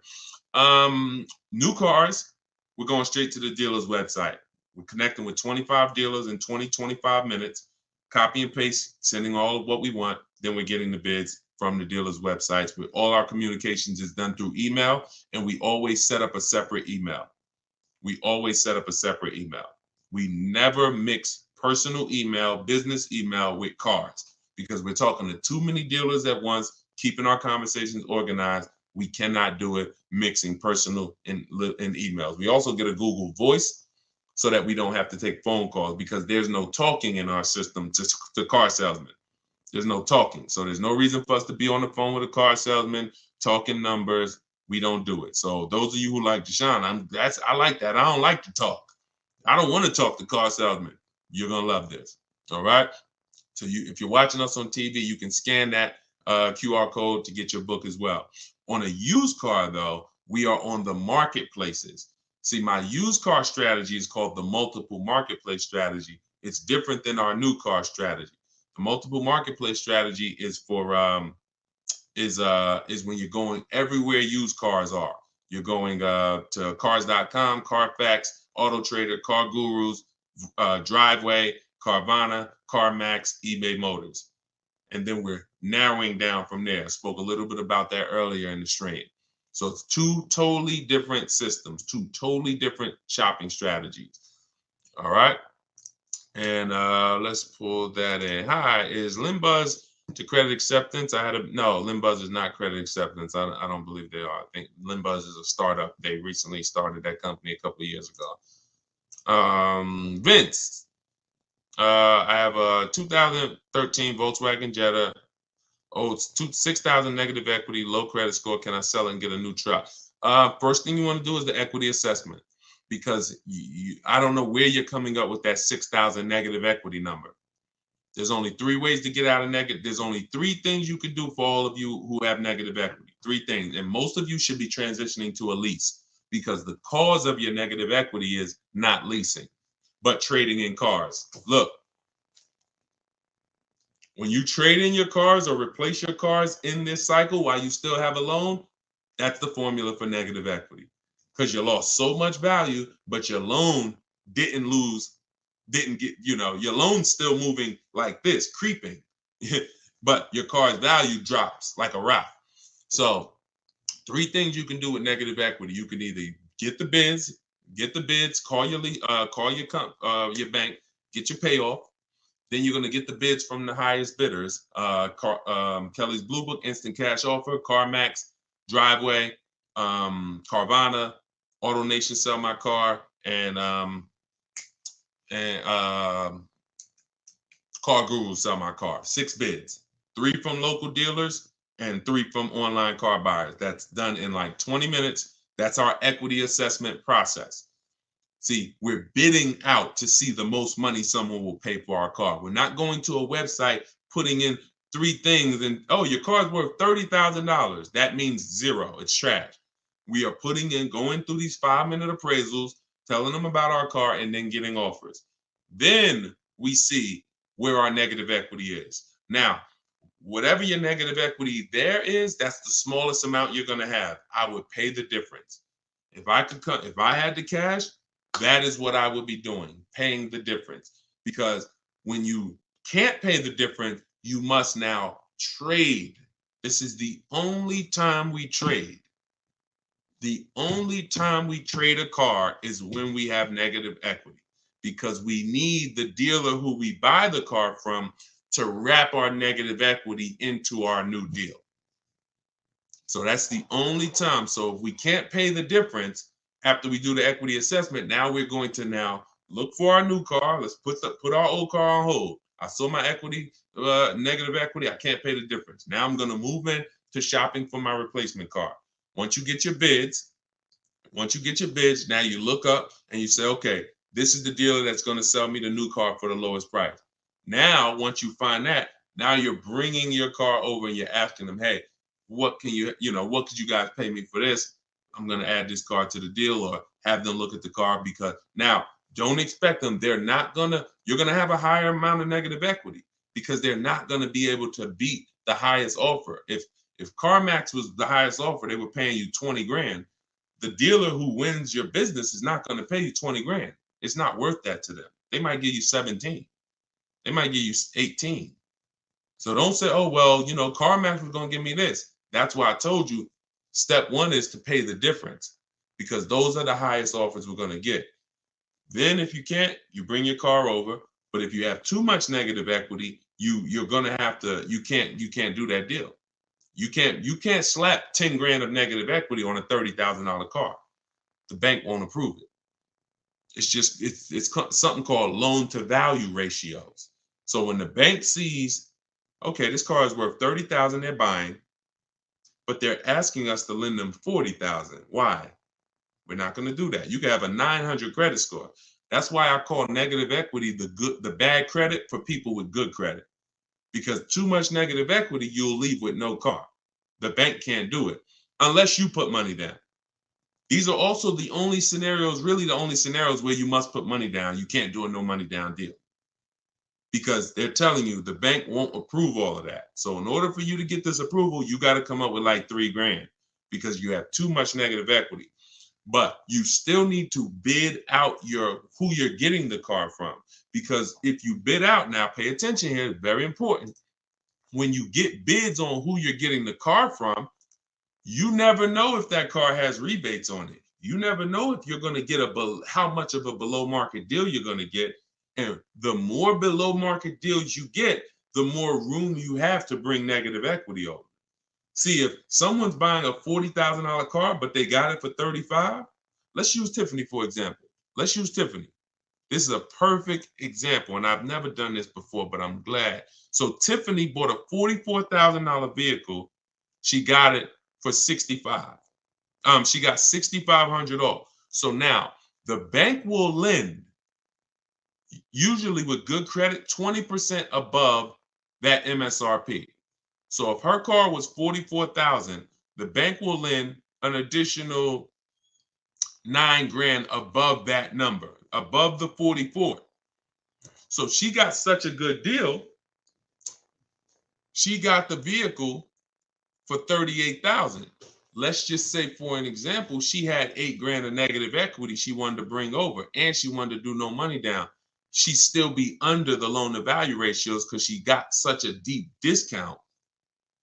New cars, we're going straight to the dealer's website. We're connecting with 25 dealers in 25 minutes, copy and paste, sending all of what we want. Then we're getting the bids from the dealers' websites. All our communications is done through email, and we always set up a separate email. We never mix personal email, business email with cars, because we're talking to too many dealers at once, keeping our conversations organized. We cannot do it mixing personal and emails. We also get a Google Voice, so that we don't have to take phone calls, because there's no talking in our system to car salesmen. There's no talking. So there's no reason for us to be on the phone with a car salesman, talking numbers. We don't do it. So those of you who like Deshone, I like that. I don't like to talk. I don't want to talk to car salesmen. You're going to love this. All right. So if you're watching us on TV, you can scan that QR code to get your book as well. On a used car, though, we are on the marketplaces. See, my used car strategy is called the multiple marketplace strategy. It's different than our new car strategy. The multiple marketplace strategy is for is when you're going everywhere used cars are. You're going to cars.com, Carfax, Auto Trader, Car Gurus, Driveway, Carvana, CarMax, eBay Motors. And then we're narrowing down from there. I spoke a little bit about that earlier in the stream. So it's 2 totally different systems, 2 totally different shopping strategies. All right. And let's pull that in. Hi, is Limbuzz to credit acceptance? No, Limbuzz is not credit acceptance. I don't believe they are. I think Limbuzz is a startup. They recently started that company a couple of years ago. Vince, I have a 2013 Volkswagen Jetta. Oh, it's 6,000 negative equity, low credit score. Can I sell it and get a new truck? First thing you want to do is the equity assessment, because I don't know where you're coming up with that 6,000 negative equity number. There's only 3 ways to get out of negative. There's only 3 things you can do for all of you who have negative equity. 3 things. And most of you should be transitioning to a lease, because the cause of your negative equity is not leasing, but trading in cars. Look, when you trade in your cars or replace your cars in this cycle while you still have a loan, that's the formula for negative equity, because you lost so much value, but your loan didn't get, your loan's still moving like this, creeping, but your car's value drops like a rock. So 3 things you can do with negative equity. You can either get the bids, call your bank, get your payoff. Then you're going to get the bids from the highest bidders. Kelly's Blue Book, Instant Cash Offer, CarMax, Driveway, Carvana, AutoNation, Sell My Car, and Car Guru Sell My Car. 6 bids, 3 from local dealers and 3 from online car buyers. That's done in like 20 minutes. That's our equity assessment process. See, we're bidding out to see the most money someone will pay for our car. We're not going to a website, putting in 3 things and, oh, your car's worth $30,000. That means 0. It's trash. We are going through these 5-minute appraisals, telling them about our car, and then getting offers. Then we see where our negative equity is. Now, whatever your negative equity there is, that's the smallest amount you're going to have. I would pay the difference. If I had the cash, that is what I would be doing, paying the difference. Because when you can't pay the difference, you must now trade. This is the only time we trade. The only time we trade a car is when we have negative equity, because we need the dealer who we buy the car from to wrap our negative equity into our new deal. So that's the only time. So if we can't pay the difference after we do the equity assessment, now we're going to now look for our new car. Let's put our old car on hold. I saw my equity, negative equity. I can't pay the difference. Now I'm going to move in to shopping for my replacement car. Once you get your bids, now you look up and you say, okay, this is the dealer that's going to sell me the new car for the lowest price. Now, once you find that, now you're bringing your car over and you're asking them, hey, what could you guys pay me for this? I'm going to add this car to the deal, or have them look at the car, because now don't expect them. You're going to have a higher amount of negative equity, because they're not going to be able to beat the highest offer. If CarMax was the highest offer, they were paying you 20 grand. The dealer who wins your business is not going to pay you 20 grand. It's not worth that to them. They might give you 17. They might give you 18. So don't say, oh, well, CarMax was going to give me this. That's why I told you step 1 is to pay the difference, because those are the highest offers we're going to get. Then if you can't, you bring your car over. But if you have too much negative equity, you're going to have to, you can't do that deal. You can't slap 10 grand of negative equity on a $30,000 car. The bank won't approve it. It's something called loan to value ratios. So when the bank sees, okay, this car is worth 30,000, they're buying, but they're asking us to lend them 40,000. Why? We're not going to do that. You can have a 900 credit score. That's why I call negative equity the bad credit for people with good credit. Because too much negative equity, you'll leave with no car. The bank can't do it unless you put money down. These are also the only scenarios where you must put money down. You can't do a no money down deal, because they're telling you the bank won't approve all of that. So in order for you to get this approval, you got to come up with like 3 grand, because you have too much negative equity. But you still need to bid out who you're getting the car from, because if you bid out, now pay attention here, very important. When you get bids on who you're getting the car from, you never know if that car has rebates on it. You never know if you're going to get how much of a below market deal you're going to get. And the more below market deals you get, the more room you have to bring negative equity over. See, if someone's buying a $40,000 car, but they got it for 35, let's use Tiffany, for example. Let's use Tiffany. This is a perfect example, and I've never done this before, but I'm glad. So Tiffany bought a $44,000 vehicle. She got it for 65. She got 6,500 off. So now the bank will lend, usually with good credit, 20% above that MSRP. So if her car was 44,000, the bank will lend an additional 9 grand above that number, above the 44. So she got such a good deal. She got the vehicle for 38,000. Let's just say, for an example, she had 8 grand of negative equity she wanted to bring over, and she wanted to do no money down. She'd still be under the loan to value ratios because she got such a deep discount.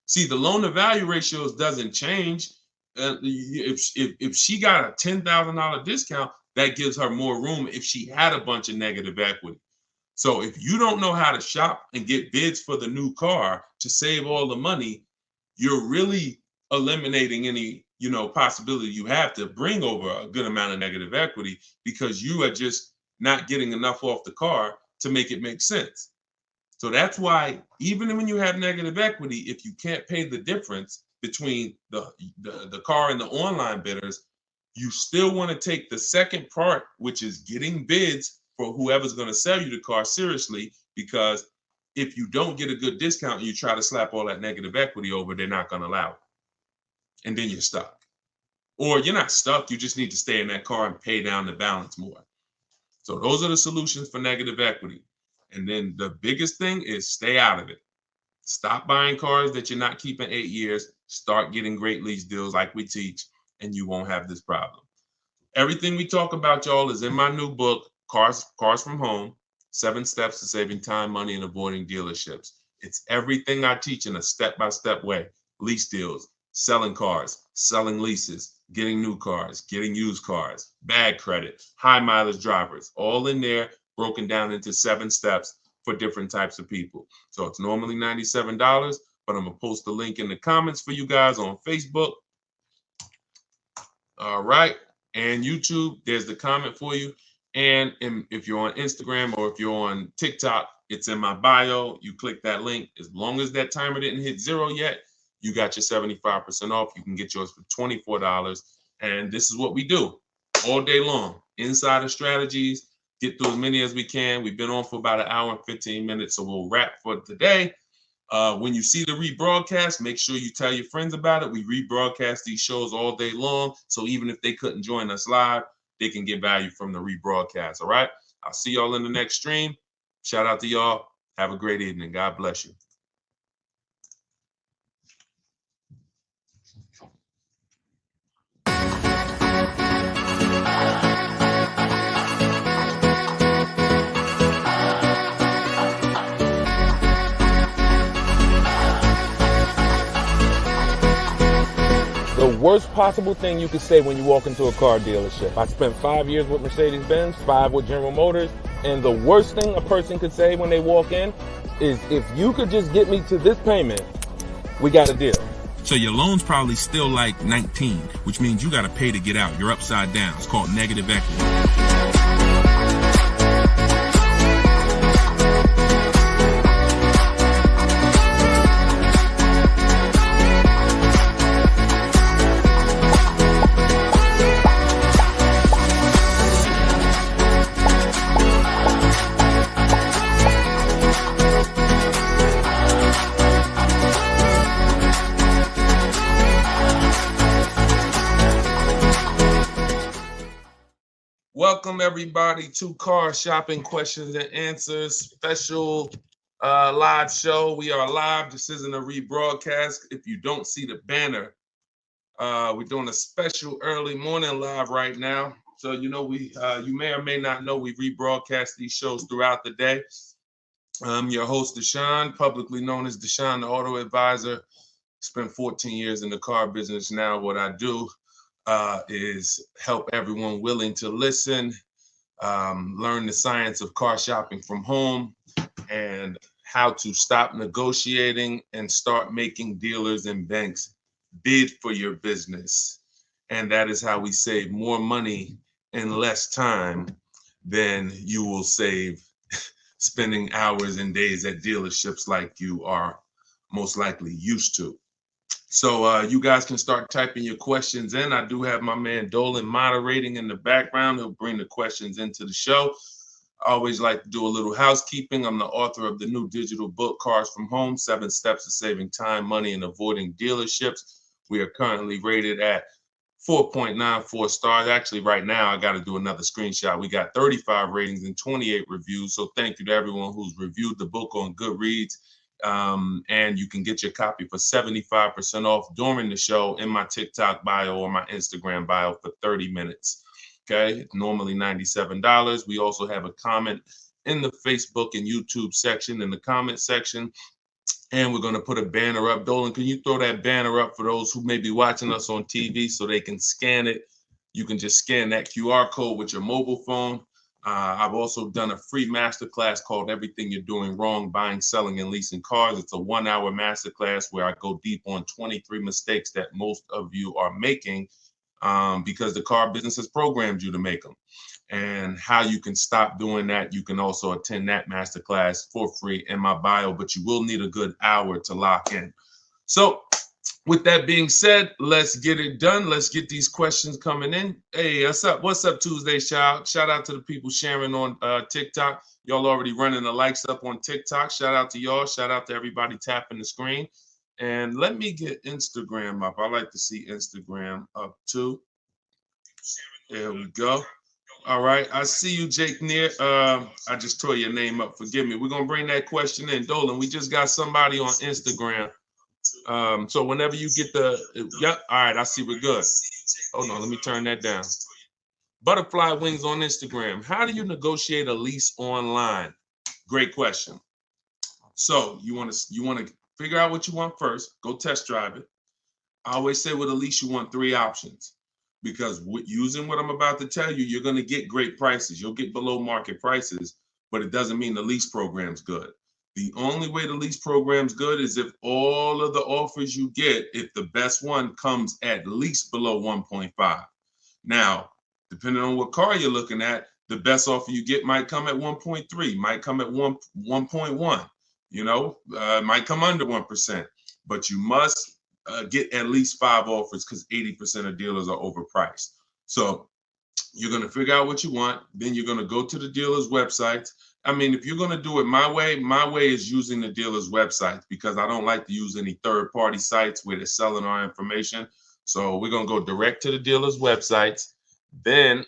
See, the loan to value ratios doesn't change. If she got a $10,000 discount, that gives her more room if she had a bunch of negative equity. So if you don't know how to shop and get bids for the new car to save all the money, you're really eliminating any possibility you have to bring over a good amount of negative equity, because you are just not getting enough off the car to make it make sense. So that's why even when you have negative equity, if you can't pay the difference between the car and the online bidders, you still want to take the second part, which is getting bids for whoever's going to sell you the car seriously, because if you don't get a good discount and you try to slap all that negative equity over, they're not going to allow it. And then you're stuck. Or you're not stuck, you just need to stay in that car and pay down the balance more. So those are the solutions for negative equity. And then the biggest thing is stay out of it. Stop buying cars that you're not keeping 8 years. Start getting great lease deals like we teach, and you won't have this problem. Everything we talk about, y'all, is in my new book, Cars from Home, 7 Steps to Saving Time, Money, and Avoiding Dealerships. It's everything I teach in a step-by-step way. Lease deals, selling cars, selling leases, getting new cars, getting used cars, bad credit, high mileage drivers, all in there, broken down into 7 steps for different types of people. So it's normally $97, but I'm gonna post the link in the comments for you guys on Facebook. All right, and YouTube, there's the comment for you. And if you're on Instagram or if you're on TikTok, it's in my bio. You click that link. As long as that timer didn't hit 0 yet, you got your 75% off. You can get yours for $24. And this is what we do all day long. Insider strategies, get through as many as we can. We've been on for about an hour and 15 minutes, so we'll wrap for today. When you see the rebroadcast, make sure you tell your friends about it. We rebroadcast these shows all day long, so even if they couldn't join us live, they can get value from the rebroadcast, all right? I'll see y'all in the next stream. Shout out to y'all. Have a great evening. God bless you. The worst possible thing you could say when you walk into a car dealership. I spent 5 years with Mercedes-Benz, 5 with General Motors, and the worst thing a person could say when they walk in is, if you could just get me to this payment, we got a deal. So your loan's probably still like 19, which means you got to pay to get out. You're upside down. It's called negative equity. Welcome everybody to Car Shopping Questions and Answers special live show. We are live. This isn't a rebroadcast. If you don't see the banner, we're doing a special early morning live right now. So you know you may or may not know we rebroadcast these shows throughout the day. I'm your host Deshone, publicly known as Deshone the Auto Advisor. Spent 14 years in the car business. Now what I do is help everyone willing to listen, learn the science of car shopping from home, and how to stop negotiating and start making dealers and banks bid for your business. And that is how we save more money in less time than you will save spending hours and days at dealerships like you are most likely used to. So you guys can start typing your questions in. I do have my man Dolan moderating in the background. He'll bring the questions into the show. I always like to do a little housekeeping. I'm the author of the new digital book, Cars from Home, 7 Steps to Saving Time, Money, and Avoiding Dealerships. We are currently rated at 4.94 stars. Actually, right now, I got to do another screenshot. We got 35 ratings and 28 reviews. So thank you to everyone who's reviewed the book on Goodreads. And you can get your copy for 75% off during the show in my TikTok bio or my Instagram bio for 30 minutes. Okay, it's normally $97. We also have a comment in the Facebook and YouTube section, in the comment section. And we're going to put a banner up. Dolan, can you throw that banner up for those who may be watching us on TV so they can scan it? You can just scan that QR code with your mobile phone. I've also done a free masterclass called Everything You're Doing Wrong, Buying, Selling, and Leasing Cars. It's a 1-hour masterclass where I go deep on 23 mistakes that most of you are making because the car business has programmed you to make them. And how you can stop doing that, you can also attend that masterclass for free in my bio, but you will need a good hour to lock in. So with that being said, let's get it done. Let's get these questions coming in. Hey, what's up? What's up, Tuesday, child? Shout out to the people sharing on TikTok. Y'all already running the likes up on TikTok. Shout out to y'all. Shout out to everybody tapping the screen. And let me get Instagram up. I like to see Instagram up too. There we go. All right. I see you, Jake Neer. I just tore your name up. Forgive me. We're going to bring that question in. Dolan, we just got somebody on Instagram. So whenever you get yep. All right. I see we're good. Hold on. Let me turn that down. Butterfly Wings on Instagram. How do you negotiate a lease online? Great question. So you want to figure out what you want first. Go test drive it. I always say with a lease, you want 3 options. Because using what I'm about to tell you, you're going to get great prices. You'll get below market prices, but it doesn't mean the lease program's good. The only way the lease program's good is if all of the offers you get, if the best one comes at least below 1.5. Now, depending on what car you're looking at, the best offer you get might come at 1.3, might come at 1.1, might come under 1%, but you must get at least 5 offers because 80% of dealers are overpriced. So you're going to figure out what you want. Then you're going to go to the dealer's websites. I mean, if you're going to do it my way is using the dealer's websites because I don't like to use any third-party sites where they're selling our information. So we're going to go direct to the dealer's websites. Then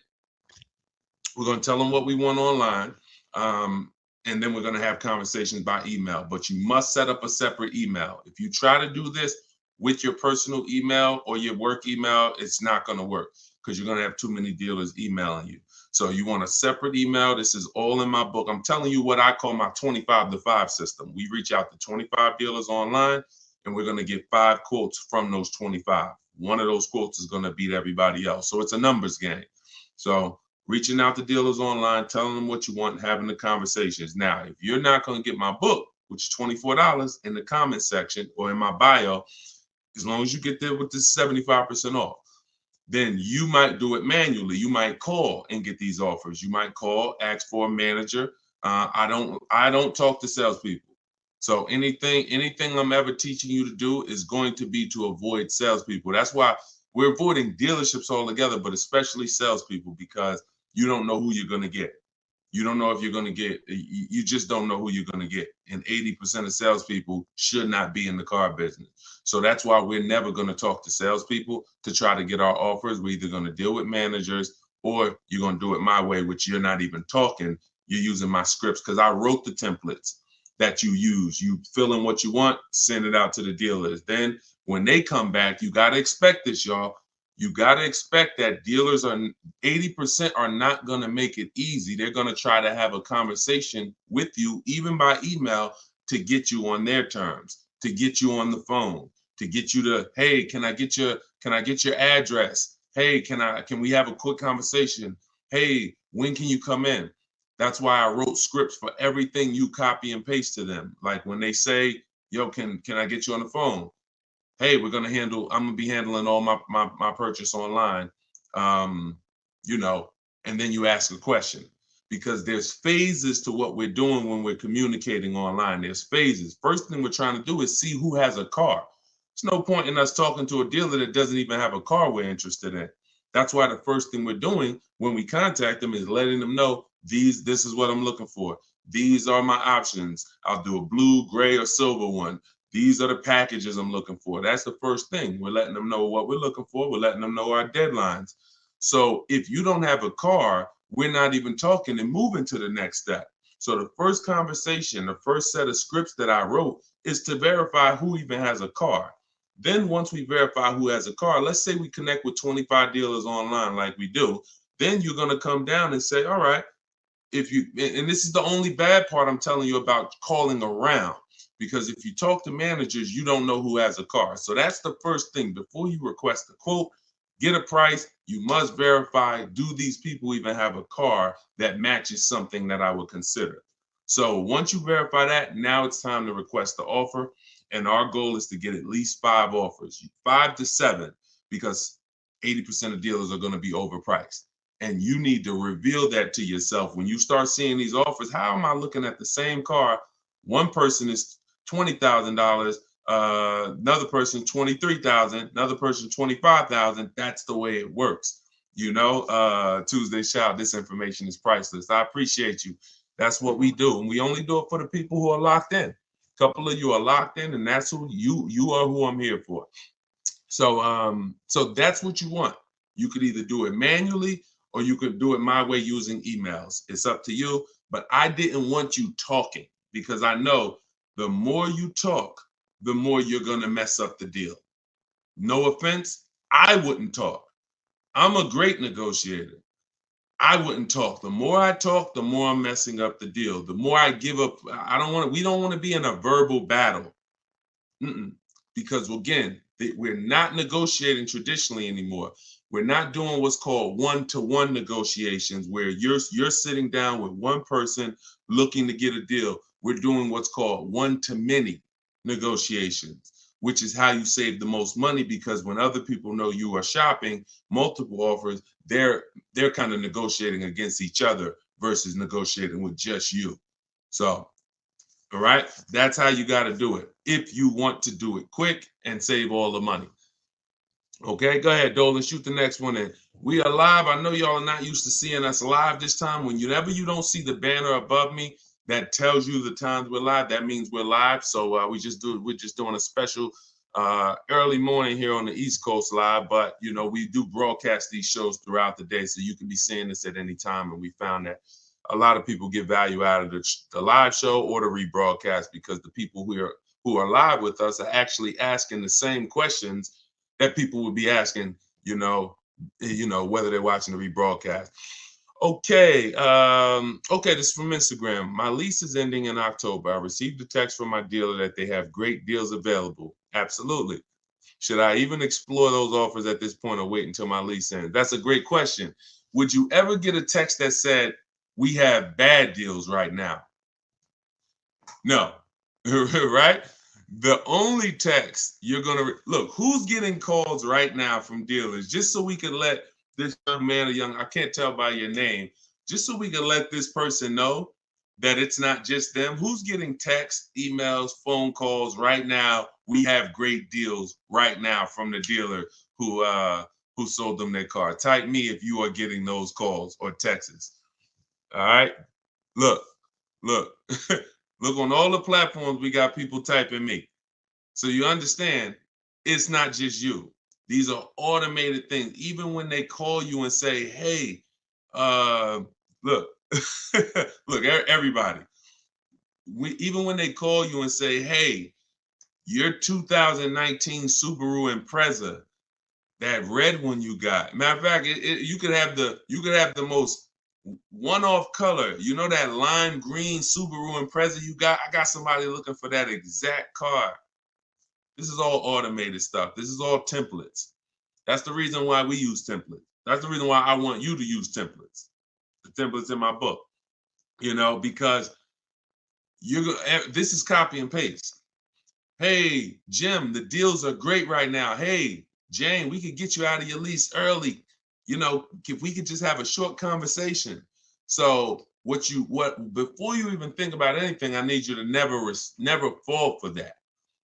we're going to tell them what we want online. And then we're going to have conversations by email. But you must set up a separate email. If you try to do this with your personal email or your work email, it's not going to work because you're going to have too many dealers emailing you. So you want a separate email. This is all in my book. I'm telling you what I call my 25-to-5 system. We reach out to 25 dealers online, and we're going to get 5 quotes from those 25. One of those quotes is going to beat everybody else. So it's a numbers game. So reaching out to dealers online, telling them what you want, and having the conversations. Now, if you're not going to get my book, which is $24 in the comment section or in my bio, as long as you get there with this 75% off, then you might do it manually. You might call and get these offers. You might call, ask for a manager. I don't talk to salespeople. So anything I'm ever teaching you to do is going to be to avoid salespeople. That's why we're avoiding dealerships altogether, but especially salespeople, because you don't know who you're going to get. You don't know if you're going to get, you just don't know who you're going to get. And 80% of salespeople should not be in the car business. So that's why we're never going to talk to salespeople to try to get our offers. We're either going to deal with managers or you're going to do it my way, which you're not even talking. You're using my scripts because I wrote the templates that you use. You fill in what you want, send it out to the dealers. Then when they come back, you got to expect this, y'all. You got to expect that dealers 80% are not going to make it easy. They're going to try to have a conversation with you, even by email, to get you on their terms, to get you on the phone, to get you to, hey, can I get your address? Hey, can we have a quick conversation? Hey, when can you come in? That's why I wrote scripts for everything you copy and paste to them. Like when they say, yo, can I get you on the phone? Hey, I'm going to be handling all my purchase online, and then you ask a question because there's phases to what we're doing when we're communicating online. There's phases. First thing we're trying to do is see who has a car. There's no point in us talking to a dealer that doesn't even have a car we're interested in. That's why the first thing we're doing when we contact them is letting them know this is what I'm looking for. These are my options. I'll do a blue, gray, or silver one. These are the packages I'm looking for. That's the first thing. We're letting them know what we're looking for. We're letting them know our deadlines. So if you don't have a car, we're not even talking and moving to the next step. So the first conversation, the first set of scripts that I wrote is to verify who even has a car. Then once we verify who has a car, let's say we connect with 25 dealers online like we do, then you're going to come down and say, all right, and this is the only bad part I'm telling you about calling around. Because if you talk to managers, you don't know who has a car. So that's the first thing. Before you request a quote, get a price, you must verify, do these people even have a car that matches something that I would consider? So once you verify that, now it's time to request the offer. And our goal is to get at least 5 offers, 5 to 7, because 80% of dealers are going to be overpriced. And you need to reveal that to yourself. When you start seeing these offers, how am I looking at the same car? One person is $20,000, another person $23,000, another person $25,000. That's the way it works. You know, Tuesday shout, this information is priceless. I appreciate you. That's what we do. And we only do it for the people who are locked in. A couple of you are locked in, and that's who you are, who I'm here for. So so that's what you want. You could either do it manually or you could do it my way using emails. It's up to you. But I didn't want you talking, because I know the more you talk, the more you're going to mess up the deal. No offense, I wouldn't talk. I'm a great negotiator. I wouldn't talk. The more I talk, the more I'm messing up the deal. The more I give up, we don't want to be in a verbal battle. Because again, we're not negotiating traditionally anymore. We're not doing what's called one-to-one negotiations, where you're sitting down with one person looking to get a deal. We're doing what's called one-to-many negotiations, which is how you save the most money, because when other people know you are shopping multiple offers, they're kind of negotiating against each other versus negotiating with just you. So, all right, that's how you got to do it if you want to do it quick and save all the money. Okay, go ahead, Dolan, shoot the next one in. We are live. I know y'all are not used to seeing us live this time. Whenever you don't see the banner above me that tells you the times we're live, that means we're live. So we're just doing a special early morning here on the East Coast live. But you know, we do broadcast these shows throughout the day, so you can be seeing this at any time. And we found that a lot of people get value out of the live show or the rebroadcast, because the people who are live with us are actually asking the same questions that people would be asking, you know, whether they're watching the rebroadcast. Okay, this is from Instagram. My lease is ending in October. I received a text from my dealer that they have great deals available. Absolutely. Should I even explore those offers at this point, or wait until my lease ends? That's a great question. Would you ever get a text that said, we have bad deals right now? No, right? The only text you're going to look, who's getting calls right now from dealers, just so we can let this young man I can't tell by your name, just so we can let this person know that it's not just them. Who's getting texts, emails, phone calls right now? We have great deals right now from the dealer who sold them their car. Type me if you are getting those calls or texts. All right. Look. Look, on all the platforms, we got people typing me. So you understand, it's not just you. These are automated things. Even when they call you and say, hey, look, look, everybody. Even when they call you and say, hey, your 2019 Subaru Impreza, that red one you got. Matter of fact, you could have the most one-off color. You know that lime green Subaru Impreza you got? I got somebody looking for that exact car. This is all automated stuff. This is all templates. That's the reason why we use templates. That's the reason why I want you to use templates. The templates in my book. You know, because this is copy and paste. Hey, Jim, the deals are great right now. Hey, Jane, we could get you out of your lease early. You know, if we could just have a short conversation. So before you even think about anything, I need you to never fall for that.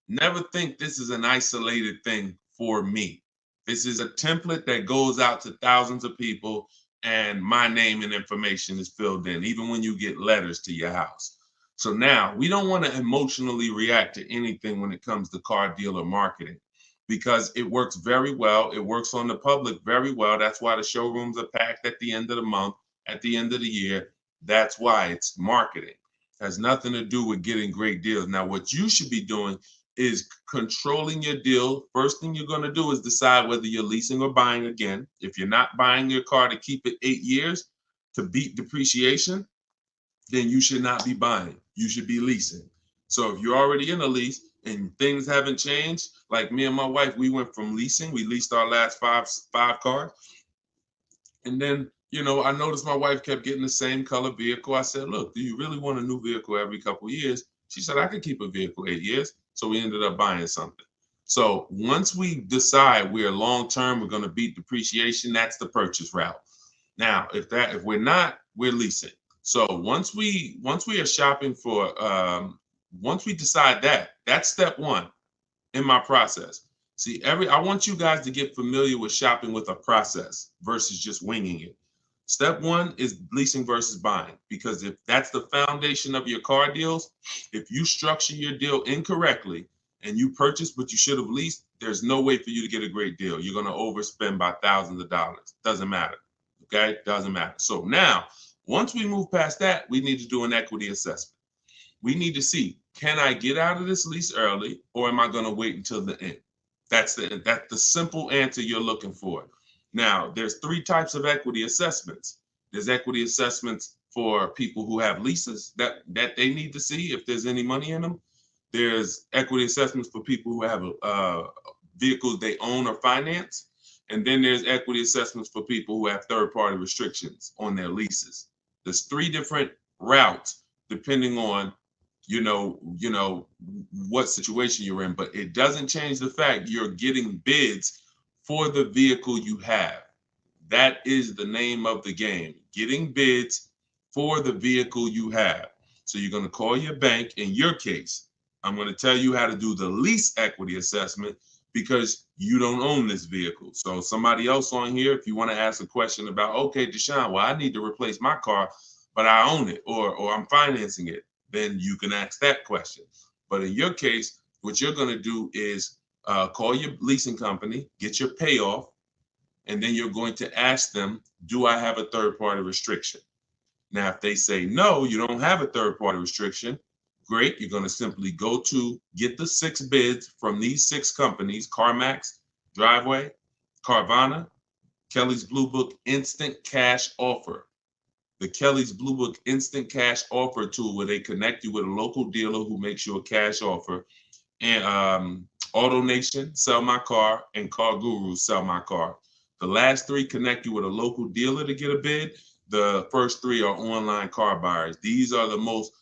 Never think this is an isolated thing for me. This is a template that goes out to thousands of people, and my name and information is filled in, even when you get letters to your house. So now we don't want to emotionally react to anything when it comes to car dealer marketing, because it works very well. It works on the public very well. That's why the showrooms are packed at the end of the month, at the end of the year. That's why it's marketing. It has nothing to do with getting great deals. Now, what you should be doing is controlling your deal. First thing you're going to do is decide whether you're leasing or buying again. If you're not buying your car to keep it 8 years to beat depreciation, then you should not be buying. You should be leasing. So if you're already in a lease and things haven't changed, like me and my wife, we went from leasing. We leased our last five cars. And then, you know, I noticed my wife kept getting the same color vehicle. I said, look, do you really want a new vehicle every couple of years? She said, I could keep a vehicle 8 years. So we ended up buying something. So once we decide we're long-term, we're going to beat depreciation, that's the purchase route. Now, if we're not, we're leasing. So once we are shopping for, once we decide that's step one in my process. See, I want you guys to get familiar with shopping with a process versus just winging it. Step one is leasing versus buying, because if that's the foundation of your car deals, if you structure your deal incorrectly and you purchase what you should have leased, there's no way for you to get a great deal. You're going to overspend by thousands of dollars. Doesn't matter. Okay? Doesn't matter. So now, once we move past that, we need to do an equity assessment. We need to see, can I get out of this lease early, or am I going to wait until the end? That's the simple answer you're looking for. Now, there's three types of equity assessments. There's equity assessments for people who have leases that they need to see if there's any money in them. There's equity assessments for people who have vehicles they own or finance. And then there's equity assessments for people who have third-party restrictions on their leases. There's three different routes depending on what situation you're in, but it doesn't change the fact you're getting bids for the vehicle you have. That is the name of the game, getting bids for the vehicle you have. So you're going to call your bank. In your case, I'm going to tell you how to do the lease equity assessment because you don't own this vehicle. So somebody else on here, if you want to ask a question about, okay, Deshone, well, I need to replace my car, but I own it, or I'm financing it, then you can ask that question. But in your case, what you're going to do is call your leasing company, get your payoff, and then you're going to ask them, do I have a third-party restriction? Now, if they say, no, you don't have a third-party restriction, great. You're going to simply go to get the 6 bids from these 6 companies, CarMax, Driveway, Carvana, Kelly's Blue Book Instant Cash Offer. The Kelly's Blue Book Instant Cash Offer tool, where they connect you with a local dealer who makes you a cash offer. And AutoNation, Sell My Car, and Car Guru, Sell My Car. The last 3 connect you with a local dealer to get a bid. The first 3 are online car buyers. These are the most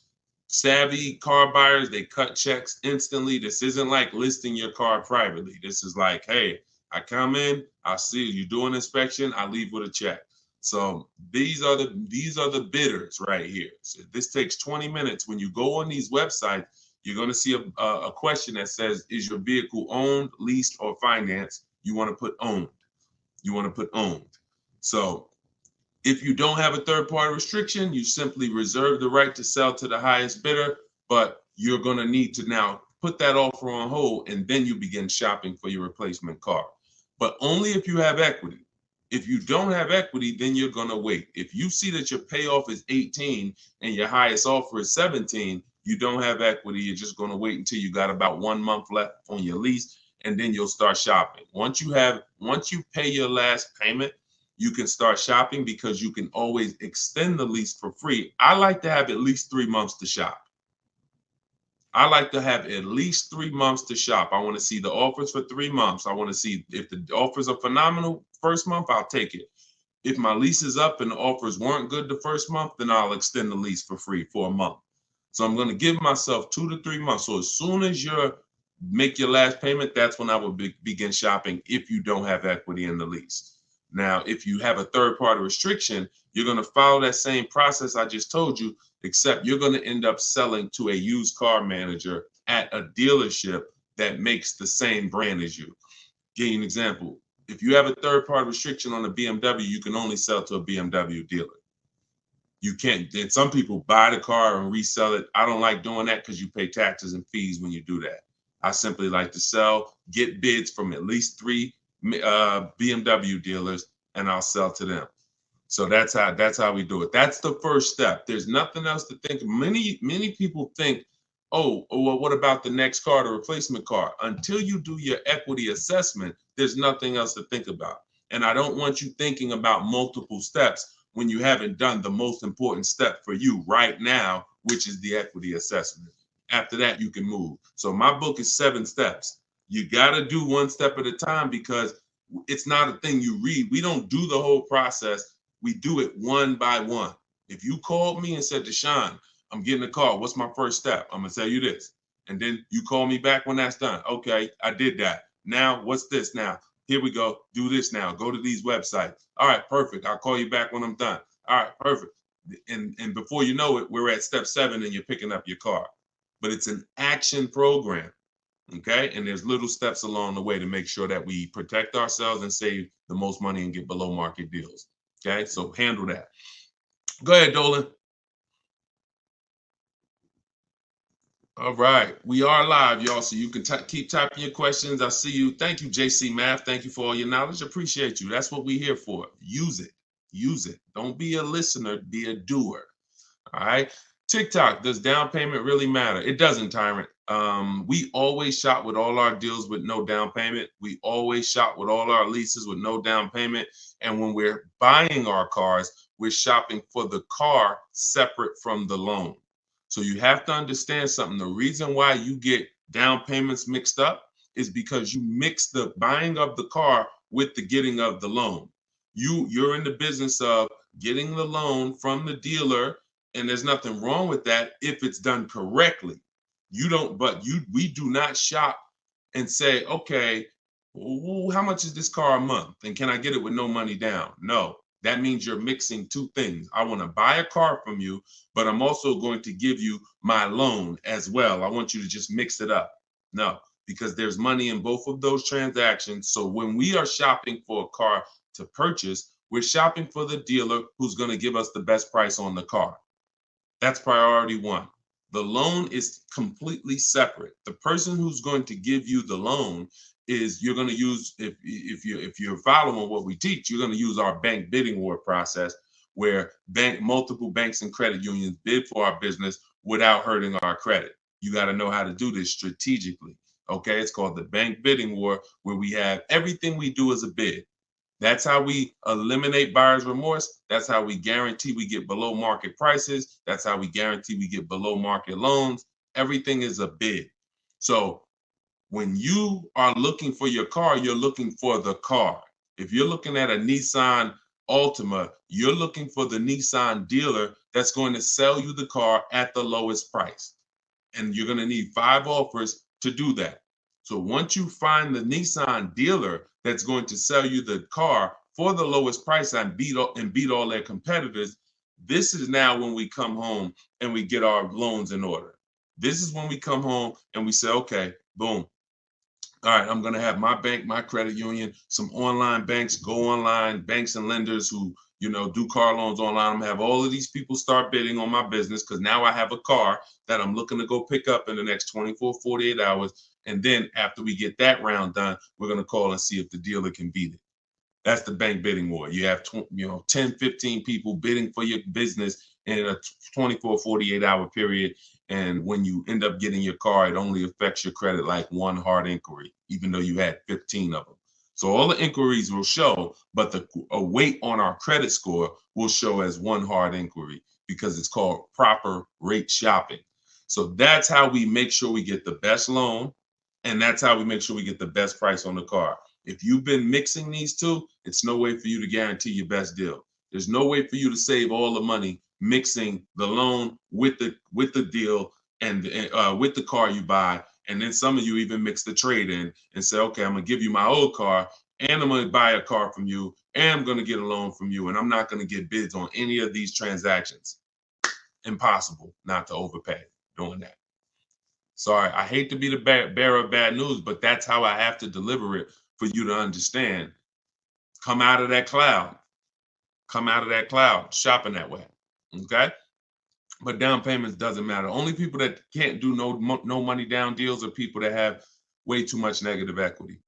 savvy car buyers. They cut checks instantly. This isn't like listing your car privately. This is like, hey, I come in, I see you do an inspection, I leave with a check. So these are the bidders right here. So this takes 20 minutes. When you go on these websites, you're going to see a question that says, is your vehicle owned, leased, or financed? You want to put owned. You want to put owned. So if you don't have a third-party restriction, you simply reserve the right to sell to the highest bidder, but you're going to need to now put that offer on hold, and then you begin shopping for your replacement car. But only if you have equity. If you don't have equity, then you're going to wait. If you see that your payoff is 18 and your highest offer is 17, you don't have equity. You're just going to wait until you got about 1 month left on your lease, and then you'll start shopping. Once you pay your last payment, you can start shopping because you can always extend the lease for free. I like to have at least 3 months to shop. I like to have at least 3 months to shop. I want to see the offers for 3 months. I want to see if the offers are phenomenal first month, I'll take it. If my lease is up and the offers weren't good the first month, then I'll extend the lease for free for a month. So I'm going to give myself 2 to 3 months. So as soon as you make your last payment, that's when I will begin shopping if you don't have equity in the lease. Now, if you have a third-party restriction, you're going to follow that same process I just told you, except you're going to end up selling to a used car manager at a dealership that makes the same brand as you. Give you an example. If you have a third-party restriction on a BMW, you can only sell to a BMW dealer. You can't. And some people buy the car and resell it. I don't like doing that because you pay taxes and fees when you do that. I simply like to get bids from at least 3 BMW dealers, and I'll sell to them. So that's how we do it. That's the first step. There's nothing else to think. Many people think, oh, well, what about the next car, the replacement car? Until you do your equity assessment, there's nothing else to think about. And I don't want you thinking about multiple steps when you haven't done the most important step for you right now, which is the equity assessment. After that, you can move. So my book is 7 steps. You got to do 1 step at a time because it's not a thing you read. We don't do the whole process. We do it one by one. If you called me and said, Deshone, I'm getting a car, what's my first step? I'm going to tell you this. And then you call me back when that's done. Okay, I did that. Now, what's this now? Here we go. Do this now. Go to these websites. All right, perfect. I'll call you back when I'm done. All right, perfect. And before you know it, we're at step 7 and you're picking up your car. But it's an action program. Okay, and there's little steps along the way to make sure that we protect ourselves and save the most money and get below market deals. Okay, so handle that. Go ahead, Dolan. All right, we are live, y'all, so you can keep typing your questions. I see you. Thank you, JC Math. Thank you for all your knowledge. Appreciate you. That's what we're here for. Use it. Use it. Don't be a listener. Be a doer. All right. TikTok, does down payment really matter? It doesn't, Tyrant. We always shop with all our deals with no down payment. We always shop with all our leases with no down payment. And when we're buying our cars, we're shopping for the car separate from the loan. So you have to understand something. The reason why you get down payments mixed up is because you mix the buying of the car with the getting of the loan. You're in the business of getting the loan from the dealer, and there's nothing wrong with that if it's done correctly. We do not shop and say, okay, how much is this car a month? And can I get it with no money down? No, that means you're mixing two things. I want to buy a car from you, but I'm also going to give you my loan as well. I want you to just mix it up. No, because there's money in both of those transactions. So when we are shopping for a car to purchase, we're shopping for the dealer who's going to give us the best price on the car. That's priority one. The loan is completely separate. The person who's going to give you the loan is you're going to use, if you're following what we teach, you're going to use our bank bidding war process, where multiple banks and credit unions bid for our business without hurting our credit. You got to know how to do this strategically. Okay, it's called the bank bidding war, where we have everything we do as a bid. That's how we eliminate buyer's remorse. That's how we guarantee we get below market prices. That's how we guarantee we get below market loans. Everything is a bid. So when you are looking for your car, you're looking for the car. If you're looking at a Nissan Altima, you're looking for the Nissan dealer that's going to sell you the car at the lowest price. And you're going to need 5 offers to do that. So once you find the Nissan dealer that's going to sell you the car for the lowest price and beat all their competitors, this is now when we come home and we get our loans in order. This is when we come home and we say, okay, boom. All right, I'm going to have my bank, my credit union, some online banks, go online, banks and lenders who, do car loans online. I'm going to have all of these people start bidding on my business, because now I have a car that I'm looking to go pick up in the next 24, 48 hours. And then after we get that round done, we're going to call and see if the dealer can beat it. That's the bank bidding war. You have 10, 15 people bidding for your business in a 24, 48 hour period. And when you end up getting your car, it only affects your credit like one hard inquiry, even though you had 15 of them. So all the inquiries will show, but a weight on our credit score will show as one hard inquiry, because it's called proper rate shopping. So that's how we make sure we get the best loan, and that's how we make sure we get the best price on the car. If you've been mixing these two, it's no way for you to guarantee your best deal. There's no way for you to save all the money mixing the loan with the deal and with the car you buy. And then some of you even mix the trade in and say, okay, I'm going to give you my old car, and I'm going to buy a car from you, and I'm going to get a loan from you, and I'm not going to get bids on any of these transactions. Impossible not to overpay doing that. Sorry, I hate to be the bearer of bad news, but that's how I have to deliver it for you to understand. Come out of that cloud. Come out of that cloud, shopping that way. Okay? But down payments doesn't matter. Only people that can't do no money down deals are people that have way too much negative equity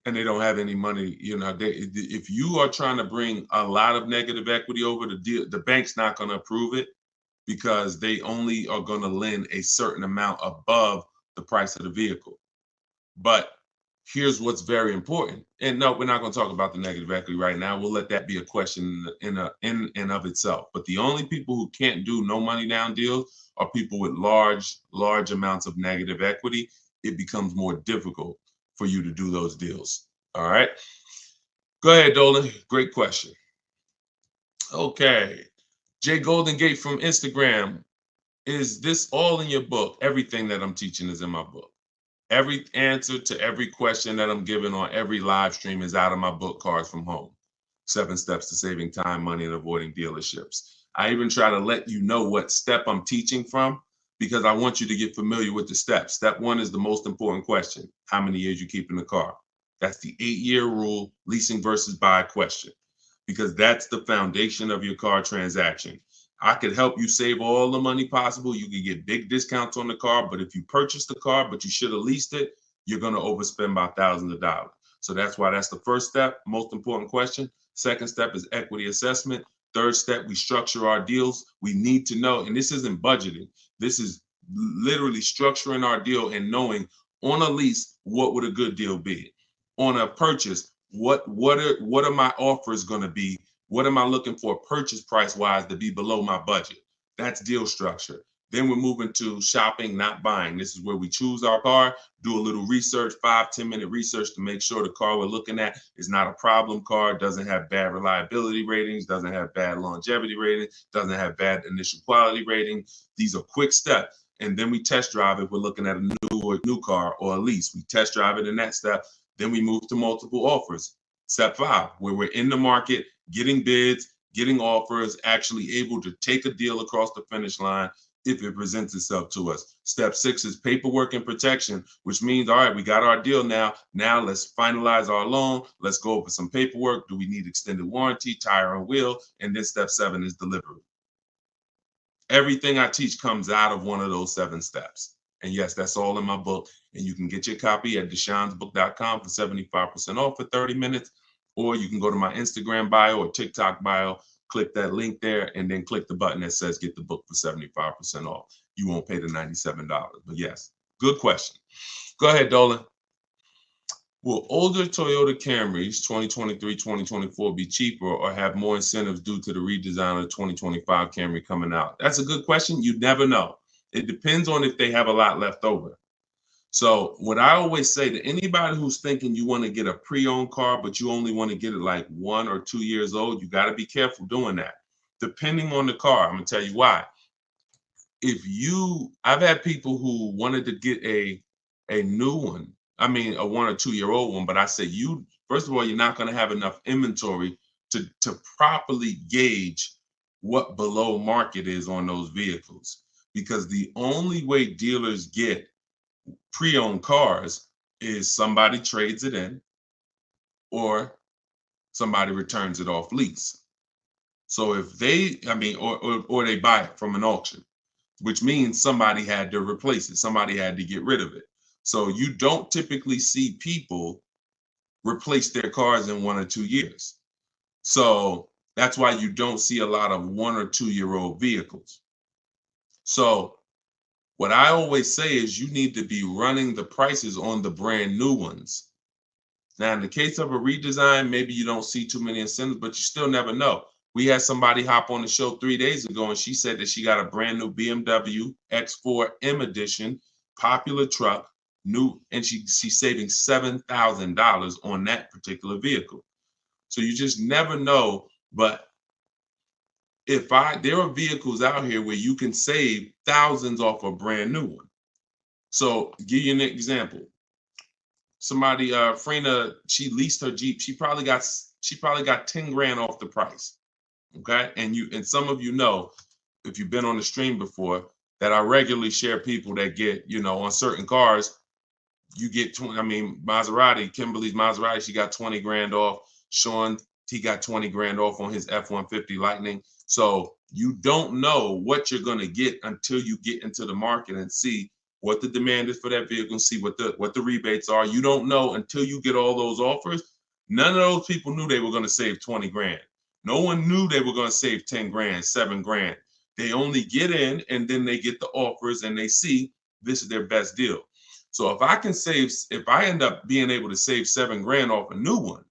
and they don't have any money. If you are trying to bring a lot of negative equity over the deal, the bank's not going to approve it, because they only are going to lend a certain amount above the price of the vehicle. But here's what's very important. And no, we're not going to talk about the negative equity right now. We'll let that be a question in and of itself. But the only people who can't do no money down deals are people with large amounts of negative equity. It becomes more difficult for you to do those deals. All right. Go ahead, Dolan. Great question. Okay. Jay Golden Gate from Instagram. Is this all in your book? Everything that I'm teaching is in my book. Every answer to every question that I'm giving on every live stream is out of my book, Cars from Home. 7 Steps to Saving Time, Money, and Avoiding Dealerships. I even try to let you know what step I'm teaching from because I want you to get familiar with the steps. Step 1 is the most important question. How many years you keep in the car? That's the 8-year rule, leasing versus buy question, because that's the foundation of your car transaction. I could help you save all the money possible. You can get big discounts on the car, but if you purchase the car, but you should have leased it, you're going to overspend by thousands of dollars. So that's why that's the first step, most important question. Second step is equity assessment. Third step, we structure our deals. We need to know, and this isn't budgeting. This is literally structuring our deal and knowing on a lease, what would a good deal be? On a purchase, what are my offers going to be? What am I looking for purchase price wise to be below my budget? That's deal structure. Then we're moving to shopping, not buying. This is where we choose our car, do a little research, 5-10 minute research to make sure the car we're looking at is not a problem car, doesn't have bad reliability ratings, doesn't have bad longevity ratings, doesn't have bad initial quality rating. These are quick steps. And then we test drive if we're looking at a new car or a lease. We test drive it in that step. Then we move to multiple offers. Step 5, where we're in the market, getting bids, getting offers, actually able to take a deal across the finish line if it presents itself to us. Step 6 is paperwork and protection, which means, all right, we got our deal now. Now let's finalize our loan. Let's go over some paperwork. Do we need extended warranty, tire and wheel? And then step 7 is delivery. Everything I teach comes out of one of those 7 steps. And yes, that's all in my book. And you can get your copy at deshonsbook.com for 75% off for 30 minutes. Or you can go to my Instagram bio or TikTok bio, click that link there, and then click the button that says get the book for 75% off. You won't pay the $97. But yes, good question. Go ahead, Dolan. Will older Toyota Camrys 2023, 2024 be cheaper or have more incentives due to the redesign of the 2025 Camry coming out? That's a good question. You never know. It depends on if they have a lot left over. So what I always say to anybody who's thinking you want to get a pre-owned car, but you only want to get it like 1 or 2 years old, you got to be careful doing that. Depending on the car, I'm going to tell you why. I've had people who wanted to get a new one, I mean, a 1 or 2 year old one, but I say first of all, you're not going to have enough inventory to properly gauge what below market is on those vehicles. Because the only way dealers get pre-owned cars is somebody trades it in or somebody returns it off lease. So if or they buy it from an auction, which means somebody had to replace it. Somebody had to get rid of it. So you don't typically see people replace their cars in 1 or 2 years. So that's why you don't see a lot of 1 or 2 year old vehicles. So what I always say is you need to be running the prices on the brand new ones. Now, in the case of a redesign, maybe you don't see too many incentives, but you still never know. We had somebody hop on the show 3 days ago, and she said that she got a brand new BMW X4 M Edition, popular truck, new, and she's saving $7,000 on that particular vehicle. So you just never know. But there are vehicles out here where you can save thousands off a brand new one. So give you an example. Somebody, Frina, she leased her Jeep. She probably got 10 grand off the price. Okay. And some of you know, if you've been on the stream before, that I regularly share people that get, on certain cars, you get 20, Maserati, Kimberly's Maserati, she got 20 grand off. Sean, he got 20 grand off on his F-150 Lightning. So you don't know what you're going to get until you get into the market and see what the demand is for that vehicle and see what the rebates are. You don't know until you get all those offers. None of those people knew they were going to save 20 grand. No one knew they were going to save 10 grand, 7 grand. They only get in and then they get the offers and they see this is their best deal. So if I end up being able to save 7 grand off a new one,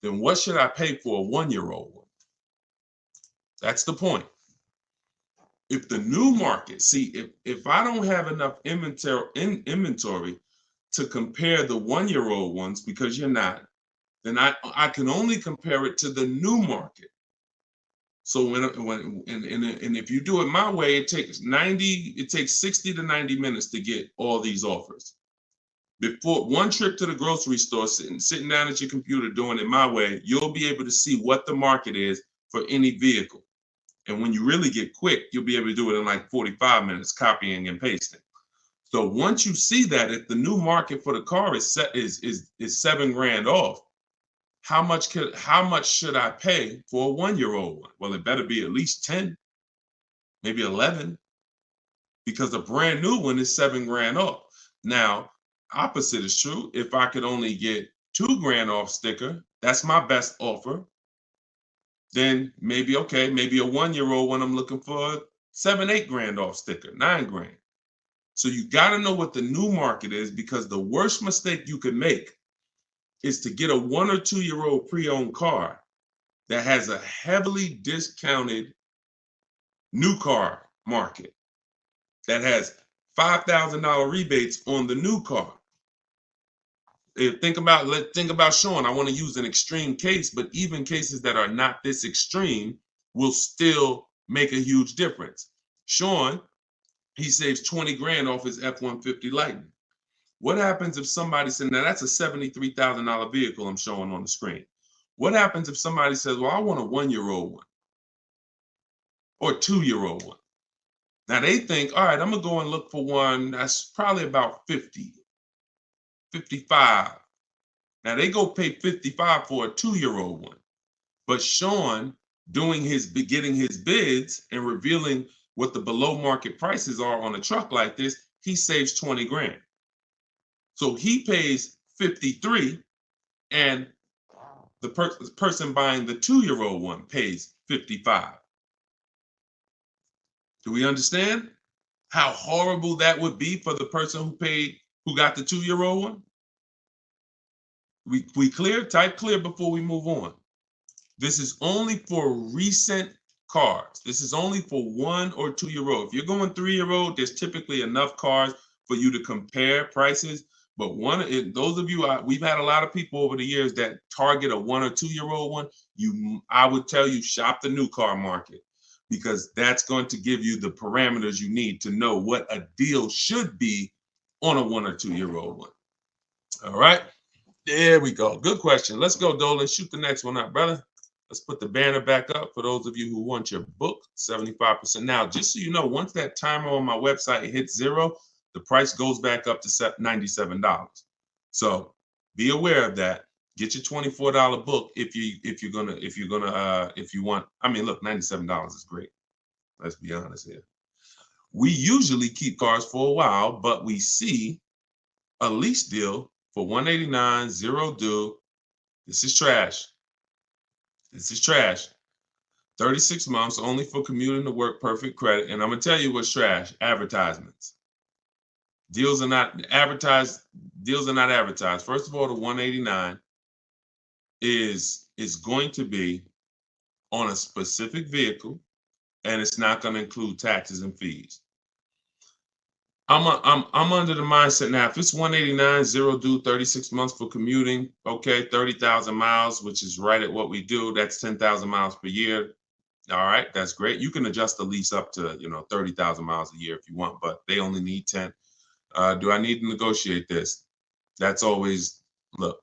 then what should I pay for a 1-year-old one? That's the point. If the new market, if I don't have enough inventory to compare the 1-year-old ones, because you're not, then I can only compare it to the new market. So and if you do it my way, it takes 60 to 90 minutes to get all these offers. Before one trip to the grocery store, sitting down at your computer doing it my way, you'll be able to see what the market is for any vehicle. And when you really get quick, you'll be able to do it in like 45 minutes, copying and pasting. So once you see that, if the new market for the car is $7,000 off, how much should I pay for a 1-year-old one? Well, it better be at least 10, maybe 11, because a brand new one is $7,000 off. Now, opposite is true. If I could only get $2,000 off sticker, that's my best offer. Then maybe a 1-year-old one I'm looking for $7,000-8,000 off sticker, $9,000. So you got to know what the new market is, because the worst mistake you could make is to get a 1 or 2-year-old pre-owned car that has a heavily discounted new car market that has $5,000 rebates on the new car. Think about Sean. I want to use an extreme case, but even cases that are not this extreme will still make a huge difference. Sean, he saves $20,000 off his F-150 Lightning. What happens if somebody said, now that's a $73,000 vehicle I'm showing on the screen. What happens if somebody says, well, I want a 1-year-old one or a 2-year-old one? Now they think, all right, I'm gonna go and look for one that's probably about 50, 55. Now they go pay 55 for a 2-year-old one. But Sean, getting his bids and revealing what the below market prices are on a truck like this, he saves $20,000. So he pays 53, and the person buying the 2-year-old one pays 55. Do we understand how horrible that would be for the person who got the 2-year-old one? We clear? Type clear before we move on. This is only for recent cars. This is only for 1 or 2-year-old. If you're going 3-year-old, there's typically enough cars for you to compare prices. But those of you, we've had a lot of people over the years that target a 1 or 2-year-old one. I would tell you, shop the new car market, because that's going to give you the parameters you need to know what a deal should be on a 1 or 2-year-old one. All right, there we go. Good question. Let's go, Dolan. Shoot the next one up, brother. Let's put the banner back up for those of you who want your book, 75%. Now, just so you know, once that timer on my website hits 0, the price goes back up to $97. So be aware of that. Get your $24 book if you want. I mean, look, $97 is great. Let's be honest here. We usually keep cars for a while, but we see a lease deal for $189, 0 due. This is trash. This is trash. 36 months, only for commuting to work, perfect credit. And I'm gonna tell you what's trash: advertisements. Deals are not advertised. First of all, the 189 is going to be on a specific vehicle, and it's not going to include taxes and fees. I'm under the mindset now, if it's 189, 0 due, 36 months for commuting, okay, 30,000 miles, which is right at what we do. That's 10,000 miles per year. All right, that's great. You can adjust the lease up to 30,000 miles a year if you want, but they only need 10. Do I need to negotiate this? That's always, look.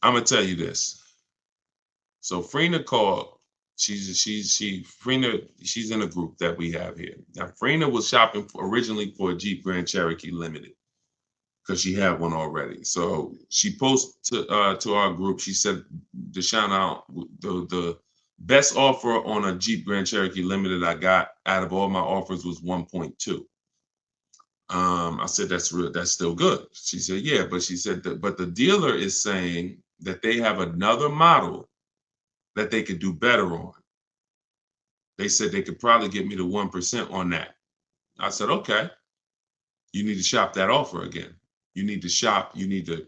I'm gonna tell you this. So Frina called. She's in a group that we have here. Now Frina was shopping originally for a Jeep Grand Cherokee Limited because she had one already. So she posted to our group. She said, Deshone, the best offer on a Jeep Grand Cherokee Limited I got out of all my offers was 1.2. I said, that's still good. She said, yeah, but she said, but the dealer is saying that they have another model that they could do better on. They said they could probably get me to 1% on that. I said, okay, you need to shop that offer again. You need to shop, you need to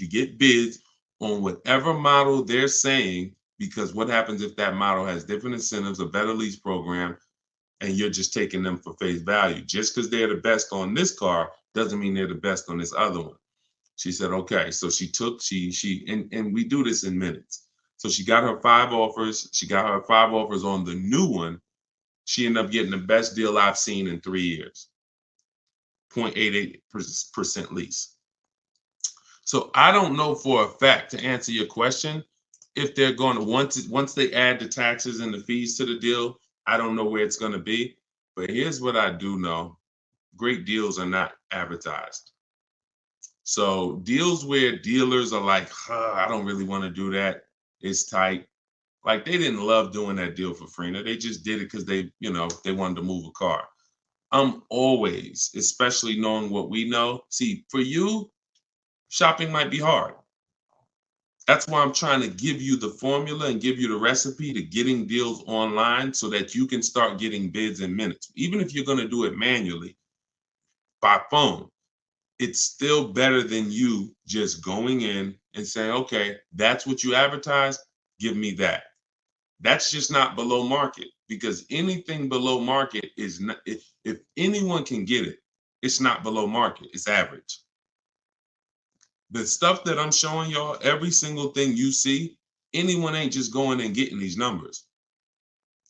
get bids on whatever model they're saying, because what happens if that model has different incentives, a better lease program, and you're just taking them for face value? Just because they're the best on this car doesn't mean they're the best on this other one. She said, okay. So and we do this in minutes. So she got her 5 offers. She got her 5 offers on the new one. She ended up getting the best deal I've seen in 3 years. 0.88% lease. So I don't know for a fact, to answer your question, if they're going to once they add the taxes and the fees to the deal, I don't know where it's going to be. But here's what I do know. Great deals are not advertised. So deals where dealers are like, I don't really want to do that. It's tight. Like they didn't love doing that deal for Freener. They just did it because they wanted to move a car. I'm always, especially knowing what we know. See, for you, shopping might be hard. That's why I'm trying to give you the formula and give you the recipe to getting deals online so that you can start getting bids in minutes. Even if you're going to do it manually by phone, it's still better than you just going in and saying, okay, that's what you advertise, give me that. That's just not below market, because anything below market is not, if anyone can get it, it's not below market, it's average. The stuff that I'm showing y'all, every single thing you see, anyone ain't just going and getting these numbers.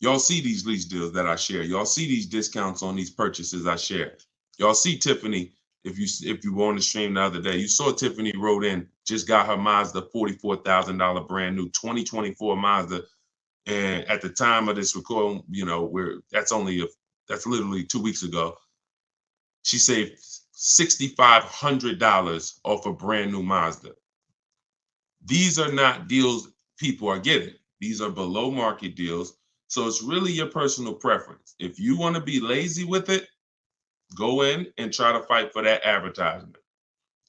Y'all see these lease deals that I share. Y'all see these discounts on these purchases I share. Y'all see Tiffany, if you were on the stream the other day, you saw Tiffany wrote in, just got her Mazda $44,000 brand new 2024 Mazda. And at the time of this recording, that's literally 2 weeks ago. She saved $6,500 off a brand new Mazda. These are not deals people are getting. These are below market deals. So it's really your personal preference. If you want to be lazy with it, go in and try to fight for that advertisement.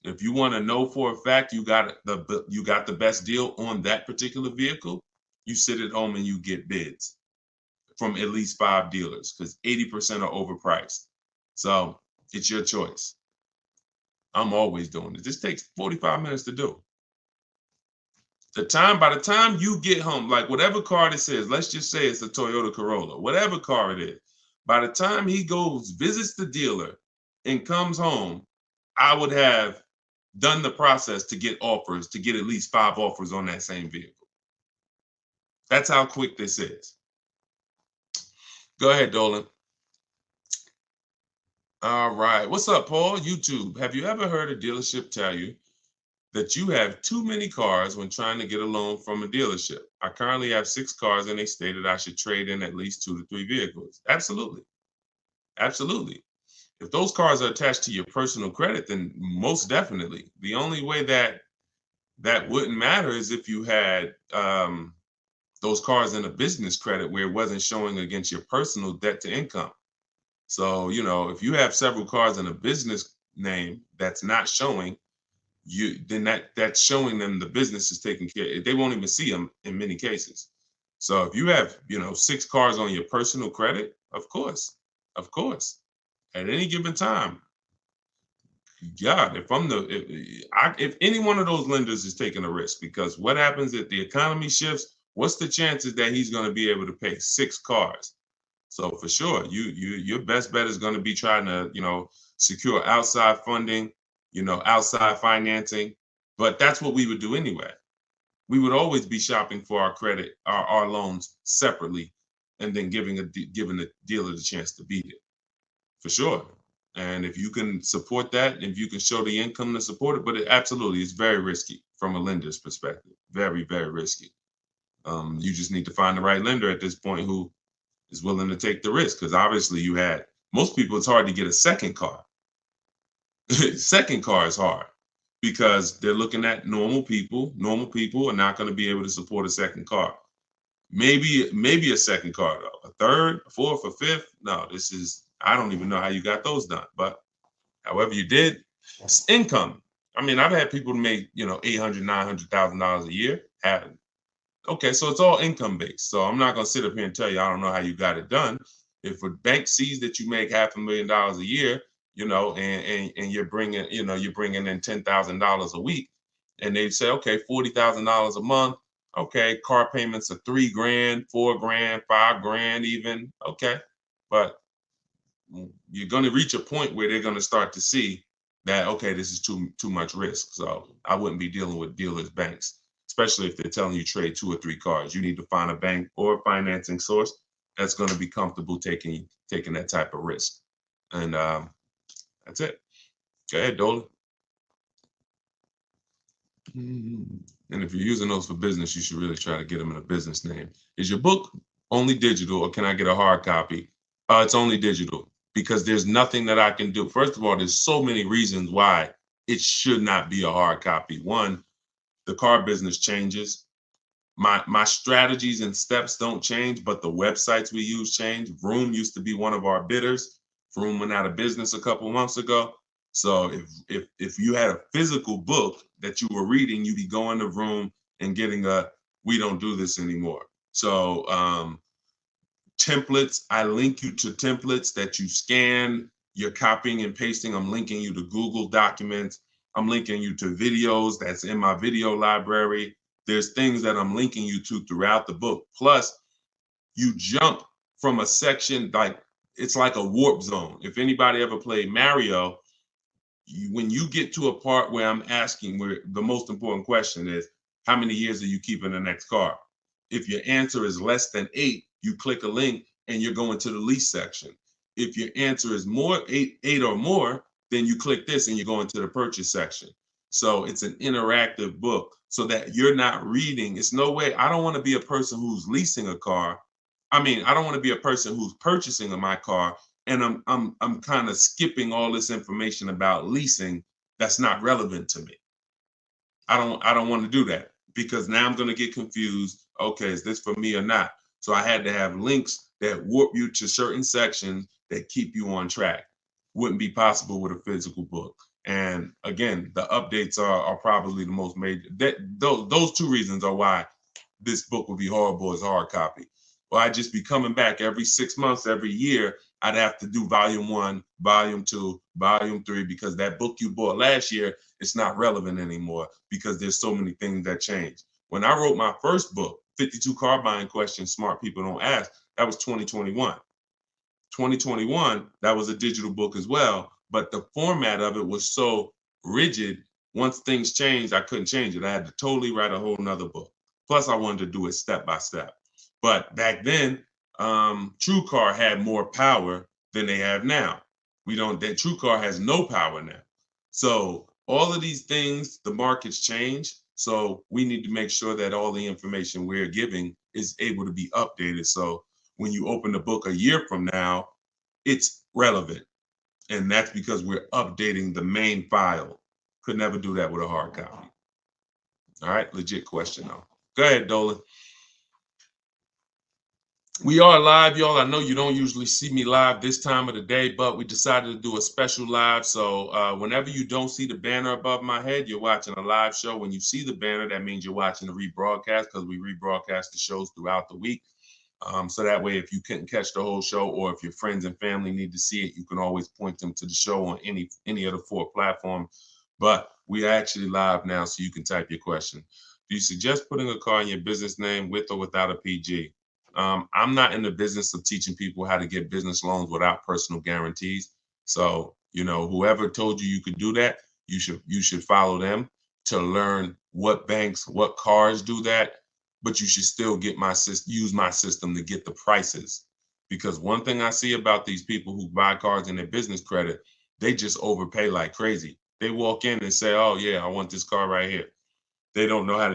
If you want to know for a fact you got the best deal on that particular vehicle, you sit at home and you get bids from at least 5 dealers, because 80% are overpriced. So it's your choice. I'm always doing it. This takes 45 minutes to do. By the time you get home, like whatever car this is, let's just say it's a Toyota Corolla, whatever car it is, by the time he goes, visits the dealer and comes home, I would have done the process to get offers, to get at least 5 offers on that same vehicle. That's how quick this is. Go ahead, Dolan. All right. What's up, Paul? YouTube. Have you ever heard a dealership tell you that you have too many cars when trying to get a loan from a dealership? I currently have 6 cars and they stated I should trade in at least 2 to 3 vehicles. Absolutely. Absolutely. If those cars are attached to your personal credit, then most definitely. The only way that wouldn't matter is if you had those cars in a business credit where it wasn't showing against your personal debt to income. So, if you have several cars in a business name that's not showing, then that's showing them the business is taking care. They won't even see them in many cases. So if you have, 6 cars on your personal credit, of course, at any given time, yeah, if any one of those lenders is taking a risk, because what happens if the economy shifts? What's the chances that he's going to be able to pay 6 cars? So for sure, your best bet is going to be trying to, secure outside funding, outside financing. But that's what we would do anyway. We would always be shopping for our credit, our loans separately, and then giving the dealer the chance to beat it, for sure. And if you can support that, if you can show the income to support it, but it absolutely is very risky from a lender's perspective. Very, very risky. You just need to find the right lender at this point who is willing to take the risk, because obviously most people, it's hard to get a second car. Second car is hard because they're looking at normal people. Normal people are not going to be able to support a second car. Maybe a second car though, a third, a fourth, a fifth. No, I don't even know how you got those done, but however you did, it's income. I mean, I've had people make, $800,000, $900,000 a year. Okay, so it's all income based. So I'm not going to sit up here and tell you I don't know how you got it done. If a bank sees that you make $500,000 a year, and you're bringing in $10,000 a week, and they say, okay, $40,000 a month. Okay, car payments are $3,000, $4,000, $5,000 even. Okay, but you're going to reach a point where they're going to start to see that, okay, this is too much risk. So I wouldn't be dealing with dealers' banks, especially if they're telling you trade 2 or 3 cars. You need to find a bank or a financing source that's going to be comfortable taking that type of risk. And that's it. Go ahead, Dolan. And if you're using those for business, you should really try to get them in a business name. Is your book only digital, or can I get a hard copy? It's only digital, because there's nothing that I can do. First of all, there's so many reasons why it should not be a hard copy. One, the car business changes. My strategies and steps don't change, but the websites we use change. Vroom used to be one of our bidders. Vroom went out of business a couple months ago. So if you had a physical book that you were reading, you'd be going to Vroom and getting we don't do this anymore. So templates, I link you to templates that you scan, you're copying and pasting. I'm linking you to Google Documents. I'm linking you to videos that's in my video library. There's things that I'm linking you to throughout the book. Plus, you jump from a section, like it's like a warp zone. If anybody ever played Mario, when you get to a part where I'm asking, where the most important question is, how many years are you keeping the next car? If your answer is less than 8, you click a link and you're going to the lease section. If your answer is more, eight or more, then you click this and you're going to the purchase section. So it's an interactive book so that you're not reading. It's no way. I don't want to be a person who's leasing a car. I don't want to be a person who's purchasing my car and I'm kind of skipping all this information about leasing that's not relevant to me. I don't want to do that, because now I'm going to get confused. Okay, is this for me or not? So I had to have links that warp you to certain sections that keep you on track. Wouldn't be possible with a physical book. And again, the updates are probably the most major. Those 2 reasons are why this book would be horrible as a hard copy. Well, I'd just be coming back every 6 months, every year. I'd have to do volume 1, volume 2, volume 3, because that book you bought last year, it's not relevant anymore because there's so many things that change. When I wrote my first book, 52 Car Buying Questions Smart People Don't Ask, that was 2021. 2021, that was a digital book as well, but the format of it was so rigid. Once things changed, I couldn't change it. I had to totally write a whole nother book. Plus, I wanted to do it step by step. But back then, TrueCar had more power than they have now. That TrueCar has no power now. So all of these things, the markets change. So we need to make sure that all the information we're giving is able to be updated. So when you open the book a year from now, it's relevant. And that's because we're updating the main file. Could never do that with a hard copy. All right, legit question though. Go ahead, Dolan. We are live, y'all. I know you don't usually see me live this time of the day, but we decided to do a special live. So whenever you don't see the banner above my head, you're watching a live show. When you see the banner, that means you're watching a rebroadcast, because we rebroadcast the shows throughout the week. So that way, if you couldn't catch the whole show, or if your friends and family need to see it, you can always point them to the show on any of the 4 platforms. But we're actually live now, so you can type your question. Do you suggest putting a car in your business name with or without a PG? I'm not in the business of teaching people how to get business loans without personal guarantees. So, whoever told you could do that, you should follow them to learn what banks, what cars do that. But you should still use my system to get the prices. Because one thing I see about these people who buy cars in their business credit, they just overpay like crazy. They walk in and say, "Oh yeah, I want this car right here." They don't know how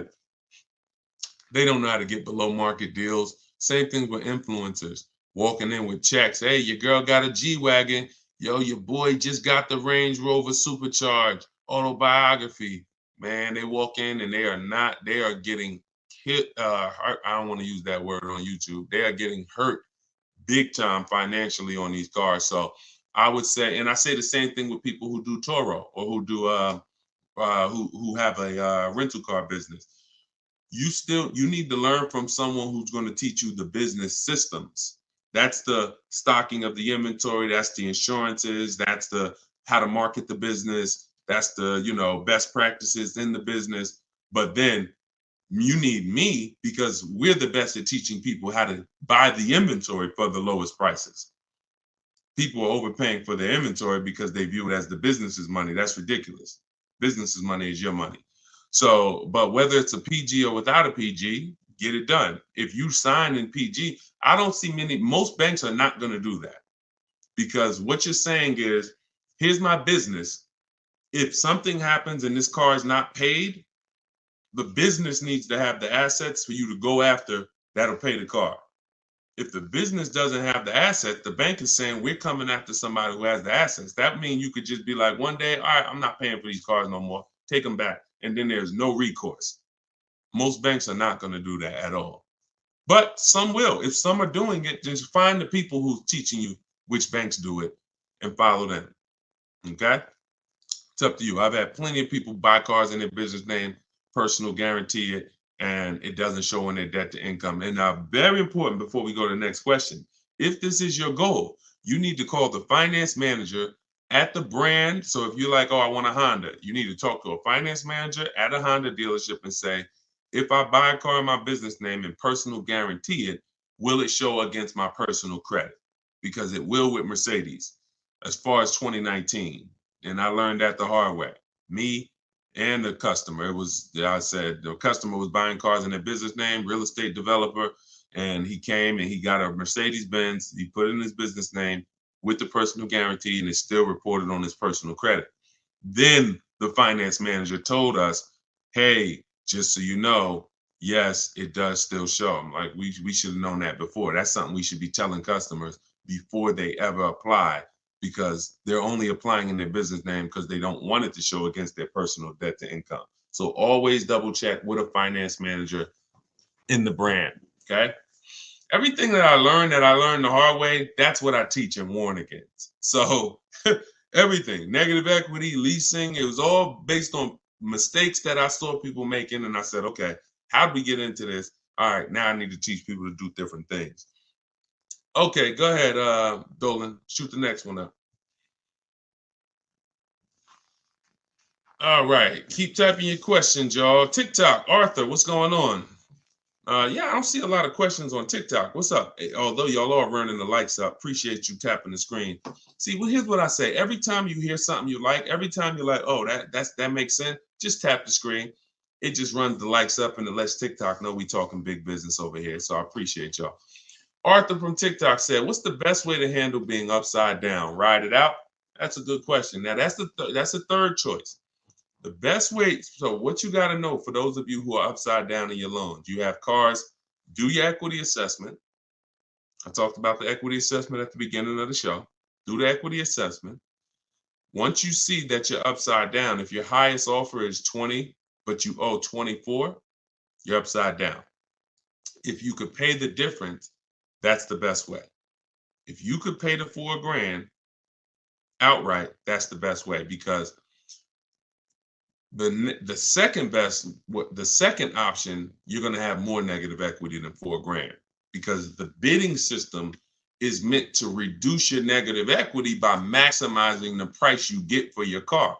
to get below market deals. Same thing with influencers walking in with checks. Hey, your girl got a G-Wagon. Yo, your boy just got the Range Rover Supercharged autobiography. Man, they walk in and they are getting hit. I don't want to use that word on YouTube. They are getting hurt big time financially on these cars. So I would say, and I say the same thing with people who do Toro, or who do who have a rental car business. You need to learn from someone who's going to teach you the business systems. That's the stocking of the inventory. That's the insurances. That's the how to market the business. That's the, best practices in the business. But then you need me, because we're the best at teaching people how to buy the inventory for the lowest prices. people are overpaying for their inventory because they view it as the business's money. That's ridiculous. Business's money is your money. So, but whether it's a PG or without a PG, get it done. If you sign in PG, I don't see most banks are not going to do that, because what you're saying is, here's my business. If something happens and this car is not paid, the business needs to have the assets for you to go after that'll pay the car. If the business doesn't have the assets, the bank is saying we're coming after somebody who has the assets. That means you could just be like, one day, all right, I'm not paying for these cars no more. Take them back. And then there's no recourse. Most banks are not going to do that at all. But some will. If some are doing it, just find the people who's teaching you which banks do it and follow them. Okay? It's up to you. I've had plenty of people buy cars in their business name, personal guarantee it, and it doesn't show in their debt to income. And very important before we go to the next question, if this is your goal, you need to call the finance manager at the brand. So if you're like, oh, I want a Honda, you need to talk to a finance manager at a Honda dealership and say, if I buy a car in my business name and personal guarantee it, will it show against my personal credit? Because it will with Mercedes as far as 2019. And I learned that the hard way. Me and the customer. I said the customer was buying cars in their business name, real estate developer, and he came and he got a Mercedes Benz. He put it in his business name with the personal guarantee, and it's still reported on his personal credit. Then the finance manager told us, hey, just so you know, yes, it does still show. I'm like, we should have known that before. That's something we should be telling customers before they ever apply, because they're only applying in their business name because they don't want it to show against their personal debt to income. So always double check with a finance manager in the brand, okay? Everything that I learned the hard way, that's what I teach and warn against. So everything, negative equity, leasing, it was all based on mistakes that I saw people making. And I said, okay, how do we get into this? All right, now I need to teach people to do different things. Okay, go ahead, Dolan. Shoot the next one up. All right, keep typing your questions, y'all. TikTok, Arthur, what's going on? Yeah, I don't see a lot of questions on TikTok. What's up? Although y'all are running the likes up, appreciate you tapping the screen. See, well, here's what I say. Every time you hear something you like, every time you're like, oh, that makes sense, just tap the screen. It just runs the likes up and it lets TikTok know we talking big business over here. So I appreciate y'all. Arthur from TikTok said, what's the best way to handle being upside down? Ride it out? That's a good question. Now, that's the third choice. The best way, so what you got to know for those of you who are upside down in your loans, you have cars, do your equity assessment. I talked about the equity assessment at the beginning of the show. Do the equity assessment. Once you see that you're upside down, if your highest offer is 20, but you owe 24, you're upside down. If you could pay the difference, that's the best way. If you could pay the $4,000 outright, that's the best way, because the second option, you're going to have more negative equity than $4,000, because the bidding system is meant to reduce your negative equity by maximizing the price you get for your car.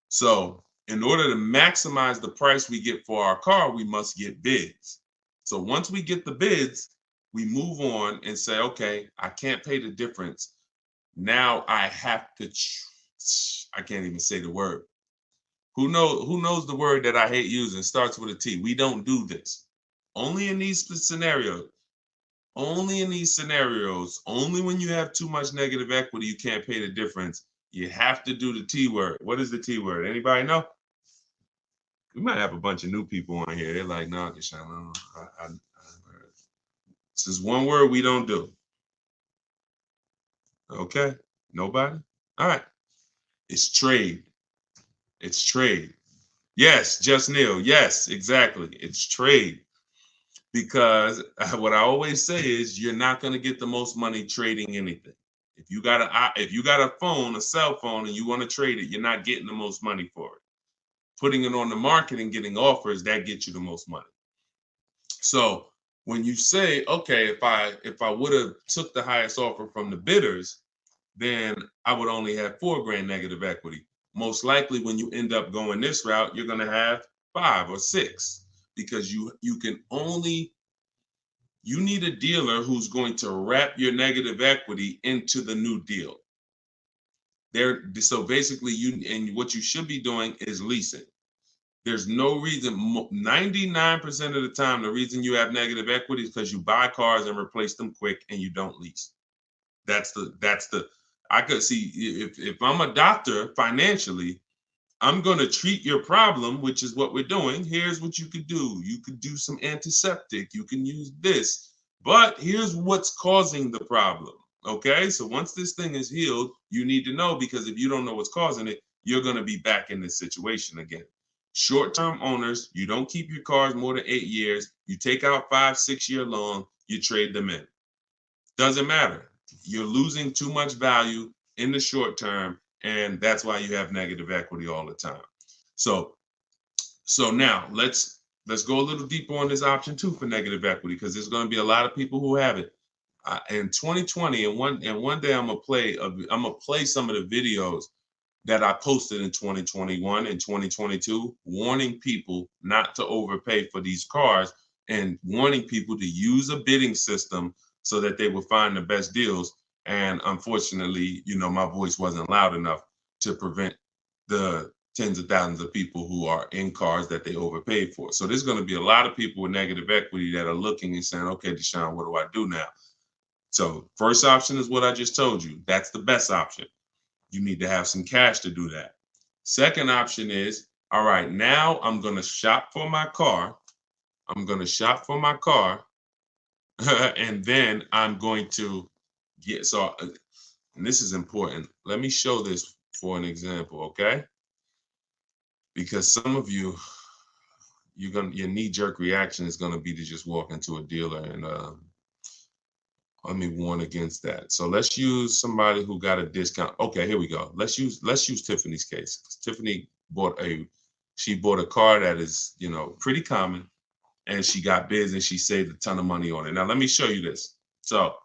So in order to maximize the price we get for our car, we must get bids. So once we get the bids, we move on and say, okay, I can't pay the difference. Now I have to, I can't even say the word. Who knows the word that I hate using? Starts with a T. We don't do this. Only in these scenarios. Only in these scenarios. Only when you have too much negative equity, you can't pay the difference. You have to do the T word. What is the T word? Anybody know? We might have a bunch of new people on here. They're like, no, Deshone, this is one word we don't do. Okay, nobody? All right. It's trade. It's trade. Yes, Just Neil. Yes, exactly. It's trade. Because what I always say is you're not going to get the most money trading anything. If you got a phone, a cell phone, and you want to trade it, you're not getting the most money for it. Putting it on the market and getting offers, that gets you the most money. So when you say, okay, if I would have took the highest offer from the bidders, then I would only have $4,000 negative equity. Most likely when you end up going this route, you're going to have 5 or 6, because you can only You need a dealer who's going to wrap your negative equity into the new deal. So basically, what you should be doing is leasing. There's no reason, 99% of the time, the reason you have negative equity is because you buy cars and replace them quick and you don't lease. I could see if I'm a doctor financially, I'm going to treat your problem, which is what we're doing. Here's what you could do. You could do some antiseptic. You can use this. But here's what's causing the problem. Okay? So once this thing is healed, you need to know, because if you don't know what's causing it, you're going to be back in this situation again. Short-term owners, you don't keep your cars more than 8 years. You take out 5-6 year loan, you trade them in. Doesn't matter. You're losing too much value in the short term, and that's why you have negative equity all the time. So now let's go a little deeper on this option 2 for negative equity, because there's going to be a lot of people who have it. In 2020, and one day I'm gonna play some of the videos that I posted in 2021 and 2022, warning people not to overpay for these cars and warning people to use a bidding system so that they will find the best deals. And unfortunately, my voice wasn't loud enough to prevent the tens of thousands of people who are in cars that they overpaid for. So there's going to be a lot of people with negative equity that are looking and saying, okay, Deshone, what do I do now? So first option is what I just told you. That's the best option. You need to have some cash to do that. Second option is, all right, now I'm going to shop for my car. And then I'm going to and this is important. Let me show this for an example, okay? Because some of you, your knee-jerk reaction is going to be to just walk into a dealer, and let me warn against that. So let's use somebody who got a discount. Okay, here we go. Let's use Tiffany's case. Tiffany bought a car that is, pretty common, and she got bids and she saved a ton of money on it. Now let me show you this. So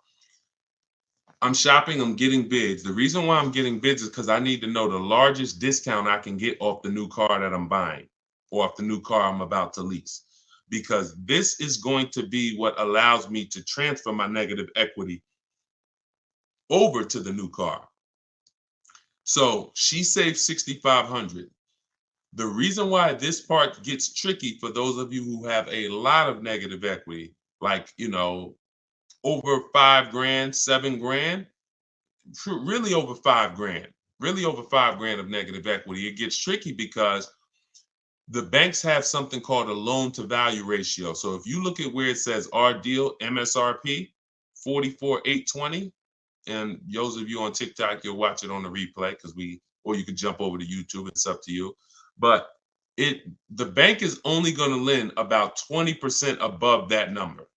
I'm shopping, I'm getting bids. The reason why I'm getting bids is because I need to know the largest discount I can get off the new car that I'm buying, or off the new car I'm about to lease, because this is going to be what allows me to transfer my negative equity over to the new car. So she saved $6,500. The reason why this part gets tricky for those of you who have a lot of negative equity, like, over $5,000, $7,000, really over $5,000 of negative equity, it gets tricky because the banks have something called a loan to value ratio. So if you look at where it says our deal MSRP 44,820, and those of you on TikTok, you'll watch it on the replay or you can jump over to YouTube. It's up to you. But the bank is only going to lend about 20% above that number.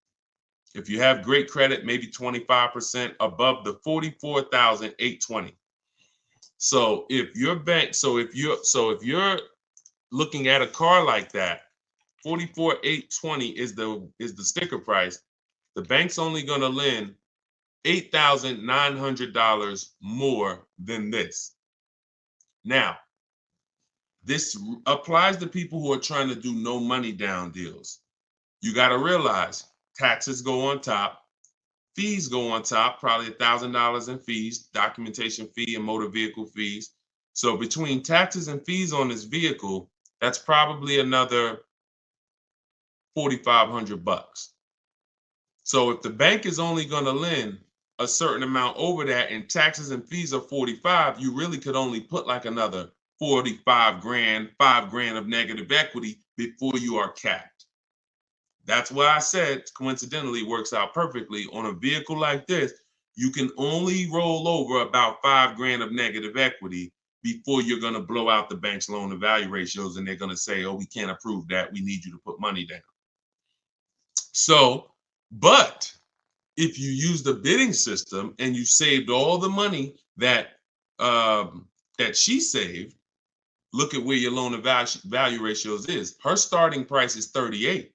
If you have great credit, maybe 25% above the 44,820. So if you're looking at a car like that, 44,820 is the sticker price. The bank's only going to lend $8,900 more than this. Now, this applies to people who are trying to do no money down deals. You got to realize taxes go on top, fees go on top, probably $1,000 in fees, documentation fee and motor vehicle fees. So between taxes and fees on this vehicle, that's probably another $4,500. So if the bank is only going to lend a certain amount over that and taxes and fees are 45, you really could only put like another 45 grand, $5,000 of negative equity before you are capped. That's why I said, coincidentally, works out perfectly on a vehicle like this. You can only roll over about $5,000 of negative equity before you're going to blow out the bank's loan to value ratios, and they're going to say, oh, we can't approve that. We need you to put money down. So, but if you use the bidding system and you saved all the money that she saved, look at where your loan to value ratios is. Her starting price is 38.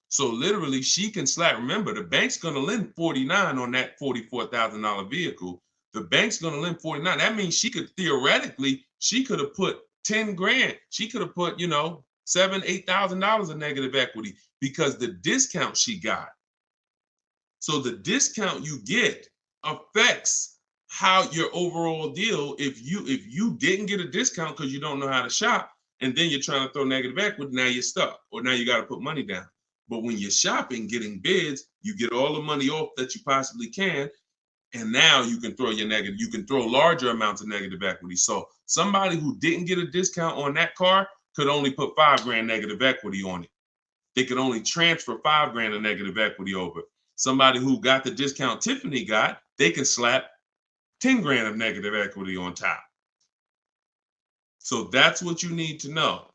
So literally she can slap. Remember, the bank's going to lend 49 on that $44,000 vehicle. The bank's going to lend 49. That means she could have put 10 grand. She could have put, $7,000, $8,000 of negative equity, because the discount she got So the discount you get affects how your overall deal. If you didn't get a discount because you don't know how to shop, and then you're trying to throw negative equity, now you're stuck, or now you got to put money down. But when you're shopping, getting bids, you get all the money off that you possibly can, and now you can throw you can throw larger amounts of negative equity. So somebody who didn't get a discount on that car could only put $5,000 negative equity on it. They could only transfer $5,000 of negative equity over. Somebody who got the discount Tiffany got, they can slap $10,000 of negative equity on top. So that's what you need to know.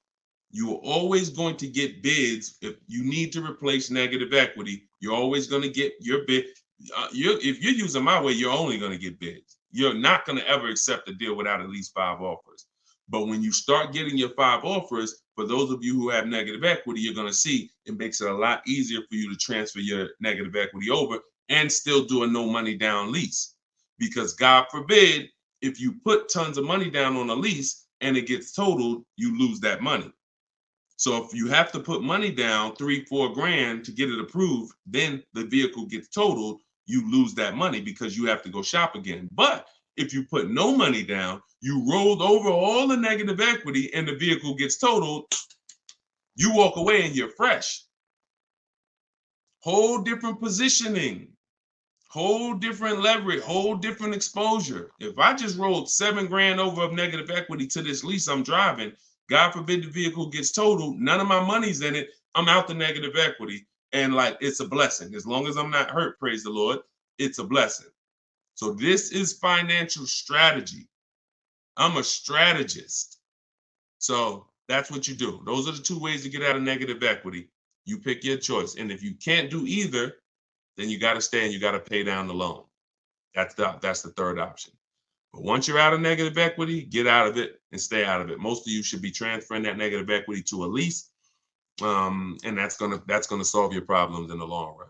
You are always going to get bids. If you need to replace negative equity, you're always going to get your bid. If you're using my way, you're only going to get bids. You're not going to ever accept a deal without at least 5 offers. But when you start getting your 5 offers, for those of you who have negative equity, you're going to see it makes it a lot easier for you to transfer your negative equity over and still do a no money down lease. Because God forbid, if you put tons of money down on a lease and it gets totaled, you lose that money. So if you have to put money down, $3-4 to get it approved, then the vehicle gets totaled, you lose that money because you have to go shop again. But if you put no money down, you rolled over all the negative equity and the vehicle gets totaled, you walk away and you're fresh. Whole different positioning, whole different leverage, whole different exposure. If I just rolled $7,000 over of negative equity to this lease I'm driving, God forbid the vehicle gets totaled, none of my money's in it, I'm out the negative equity. And like, it's a blessing. As long as I'm not hurt, praise the Lord, it's a blessing. So this is financial strategy. I'm a strategist. So that's what you do. Those are the 2 ways to get out of negative equity. You pick your choice. And if you can't do either, then you got to stay and you got to pay down the loan. That's the third option. But once you're out of negative equity, get out of it and stay out of it. Most of you should be transferring that negative equity to a lease, and that's gonna solve your problems in the long run.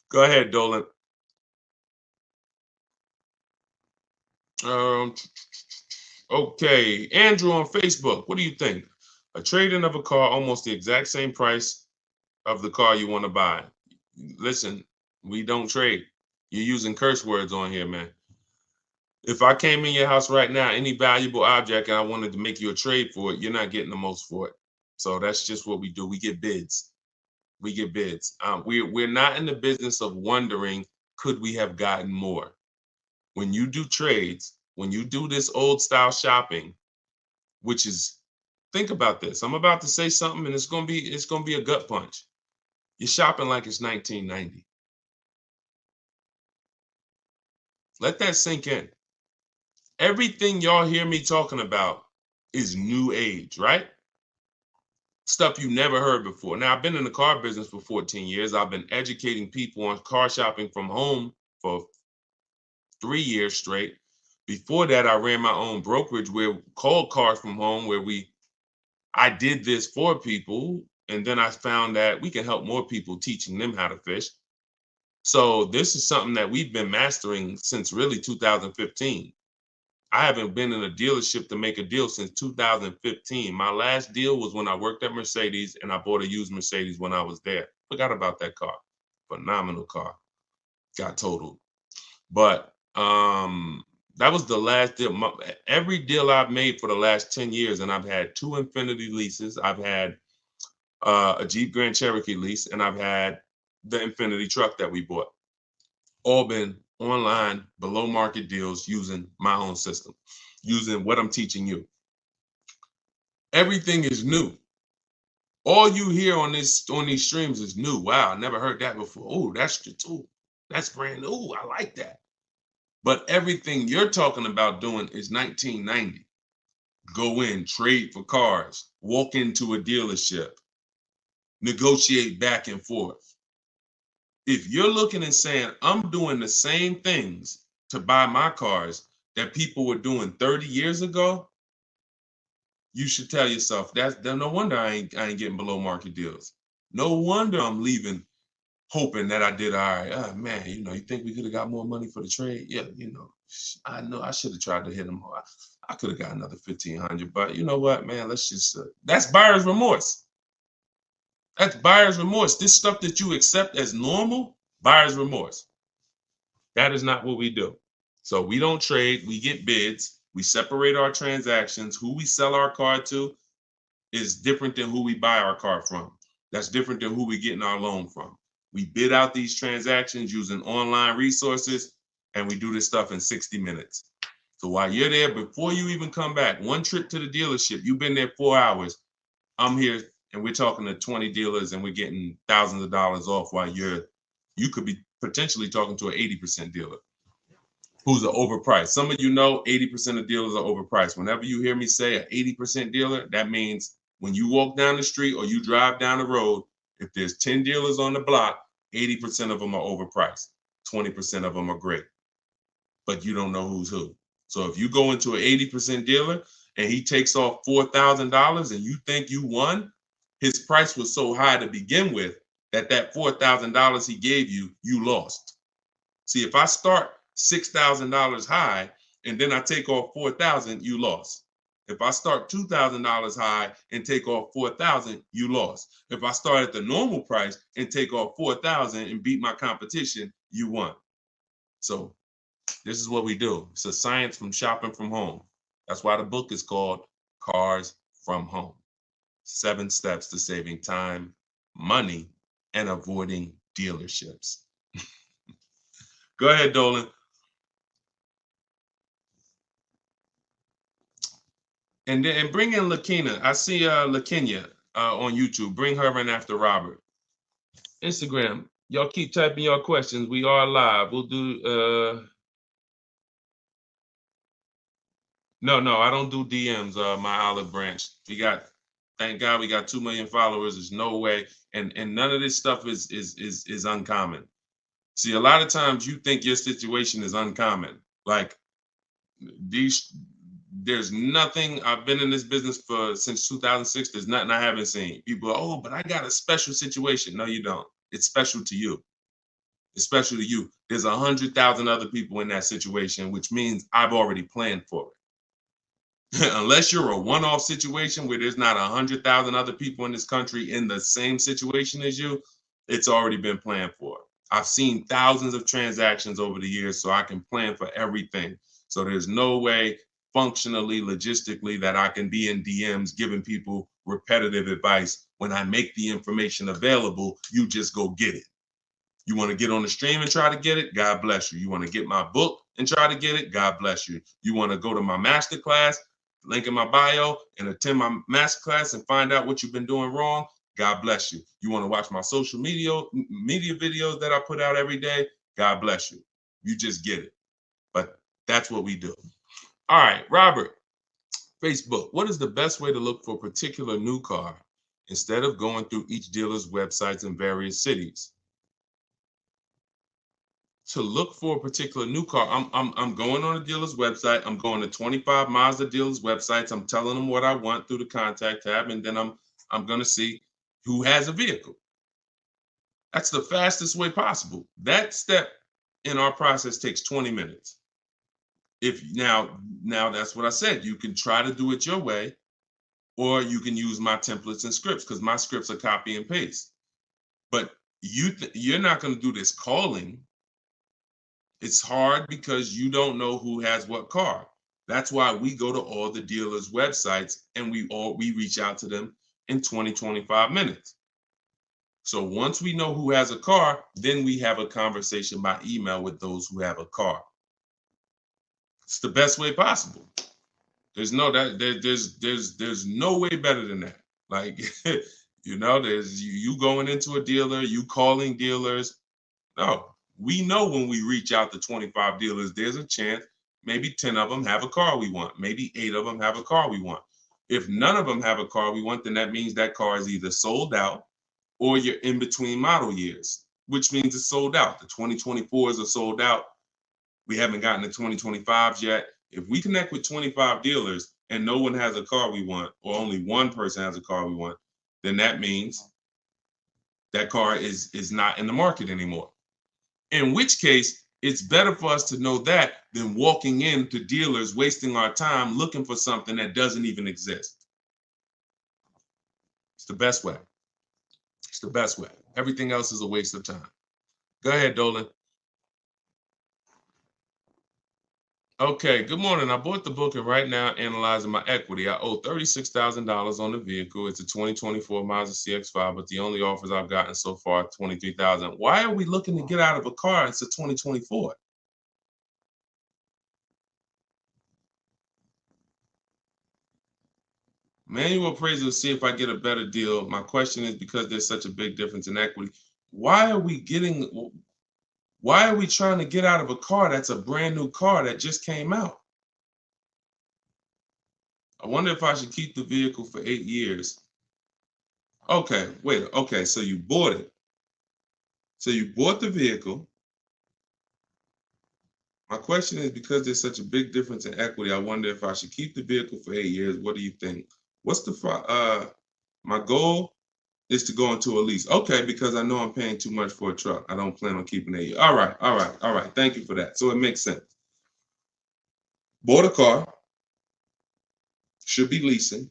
Go ahead, Dolan. Okay, Andrew on Facebook. What do you think? A trade-in of a car almost the exact same price of the car you want to buy. Listen, we don't trade. You're using curse words on here, man. If I came in your house right now, any valuable object, and I wanted to make you a trade for it, you're not getting the most for it. So that's just what we do. We get bids. We get bids. We're not in the business of wondering, could we have gotten more? When you do trades, when you do this old style shopping, which is, think about this. I'm about to say something and it's gonna be a gut punch. You're shopping like it's 1990. Let that sink in. Everything y'all hear me talking about is new age, right? Stuff you never heard before. Now, I've been in the car business for 14 years. I've been educating people on car shopping from home for 3 years straight. Before that, I ran my own brokerage called Cars from Home, where I did this for people. And then I found that we can help more people teaching them how to fish. So this is something that we've been mastering since really 2015. I haven't been in a dealership to make a deal since 2015. My last deal was when I worked at Mercedes and I bought a used Mercedes when I was there. Forgot about that car. Phenomenal car. Got totaled. But that was the last deal. Every deal I've made for the last 10 years, and I've had 2 Infiniti leases. I've had a Jeep Grand Cherokee lease, and I've had the Infiniti truck that we bought. All been online, below market deals using my own system, using what I'm teaching you. Everything is new. All you hear on these streams is new. Wow, I never heard that before. Oh, that's brand new. I like that. But everything you're talking about doing is 1990. Go in, trade for cars, walk into a dealership, negotiate back and forth. If you're looking and saying, I'm doing the same things to buy my cars that people were doing 30 years ago, you should tell yourself, no wonder I ain't getting below market deals. No wonder I'm leaving hoping that I did all right. Oh, man, you think we could have got more money for the trade? Yeah, I know I should have tried to hit them more. I could have got another 1,500, but you know what, man, let's just, that's buyer's remorse. That's buyer's remorse. This stuff that you accept as normal, Buyer's remorse. That is not what we do. So we don't trade, we get bids, we separate our transactions. Who we sell our car to is different than who we buy our car from. That's different than who we getting our loan from. We bid out these transactions using online resources, and we do this stuff in 60 minutes. So while you're there, before you even come back, one trip to the dealership, you've been there 4 hours. I'm here and we're talking to 20 dealers and we're getting thousands of dollars off while you could be potentially talking to an 80% dealer who's overpriced. Some of you know 80% of dealers are overpriced. Whenever you hear me say an 80% dealer, that means when you walk down the street or you drive down the road, if there's 10 dealers on the block, 80% of them are overpriced. 20% of them are great, but you don't know who's who. So if you go into an 80% dealer and he takes off $4,000 and you think you won, his price was so high to begin with that $4,000 he gave you, you lost. See, if I start $6,000 high and then I take off $4,000, you lost. If I start $2,000 high and take off $4,000, you lost. If I start at the normal price and take off $4,000 and beat my competition, you won. So this is what we do. It's a science from shopping from home. That's why the book is called Cars from Home. 7 steps to saving time, money, and avoiding dealerships. Go ahead, Dolan. And bring in Lakina. I see Lakenya on YouTube. Bring her in after Robert. Instagram. Y'all keep typing your questions. We are live. We'll do No, I don't do DMs, my olive branch. Thank God we got 2 million followers. There's no way. And none of this stuff is uncommon. See, a lot of times you think your situation is uncommon. Like there's nothing. I've been in this business since 2006. There's nothing I haven't seen. People, oh, but I got a special situation. No, you don't. It's special to you. It's special to you. There's 100,000 other people in that situation, which means I've already planned for it. Unless you're a one-off situation where there's not 100,000 other people in this country in the same situation as you, it's already been planned for. I've seen thousands of transactions over the years, so I can plan for everything. So there's no way functionally, logistically, that I can be in DMs giving people repetitive advice. When I make the information available, you just go get it. You want to get on the stream and try to get it? God bless you. You want to get my book and try to get it? God bless you. You want to go to my masterclass, link in my bio, and attend my masterclass and find out what you've been doing wrong? God bless you. You want to watch my social media videos that I put out every day? God bless you. You just get it. But that's what we do. All right, Robert, Facebook. What is the best way to look for a particular new car instead of going through each dealer's websites in various cities? To look for a particular new car, I'm going on a dealer's website. I'm going to 25 Mazda dealers' websites. I'm telling them what I want through the contact tab, and then I'm going to see who has a vehicle. That's the fastest way possible. That step in our process takes 20 minutes. If now that's what I said. You can try to do it your way, or you can use my templates and scripts, because my scripts are copy and paste. But you're not going to do this calling. It's hard because you don't know who has what car. That's why we go to all the dealers' websites and we reach out to them in 20-25 minutes. So once we know who has a car, then we have a conversation by email with those who have a car. It's the best way possible. There's no way better than that. Like, there's you going into a dealer, you calling dealers. No. We know when we reach out to 25 dealers, there's a chance maybe 10 of them have a car we want. Maybe 8 of them have a car we want. If none of them have a car we want, then that means that car is either sold out or you're in between model years, which means it's sold out. The 2024s are sold out. We haven't gotten the 2025s yet. If we connect with 25 dealers and no one has a car we want, or only one person has a car we want, then that means that car is not in the market anymore. In which case, it's better for us to know that than walking into dealers, wasting our time looking for something that doesn't even exist. It's the best way. It's the best way. Everything else is a waste of time. Go ahead, Dolan. Okay, good morning. I bought the book and right now analyzing my equity. I owe $36,000 on the vehicle. It's a 2024 Mazda CX-5, but the only offers I've gotten so far are $23,000. Why are we looking to get out of a car? It's a 2024. Manual appraisal to see if I get a better deal. My question is, because there's such a big difference in equity, why are we trying to get out of a car that's a brand new car that just came out? I wonder if I should keep the vehicle for 8 years. Okay, wait. Okay, so you bought it. So you bought the vehicle. My question is, because there's such a big difference in equity, I wonder if I should keep the vehicle for 8 years. What do you think? What's my goal is to go into a lease. Okay, because I know I'm paying too much for a truck. I don't plan on keeping it. All right. Thank you for that. So it makes sense. Bought a car, should be leasing,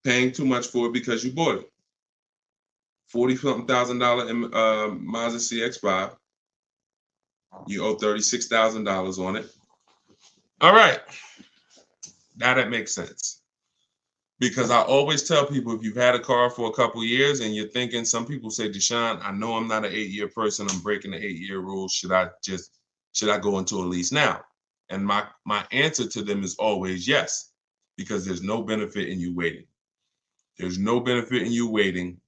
paying too much for it because you bought it. $40-something thousand Mazda CX-5. You owe $36,000 on it. All right. Now that makes sense. Because I always tell people, if you've had a car for a couple years and you're thinking, some people say, Deshone, I know I'm not an 8-year person. I'm breaking the 8-year rule. Should I go into a lease now? And my answer to them is always yes, because there's no benefit in you waiting. There's no benefit in you waiting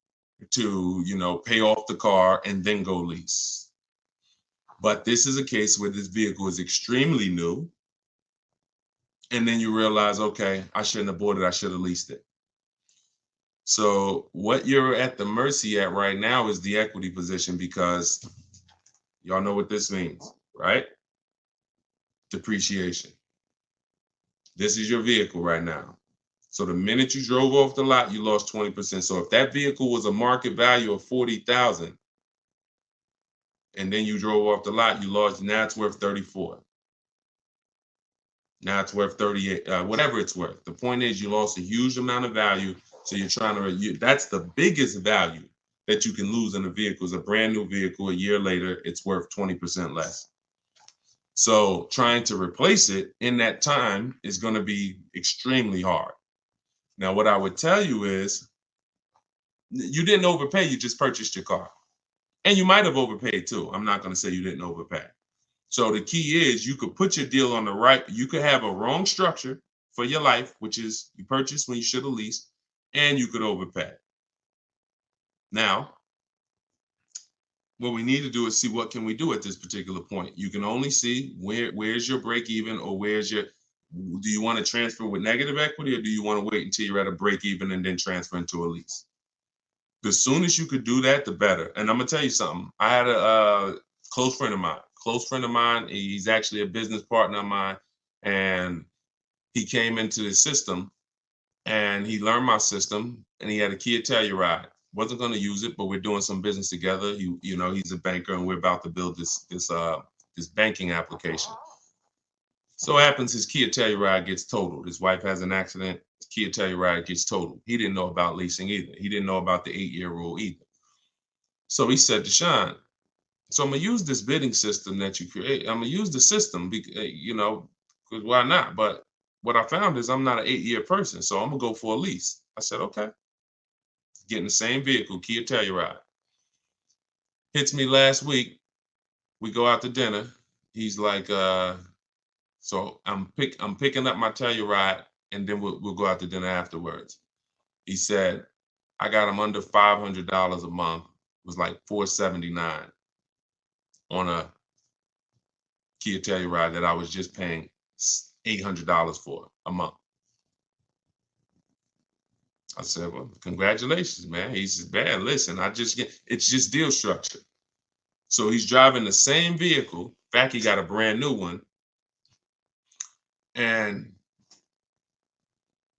to, pay off the car and then go lease. But this is a case where this vehicle is extremely new. And then you realize, okay, I shouldn't have bought it. I should have leased it. So what you're at the mercy at right now is the equity position, because y'all know what this means, right? Depreciation. This is your vehicle right now. So the minute you drove off the lot, you lost 20%. So if that vehicle was a market value of $40,000 and then you drove off the lot, you lost, now it's worth 34. Now it's worth 38, whatever it's worth. The point is, you lost a huge amount of value. So you're trying to, that's the biggest value that you can lose in a vehicle. Is a brand new vehicle. A year later, it's worth 20% less. So trying to replace it in that time is going to be extremely hard. Now, what I would tell you is, you didn't overpay. You just purchased your car. And you might have overpaid too. I'm not going to say you didn't overpay. So the key is, you could put your deal on the right. You could have a wrong structure for your life, which is you purchased when you should have leased, and you could overpay. Now, what we need to do is see what can we do at this particular point. You can only see where's your break even, or do you want to transfer with negative equity, or do you want to wait until you're at a break even and then transfer into a lease? The soon as you could do that, the better. And I'm gonna tell you something. I had a close friend of mine. He's actually a business partner of mine, and he came into the system and he learned my system, and he had a Kia Telluride. Wasn't going to use it, but we're doing some business together. He's a banker, and we're about to build this banking application. So happens his Kia Telluride gets totaled. His wife has an accident. His Kia Telluride gets totaled. He didn't know about leasing either. He didn't know about the 8-year rule either. So he said, Deshone, so I'm gonna use this bidding system that you create. I'm gonna use the system, because why not? But what I found is, I'm not an 8-year person, so I'm gonna go for a lease. I said, okay. Getting the same vehicle, Kia Telluride. Hits me last week. We go out to dinner. He's like, so I'm picking up my Telluride, and then we'll go out to dinner afterwards. He said, I got him under $500 a month. It was like $479 on a Kia Telluride that I was just paying $800 for a month. I said, well, congratulations, man. He said, man, listen, it's just deal structure. So he's driving the same vehicle. In fact, he got a brand new one. And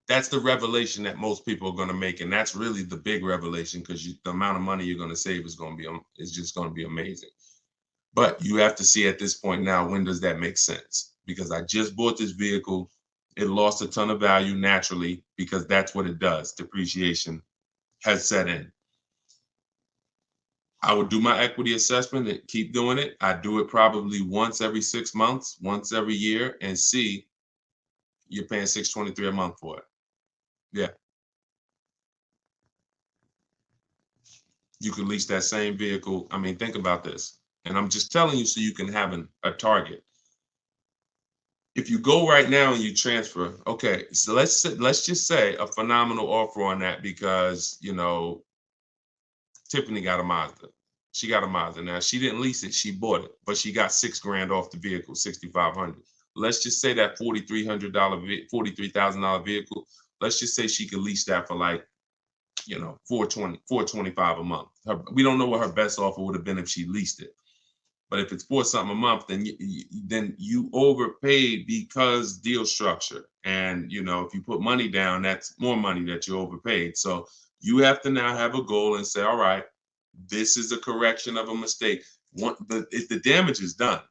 that's the revelation that most people are going to make. And that's really the big revelation, because the amount of money you're going to save is just going to be amazing. But you have to see at this point now, when does that make sense? Because I just bought this vehicle. It lost a ton of value naturally, because that's what it does. Depreciation has set in. I would do my equity assessment and keep doing it. I do it probably once every 6 months, once every year, and see you're paying $623 a month for it. Yeah. You could lease that same vehicle. I mean, think about this. And I'm just telling you so you can have a target. If you go right now and you transfer, okay, so let's just say a phenomenal offer on that because, you know, Tiffany got a Mazda. She got a Mazda. Now, she didn't lease it, she bought it, but she got $6,000 off the vehicle, $6,500. Let's just say that $43,000 vehicle, let's just say she could lease that for like, you know, $425 a month. We don't know what her best offer would have been if she leased it. But if it's $4 something a month, then you overpaid because deal structure. And, you know, if you put money down, that's more money that you overpaid. So you have to now have a goal and say, all right, this is a correction of a mistake. If the damage is done,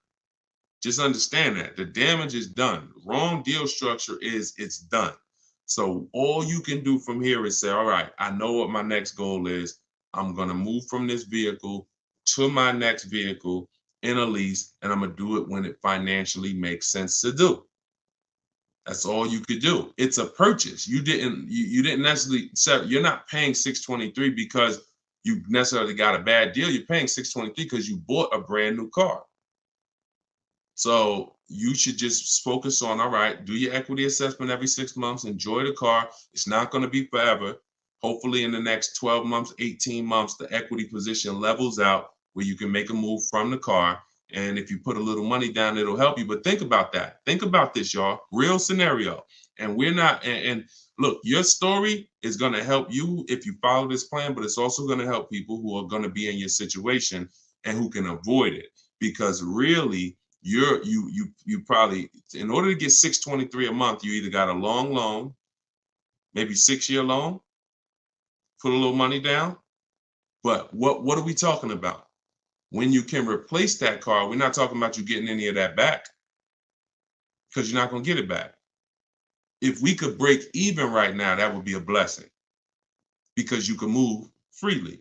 just understand that the damage is done. Wrong deal structure it's done. So all you can do from here is say, all right, I know what my next goal is. I'm going to move from this vehicle to my next vehicle in a lease, and I'm going to do it when it financially makes sense to do. That's all you could do. It's a purchase. You didn't necessarily you're not paying $623 because you necessarily got a bad deal. You're paying $623 because you bought a brand new car. So you should just focus on, all right, do your equity assessment every 6 months, enjoy the car. It's not going to be forever. Hopefully in the next 12 months, 18 months, the equity position levels out where you can make a move from the car. And if you put a little money down, it'll help you. But think about that. Think about this, y'all. Real scenario. And we're not, and look, your story is going to help you if you follow this plan, but it's also going to help people who are going to be in your situation and who can avoid it. Because really, you probably, in order to get $623 a month, you either got a long loan, maybe 6-year loan, put a little money down. But what are we talking about? When you can replace that car, we're not talking about you getting any of that back because you're not going to get it back. If we could break even right now, that would be a blessing because you can move freely.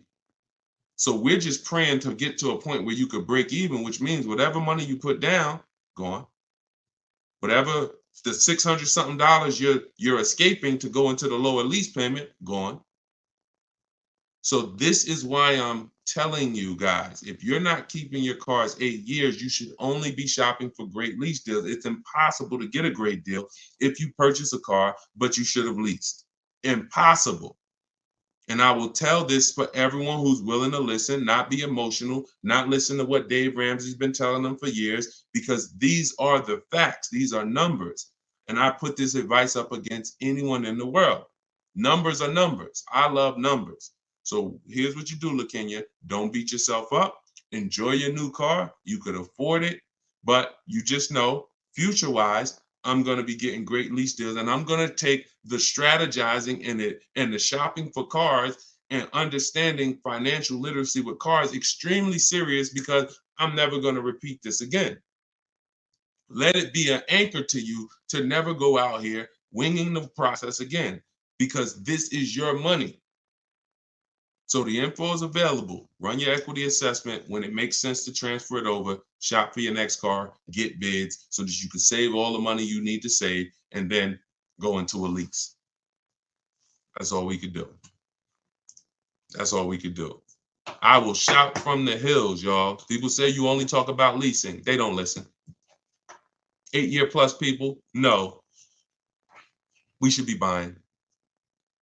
So we're just praying to get to a point where you could break even, which means whatever money you put down, gone. Whatever the $600 something you're escaping to go into the lower lease payment, gone. So this is why I'm telling you guys, if you're not keeping your cars 8 years, you should only be shopping for great lease deals. It's impossible to get a great deal if you purchase a car, but you should have leased. Impossible. And I will tell this for everyone who's willing to listen, not be emotional, not listen to what Dave Ramsey's been telling them for years, because these are the facts. These are numbers. And I put this advice up against anyone in the world. Numbers are numbers. I love numbers. So here's what you do, LaKenya. Don't beat yourself up. Enjoy your new car. You could afford it, but you just know, future-wise, I'm going to be getting great lease deals, and I'm going to take the strategizing in it and the shopping for cars and understanding financial literacy with cars extremely serious because I'm never going to repeat this again. Let it be an anchor to you to never go out here winging the process again, because this is your money. So the info is available. Run your equity assessment. When it makes sense to transfer it over, shop for your next car, get bids so that you can save all the money you need to save and then go into a lease. That's all we could do. That's all we could do. I will shout from the hills, y'all. People say you only talk about leasing. They don't listen. 8-year plus people, no. We should be buying.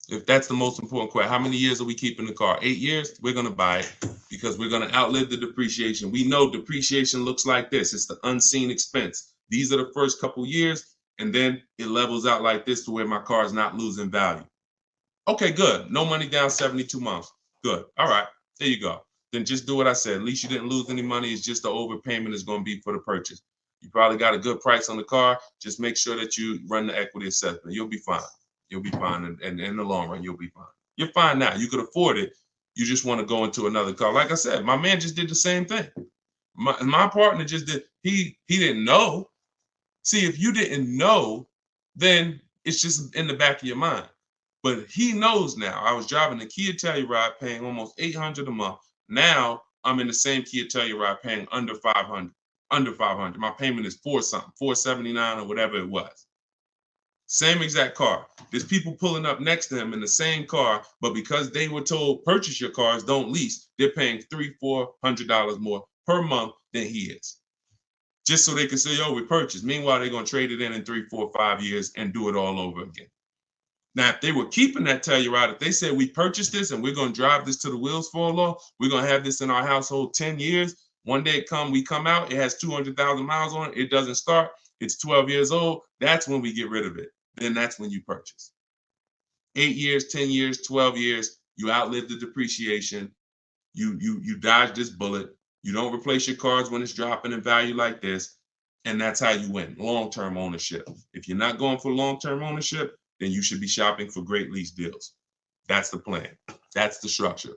If that's the most important question, how many years are we keeping the car? 8 years? We're going to buy it because we're going to outlive the depreciation. We know depreciation looks like this. It's the unseen expense. These are the first couple years, and then it levels out like this to where my car is not losing value. Okay, good. No money down, 72 months. Good. All right. There you go. Then just do what I said. At least you didn't lose any money. It's just the overpayment is going to be for the purchase. You probably got a good price on the car. Just make sure that you run the equity assessment. You'll be fine. You'll be fine. And in the long run, you'll be fine. You're fine now. You could afford it. You just want to go into another car. Like I said, my man just did the same thing. My partner just did. He didn't know. See, if you didn't know, then it's just in the back of your mind. But he knows now. I was driving the Kia Telluride paying almost $800 a month. Now I'm in the same Kia Telluride paying under 500. Under 500. My payment is $479 or whatever it was. Same exact car. There's people pulling up next to him in the same car, but because they were told purchase your cars, don't lease, they're paying $300-400 more per month than he is. Just so they can say, oh, we purchased. Meanwhile, they're going to trade it in 3, 4, 5 years and do it all over again. Now, if they were keeping that Telluride, if they said we purchased this and we're going to drive this till the wheels fall off, we're going to have this in our household 10 years. One day we come out, it has 200,000 miles on it. It doesn't start. It's 12 years old. That's when we get rid of it. Then that's when you purchase. 8 years, 10 years, 12 years, you outlive the depreciation. You dodge this bullet. You don't replace your cars when it's dropping in value like this. And that's how you win. Long-term ownership. If you're not going for long-term ownership, then you should be shopping for great lease deals. That's the plan. That's the structure.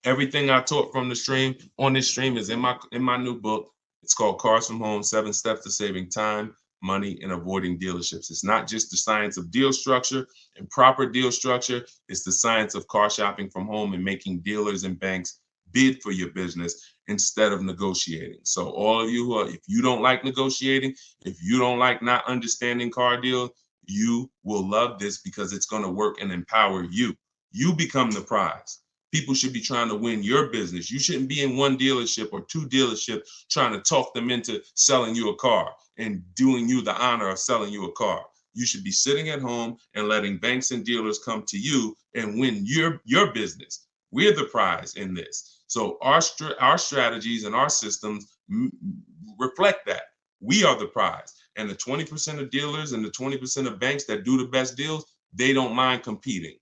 Everything I taught from the stream on this stream is in my new book. It's called Cars from Home, 7 Steps to Saving Time, Money, and Avoiding Dealerships. It's not just the science of deal structure and proper deal structure. It's the science of car shopping from home and making dealers and banks bid for your business instead of negotiating. So all of you if you don't like negotiating, if you don't like not understanding car deals, you will love this because it's going to work and empower you. You become the prize. People should be trying to win your business. You shouldn't be in one dealership or 2 dealerships trying to talk them into selling you a car and doing you the honor of selling you a car. You should be sitting at home and letting banks and dealers come to you and win your business. We're the prize in this. So our strategies and our systems reflect that. We are the prize. And the 20% of dealers and the 20% of banks that do the best deals, they don't mind competing.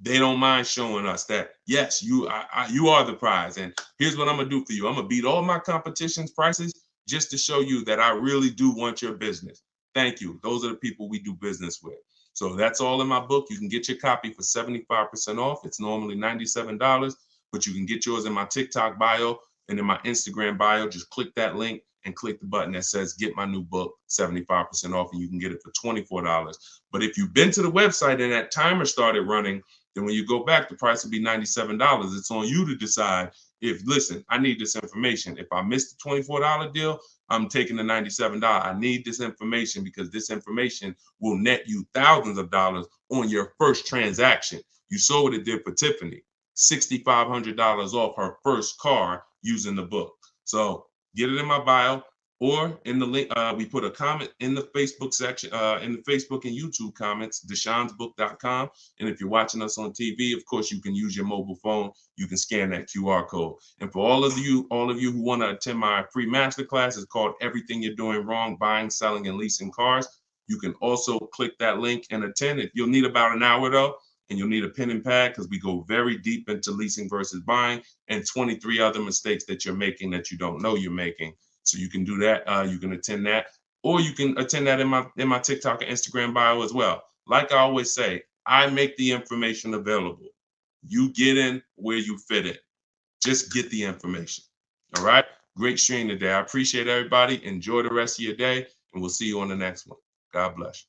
They don't mind showing us that, yes, you are the prize. And here's what I'm going to do for you. I'm going to beat all my competition's prices just to show you that I really do want your business. Thank you. Those are the people we do business with. So that's all in my book. You can get your copy for 75% off. It's normally $97, but you can get yours in my TikTok bio and in my Instagram bio. Just click that link and click the button that says get my new book 75% off, and you can get it for $24. But if you've been to the website and that timer started running, then when you go back, the price will be $97. It's on you to decide if, listen, I need this information. If I missed the $24 deal, I'm taking the $97. I need this information because this information will net you thousands of dollars on your first transaction. You saw what it did for Tiffany, $6,500 off her first car using the book. So get it in my bio or in the link. We put a comment in the Facebook section, in the Facebook and YouTube comments, deshonsbook.com. And if you're watching us on TV, of course, you can use your mobile phone. You can scan that QR code. And for all of you who want to attend my free masterclass, it's called Everything You're Doing Wrong, Buying, Selling, and Leasing Cars. You can also click that link and attend it. You'll need about an hour though, and you'll need a pen and pad because we go very deep into leasing versus buying and 23 other mistakes that you're making that you don't know you're making. So you can do that. You can attend that, or you can attend that in my TikTok and Instagram bio as well. Like I always say, I make the information available. You get in where you fit in. Just get the information. All right. Great stream today. I appreciate everybody. Enjoy the rest of your day, and we'll see you on the next one. God bless you.